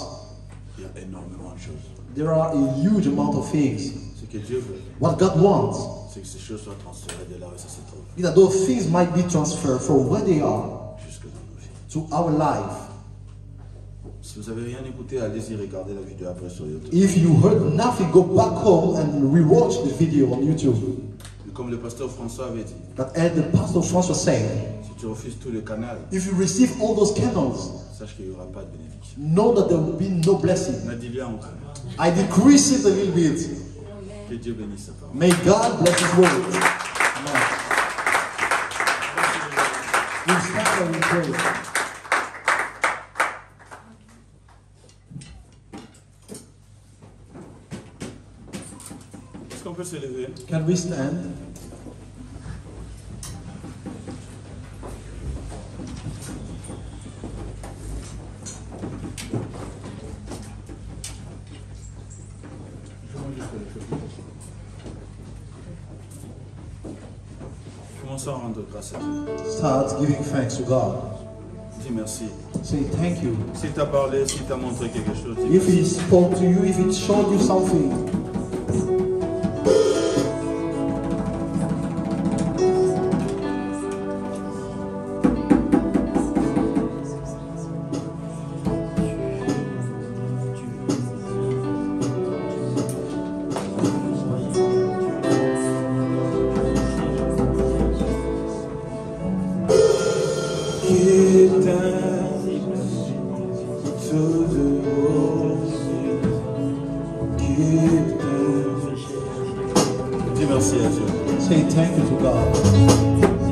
Il y a énormément de choses. There are a huge amount of things. Ce que Dieu veut, What God wants c'est que ces choses soient transférées de là où ça se trouve is that those things might be transferred from where they are jusque dans nos vies. to our life. Si vous n'avez rien écouté, allez-y regarder la vidéo après sur YouTube. If you heard nothing, go back home and rewatch the video on YouTube. Et comme le pasteur François avait dit, But as the Pastor François said, si tu refuses tous les canaux, if you receive all those channels, sache qu'il n'y aura pas de bénédiction. know that there will be no blessing. Nadilia encore. I decrease it a little bit. Que Dieu bénisse sa parole. May God bless His word. Amen. We stand and we pray. Est-ce qu'on peut se lever? Can we stand? Commençons à rendre grâce à Dieu. Start giving thanks to God. Dis merci. Say thank you. S'il t'a parlé, s'il t'a montré quelque chose, dis If merci. He spoke to you, if He showed you something. Dis merci à Dieu. Say thank you to God.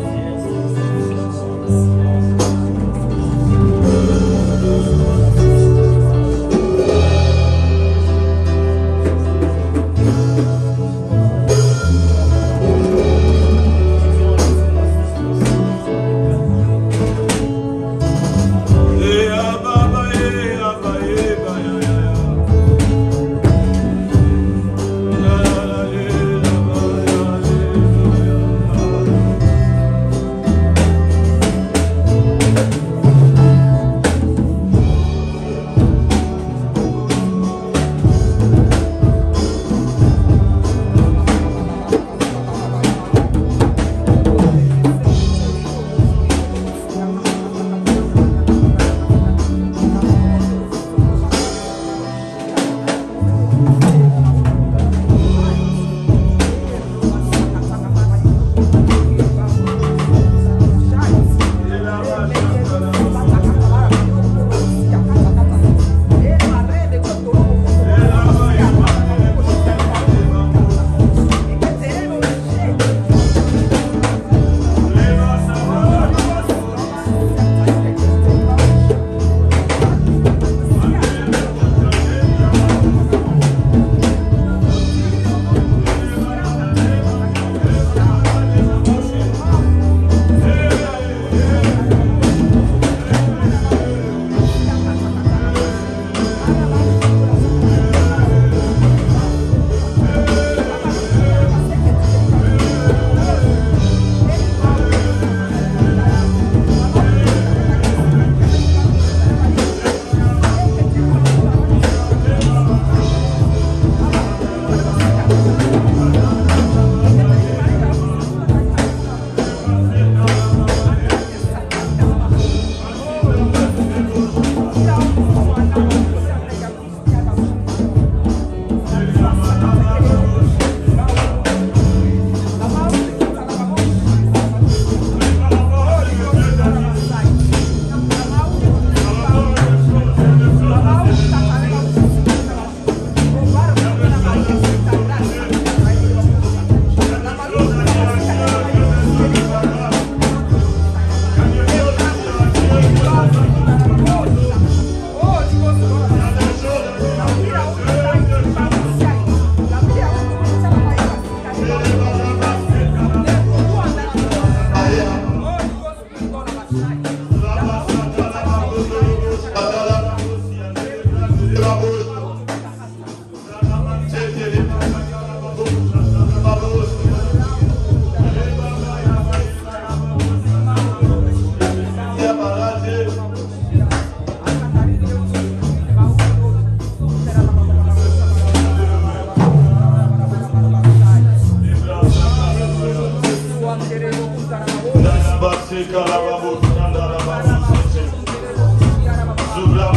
Zubla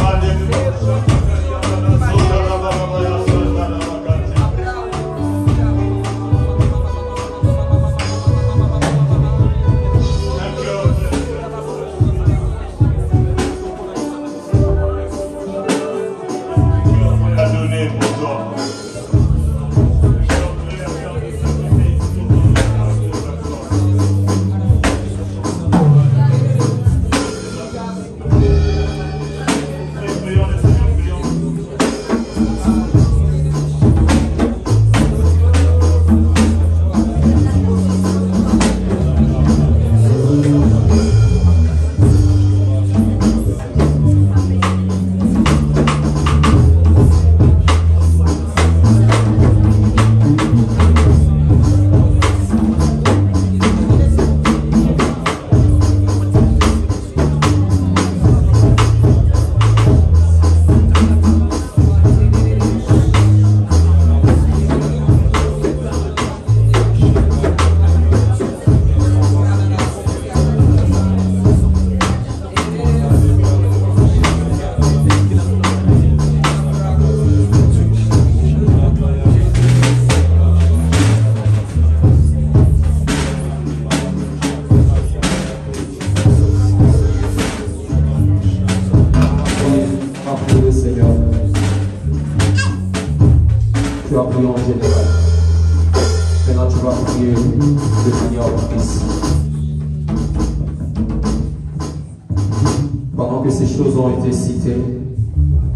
que ces choses ont été citées,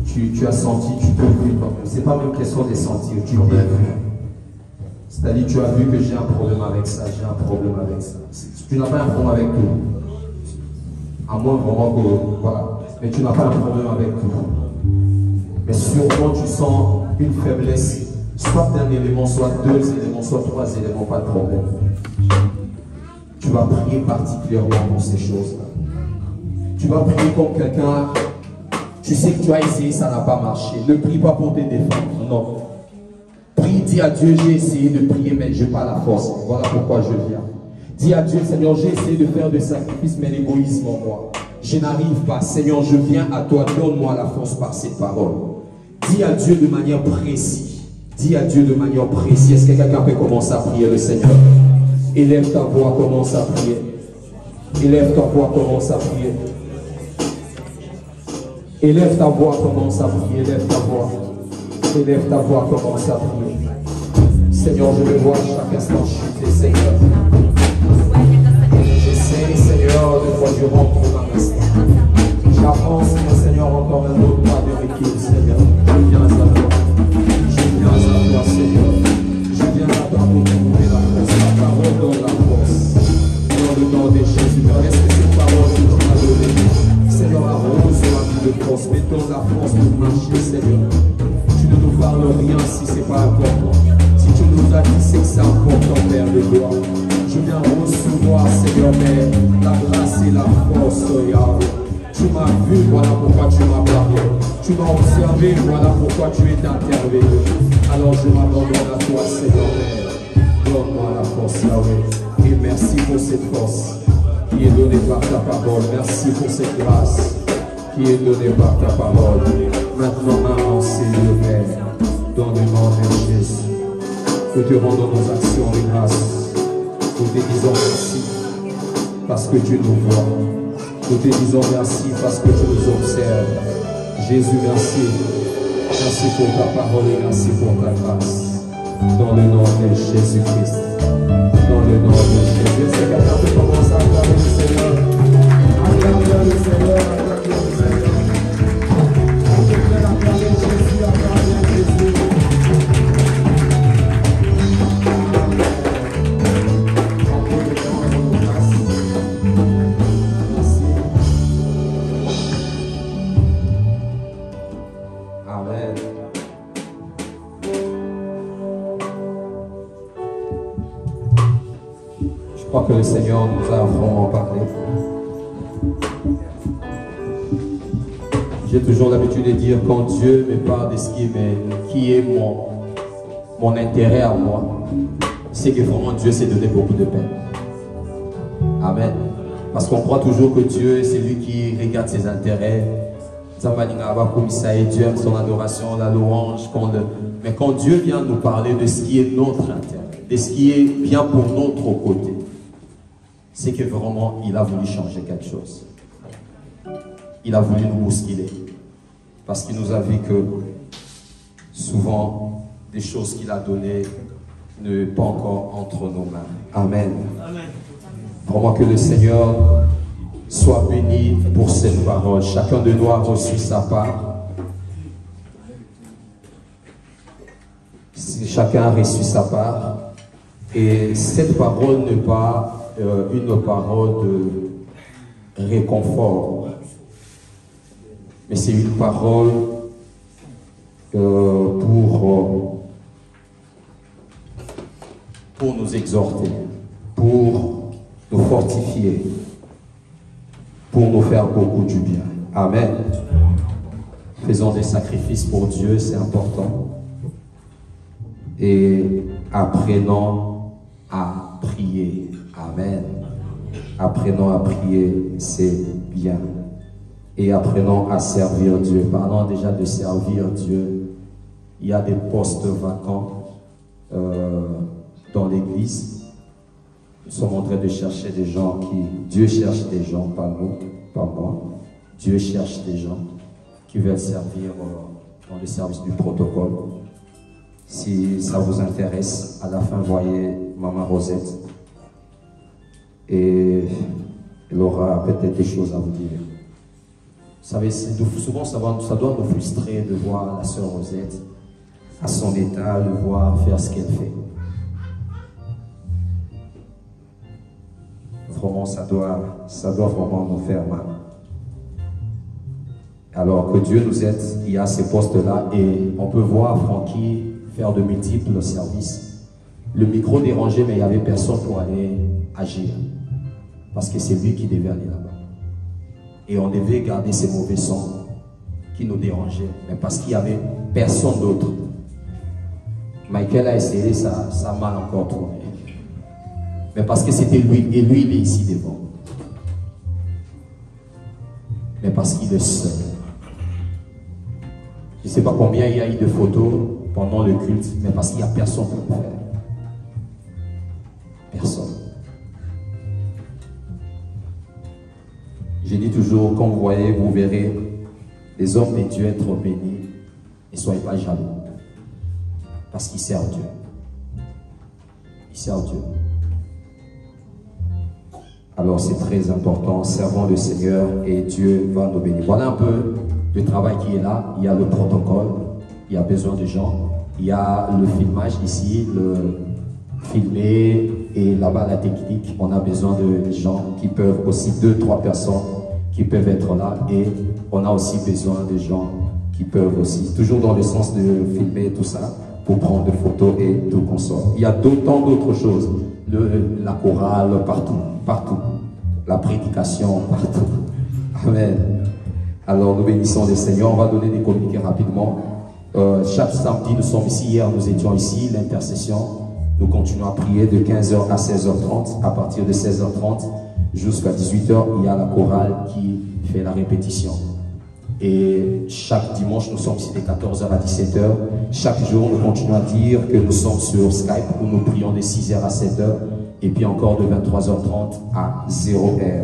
tu as senti, tu peux plus. C'est pas même question de sentir, tu peux plus. C'est-à-dire, tu as vu que j'ai un problème avec ça, j'ai un problème avec ça. Tu n'as pas un problème avec tout. À moins vraiment que, voilà. Mais tu n'as pas un problème avec tout. Mais sûrement, tu sens une faiblesse, soit d'un élément, soit deux éléments, soit trois éléments, pas de problème. Tu vas prier particulièrement pour ces choses-là. Tu vas prier comme quelqu'un, tu sais que tu as essayé, ça n'a pas marché. Ne prie pas pour te défendre, non. Prie, dis à Dieu, j'ai essayé de prier, mais je n'ai pas la force. Voilà pourquoi je viens. Dis à Dieu, Seigneur, j'ai essayé de faire des sacrifices, mais l'égoïsme en moi. Je n'arrive pas. Seigneur, je viens à toi, donne-moi la force par cette parole. Dis à Dieu de manière précise. Dis à Dieu de manière précise. Est-ce que quelqu'un peut commencer à prier le Seigneur? Élève ta voix, commence à prier. Élève ta voix, commence à prier. Élève ta voix, commence à prier. Élève ta voix. Élève ta voix, commence à prier. Seigneur, je le vois chaque instant chuter, Seigneur. J'essaie, Seigneur, de toi, je rentre dans un instant. J'avance, mon Seigneur, encore un autre pas de recul, Seigneur. Je viens à toi. Je viens à toi, Seigneur. Je viens à toi pour trouver la force. La parole donne la force. Dans le nom de Jésus, est-ce que cette parole que tu m'as donnée, Seigneur, arrose ma vie de force. Mettons la force pour marcher, Seigneur. Tu ne nous parles rien si ce n'est pas important. Si tu nous as dit, c'est que c'est important, Père de gloire. Je viens recevoir, Seigneur, mais la grâce et la force, Yahweh. Tu m'as vu, voilà pourquoi tu m'as parlé. Tu m'as observé, voilà pourquoi tu es intervenu. Alors je m'abandonne à toi, Seigneur. Donne-moi la force, Yahweh. Et merci pour cette force qui est donnée par ta parole. Merci pour cette grâce qui est donnée par ta parole. Maintenant, avancez le Père, dans le nom de Jésus. Nous te rendons nos actions de grâce. Nous te disons merci parce que tu nous vois. Nous te disons merci parce que tu nous observes. Jésus, merci. Merci pour ta parole et merci pour ta grâce. Dans le nom de Jésus-Christ. Dans le nom de Jésus. Est-ce que quelqu'un peut commencer à acclamer le Seigneur? Acclamer le Seigneur, acclamer le Seigneur. Acclamer Jésus, acclamer Jésus. Je crois que le Seigneur nous a vraiment parlé. J'ai toujours l'habitude de dire, quand Dieu me parle de ce qui est mon intérêt à moi, c'est que vraiment Dieu s'est donné beaucoup de peine. Amen. Parce qu'on croit toujours que Dieu, c'est lui qui regarde ses intérêts. Dieu aime son adoration, la louange. Mais quand Dieu vient nous parler de ce qui est notre intérêt, de ce qui est bien pour notre côté, c'est que vraiment, il a voulu changer quelque chose. Il a voulu nous bousculer. Parce qu'il nous a vu que souvent, des choses qu'il a données ne sont pas encore entre nos mains. Amen. Amen. Vraiment que le Seigneur soit béni pour cette parole. Chacun de nous a reçu sa part. Chacun a reçu sa part. Et cette parole n'est pas une parole de réconfort, mais c'est une parole pour nous exhorter, pour nous fortifier, pour nous faire beaucoup du bien. Amen. Faisons des sacrifices pour Dieu, c'est important. Et apprenons à prier. Amen. Apprenons à prier, c'est bien. Et apprenons à servir Dieu. Parlons déjà de servir Dieu. Il y a des postes vacants dans l'église. Nous sommes en train de chercher des gens qui... Dieu cherche des gens, pas nous, pas moi. Dieu cherche des gens qui veulent servir dans le service du protocole. Si ça vous intéresse, à la fin, voyez Maman Rosette. Et elle aura peut-être des choses à vous dire. savez, souvent ça doit nous frustrer de voir la sœur Rosette à son état, de voir faire ce qu'elle fait. Vraiment, ça doit vraiment nous faire mal. Alors que Dieu nous aide, il y a ces postes-là et on peut voir Francky faire de multiples services. Le micro dérangé, mais il n'y avait personne pour aller agir. Parce que c'est lui qui devait aller là-bas. Et on devait garder ces mauvais sons qui nous dérangeaient. Mais parce qu'il n'y avait personne d'autre. Michael a essayé, ça a mal encore tourné. Mais parce que c'était lui, et lui il est ici devant. Mais parce qu'il est seul. Je ne sais pas combien il y a eu de photos pendant le culte, mais parce qu'il n'y a personne pour le faire. Personne. Je dis toujours, quand vous voyez, vous verrez les hommes de Dieu être bénis, ne soyez pas jaloux. Parce qu'ils servent Dieu. Ils servent Dieu. Alors c'est très important, servons le Seigneur et Dieu va nous bénir. Voilà un peu le travail qui est là. Il y a le protocole, il y a besoin de gens. Il y a le filmage ici, le filmer et là-bas la technique. On a besoin de gens qui peuvent aussi, 2-3 personnes qui peuvent être là. Et on a aussi besoin de gens qui peuvent aussi, toujours dans le sens de filmer tout ça, pour prendre des photos et tout consort. Il y a tant d'autres choses. La chorale, partout. La prédication, partout. Amen. Alors nous bénissons le Seigneur. On va donner des communiqués rapidement. Chaque samedi, nous sommes ici. Hier, nous étions ici, l'intercession. Nous continuons à prier de 15h à 16h30. À partir de 16h30 jusqu'à 18h, il y a la chorale qui fait la répétition. Et chaque dimanche, nous sommes ici de 14h à 17h. Chaque jour, nous continuons à dire que nous sommes sur Skype où nous prions de 6h à 7h. Et puis encore de 23h30 à 0h.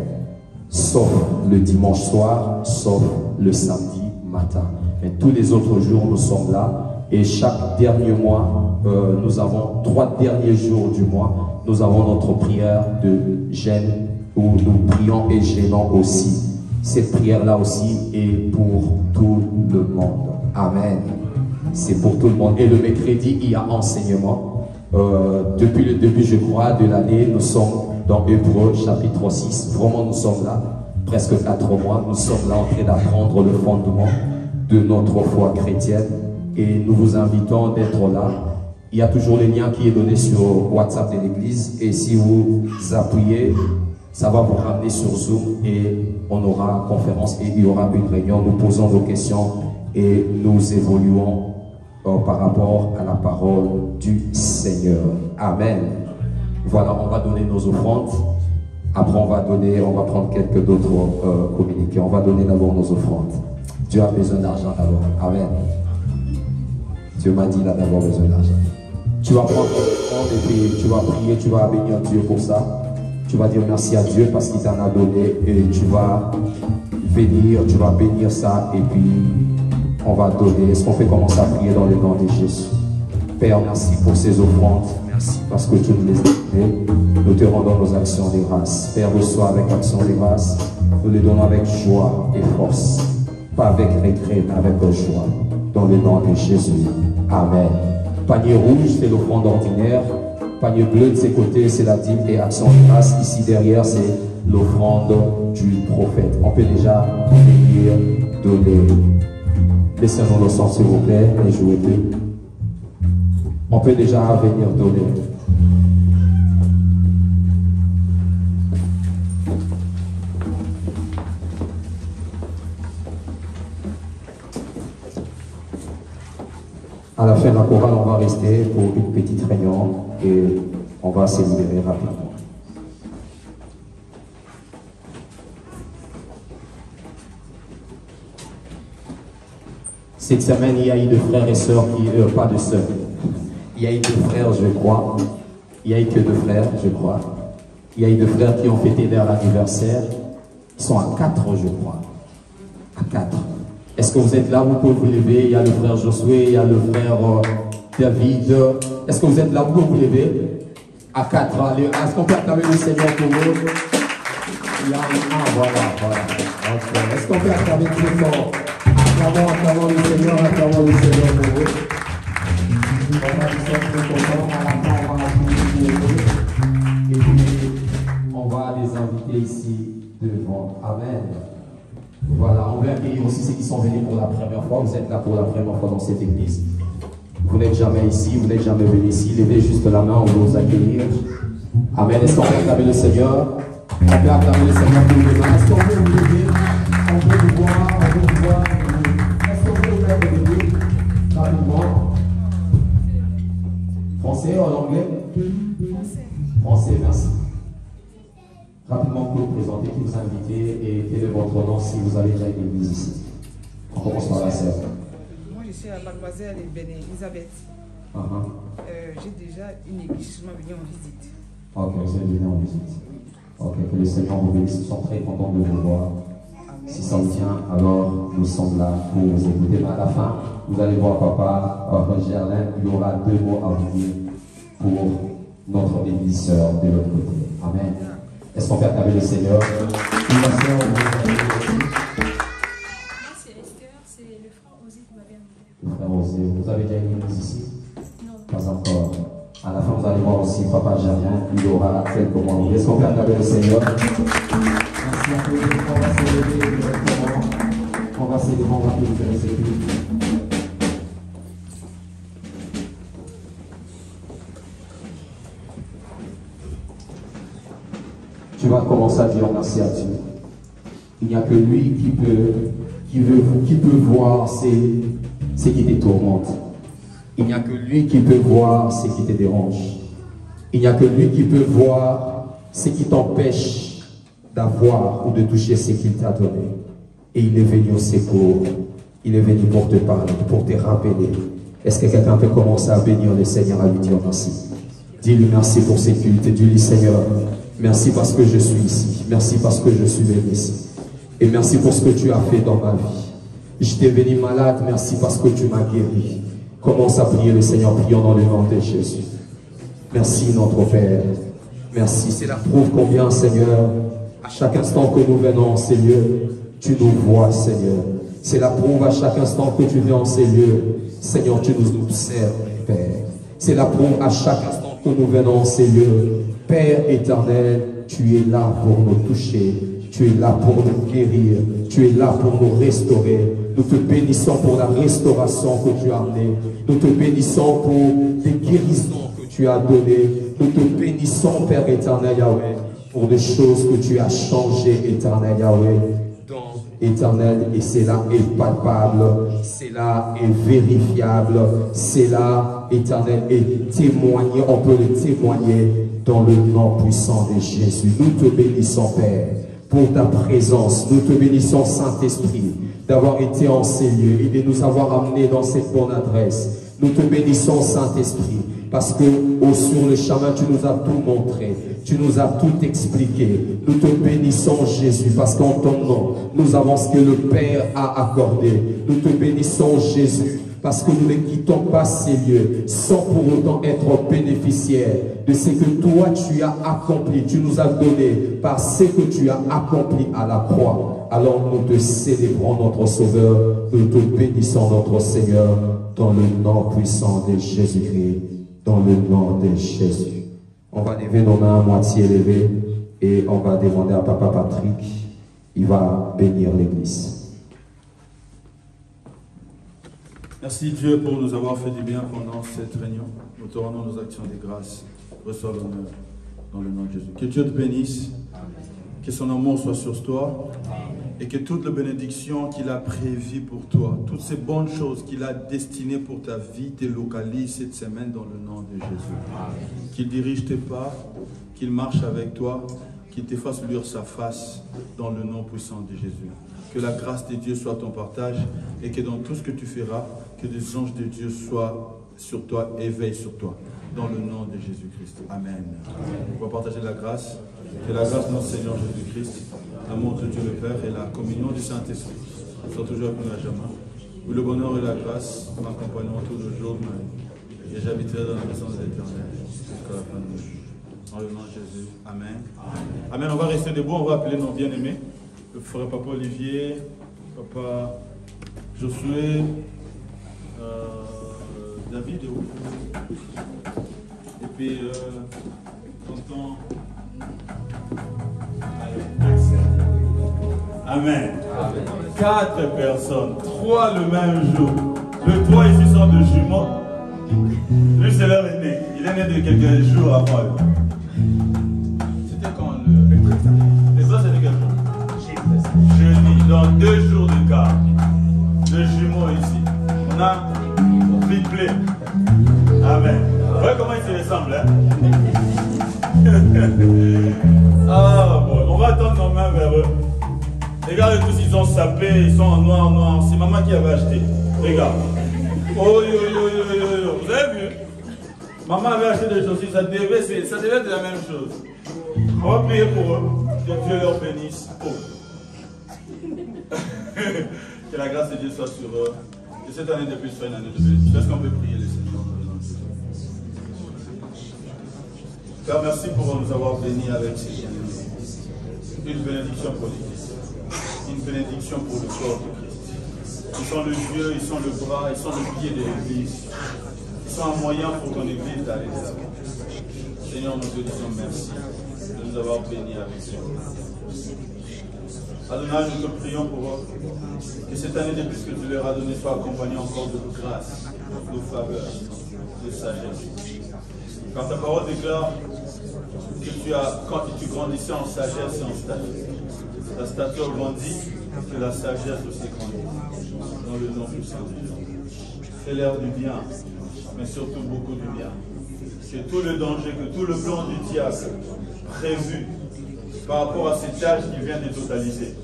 Sauf le dimanche soir, sauf le samedi matin. Mais tous les autres jours, nous sommes là. Et chaque dernier mois, nous avons 3 derniers jours du mois, nous avons notre prière de jeûne où nous prions et jeûnons aussi. Cette prière-là aussi est pour tout le monde. Amen. C'est pour tout le monde. Et le mercredi, il y a enseignement. Depuis le début, je crois, de l'année, nous sommes dans Hébreux, chapitre 6. Vraiment, nous sommes là, presque 4 mois. Nous sommes là en train d'apprendre le fondement de notre foi chrétienne. Et nous vous invitons d'être là. Il y a toujours le lien qui est donné sur WhatsApp de l'église. Et si vous appuyez, ça va vous ramener sur Zoom et on aura une conférence et il y aura une réunion. Nous posons nos questions et nous évoluons par rapport à la parole du Seigneur. Amen. Voilà, on va donner nos offrandes. Après, on va prendre quelques d'autres communiqués. On va donner d'abord nos offrandes. Dieu a besoin d'argent d'abord. Amen. Dieu m'a dit, il a d'abord besoin d'argent. Tu vas prendre ton offrande et puis tu vas prier, tu vas bénir Dieu pour ça. Tu vas dire merci à Dieu parce qu'il t'en a donné et tu vas bénir ça et puis on va donner. Est-ce qu'on fait commencer à prier dans le nom de Jésus? Père, merci pour ces offrandes. Merci parce que tu nous les as données. Nous te rendons nos actions de grâce. Père, reçois avec action de grâce. Nous les donnons avec joie et force. Pas avec regret, mais avec joie. Dans le nom de Jésus. Amen. Panier rouge, c'est l'offrande ordinaire. Panier bleu de ses côtés, c'est la dîme et action de grâce. Ici derrière, c'est l'offrande du prophète. On peut déjà venir donner. Laissez-nous le sang, s'il vous plaît, et jouez plus. On peut déjà venir donner. À la fin de la chorale, on va rester pour une petite réunion et on va se libérer rapidement. Cette semaine, il y a eu de frères et sœurs qui... pas de sœurs. Il y a eu de frères, je crois. Il y a eu que 2 frères, je crois. Il y a eu 2 frères qui ont fêté leur anniversaire. Ils sont à 4, je crois. À 4. Est-ce que vous êtes là? Vous pouvez vous lever. Il y a le frère Josué, il y a le frère David. Est-ce que vous êtes là? Vous pouvez vous lever. À 4. Est-ce qu'on peut acclamer le Seigneur pour vous? Il y a un, voilà. Est-ce qu'on peut acclamer très fort? Acclamons le Seigneur, acclamons le Seigneur pour eux. Voilà, nous sommes très contents. À la fin, on va appuyer pour eux. Et puis, on va les inviter ici devant. Amen. Voilà, on va accueillir aussi ceux qui sont venus pour la première fois. Vous êtes là pour la première fois dans cette église. Vous n'êtes jamais ici, vous n'êtes jamais venu ici. Levez juste la main, on va vous accueillir. Amen. Est-ce qu'on peut acclamer le Seigneur? On peut acclamer le Seigneur pour les mains. Est-ce qu'on peut vous lever? On peut vous voir, on peut vous voir. Est-ce qu'on peut vous mettre le lever rapidement? Français ou en anglais? Français, merci. Rapidement, vous vous présentez, qui vous invitez et quel est votre nom si vous avez déjà une église ici. On commence par la sœur. Moi, je suis à Mademoiselle Elisabeth. J'ai déjà une église, je suis venue en visite. Ok, vous êtes venu en visite. Ok, que le Seigneur vous bénisse, nous sommes très contents de vous voir. Amen. Si ça vous tient, alors nous sommes là pour vous écouter. Mais à la fin, vous allez voir papa, Gerlin, il y aura 2 mots à vous dire pour notre église sœur de l'autre côté. Amen. Est-ce qu'on peut acclamer le Seigneur? Moi, c'est Esther, c'est le frère Osé qui m'avait invité. Le frère Osé, vous avez déjà une église ici? Non. Pas encore. À la fin, vous allez voir aussi papa Gerlin, il y aura quelques mots. Est-ce qu'on peut acclamer le Seigneur? Merci à tous. On va se lever directement. On va se lever, on va vous faire les sécurités. Tu vas commencer à dire merci à Dieu. Il n'y a que lui qui peut voir ce qui te tourmente. Il n'y a que lui qui peut voir ce qui te dérange. Il n'y a que lui qui peut voir ce qui t'empêche d'avoir ou de toucher ce qu'il t'a donné. Et il est venu au secours. Il est venu pour te parler, pour te rappeler. Est-ce que quelqu'un peut commencer à bénir le Seigneur, à lui dire merci? Dis-lui merci pour ses cultes. Dis-lui Seigneur, merci parce que je suis ici. Merci parce que je suis venu ici. Et merci pour ce que tu as fait dans ma vie. Je t'ai venu malade, merci parce que tu m'as guéri. Commence à prier le Seigneur, prions dans le nom de Jésus. Merci notre Père. Merci. C'est la preuve combien, Seigneur, à chaque instant que nous venons en ces lieux, tu nous vois, Seigneur. C'est la preuve à chaque instant que tu viens en ces lieux, Seigneur, tu nous observes, Père. C'est la preuve à chaque instant que nous venons en ces lieux. Père éternel, tu es là pour nous toucher. Tu es là pour nous guérir. Tu es là pour nous restaurer. Nous te bénissons pour la restauration que tu as amenée. Nous te bénissons pour les guérisons que tu as données. Nous te bénissons, Père éternel Yahweh, pour des choses que tu as changées, éternel Yahweh. Éternel, et cela est palpable, cela est vérifiable, cela, éternel, est témoigné, on peut le témoigner dans le nom puissant de Jésus. Nous te bénissons, Père, pour ta présence. Nous te bénissons, Saint-Esprit, d'avoir été en ces lieux et de nous avoir amenés dans cette bonne adresse. Nous te bénissons, Saint-Esprit, parce que sur le chemin, tu nous as tout montré, tu nous as tout expliqué. Nous te bénissons, Jésus, parce qu'en ton nom, nous avons ce que le Père a accordé. Nous te bénissons, Jésus, parce que nous ne quittons pas ces lieux sans pour autant être bénéficiaires de ce que toi tu as accompli, tu nous as donné par ce que tu as accompli à la croix. Alors nous te célébrons, notre Sauveur, nous te bénissons, notre Seigneur, dans le nom puissant de Jésus-Christ, dans le nom de Jésus. On va lever nos mains à moitié levées et on va demander à Papa Patrick, il va bénir l'Église. Merci Dieu pour nous avoir fait du bien pendant cette réunion. Nous te rendons nos actions de grâce. Reçois l'honneur dans le nom de Jésus. Que Dieu te bénisse, que son amour soit sur toi et que toutes les bénédictions qu'il a prévues pour toi, toutes ces bonnes choses qu'il a destinées pour ta vie, te localisent cette semaine dans le nom de Jésus. Qu'il dirige tes pas, qu'il marche avec toi, qu'il te fasse luire sa face dans le nom puissant de Jésus. Que la grâce de Dieu soit ton partage et que dans tout ce que tu feras, que des anges de Dieu soient sur toi et veillent sur toi. Dans le nom de Jésus-Christ. Amen. On va partager la grâce. Que la grâce de notre Seigneur Jésus-Christ, l'amour de Dieu le Père et la communion du Saint-Esprit soient toujours avec nous à jamais. Où le bonheur et la grâce m'accompagneront tous les jours de ma vie. Et j'habiterai dans la maison de l'Éternel jusqu'à la fin de nos jours. Dans le nom de Jésus. Amen. Amen. On va rester debout. On va appeler nos bien-aimés. le frère Papa Olivier, Papa Josué, David et où? Et puis tonton. Amen. Amen. 4 personnes, 3 le même jour. Le 3 ici sont de jumeaux. Lui c'est leur aîné. Il est né de quelques jours avant eux. C'était quand le... Et ça c'était quel jour? Jeudi. Dans 2 jours de quart. 2 jumeaux ici. On a triplé. Amen. Vous voyez comment ils se ressemblent, hein? Ah bon, on va tendre nos mains vers eux. Regardez tous, ils ont sapé, ils sont en noir, noir. C'est maman qui avait acheté. Regarde. Oh, yo, yo, yo, yo, yo. Vous avez vu? Maman avait acheté des chaussures, ça devait être la même chose. On va prier pour eux. Que Dieu leur bénisse. Oh. Que la grâce de Dieu soit sur eux. Que cette année de plus soit une année de bénédiction. Est-ce qu'on peut prier les Seigneurs? Père, merci pour nous avoir bénis avec ces bénédictions. Une bénédiction pour l'Église. Une bénédiction pour le corps de Christ. Ils sont le Dieu, ils sont le bras, ils sont le pied de l'Église. Ils sont un moyen pour ton Église d'aller de l'avant. Seigneur, nous te disons merci de nous avoir bénis avec eux. Adonai, nous te prions pour eux. Que cette année de plus que tu leur as donné soit accompagnée encore de grâce, de faveur, de sagesse. Car ta parole déclare que quand tu grandissais en sagesse et en stature, la stature grandit, que la sagesse aussi grandit. Dans le nom du Saint-Dieu. Fais-leur du bien, mais surtout beaucoup du bien. Que tout le danger, que tout le plan du diable prévu par rapport à cet âge qui vient de totaliser.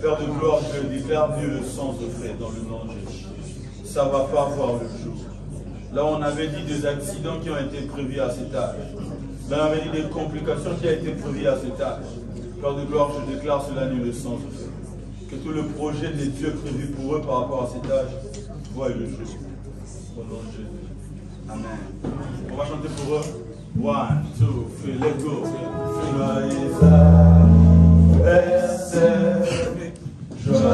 Père de gloire, je le déclare, Dieu le sang de fait dans le nom de Jésus. Ça ne va pas voir le jour. Là, on avait dit des accidents qui ont été prévus à cet âge. Là, on avait dit des complications qui ont été prévues à cet âge. Père de gloire, je déclare cela nul le sang de fait. Que tout le projet de Dieu prévu pour eux par rapport à cet âge voit le jour. Au nom de Jésus. Amen. On va chanter pour eux. 1, 2, 3, let's go. Joyeux anniversaire, joyeux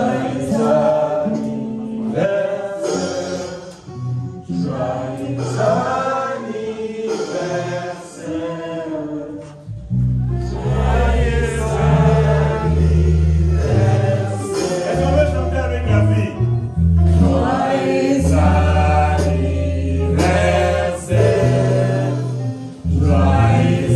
est-ce qu'on veut chanter avec la fille? Joyeux anniversaire, joyeux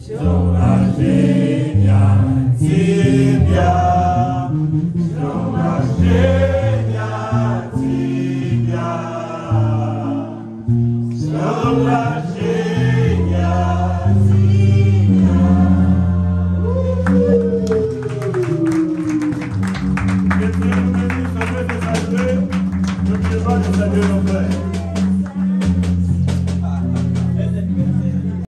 Sur la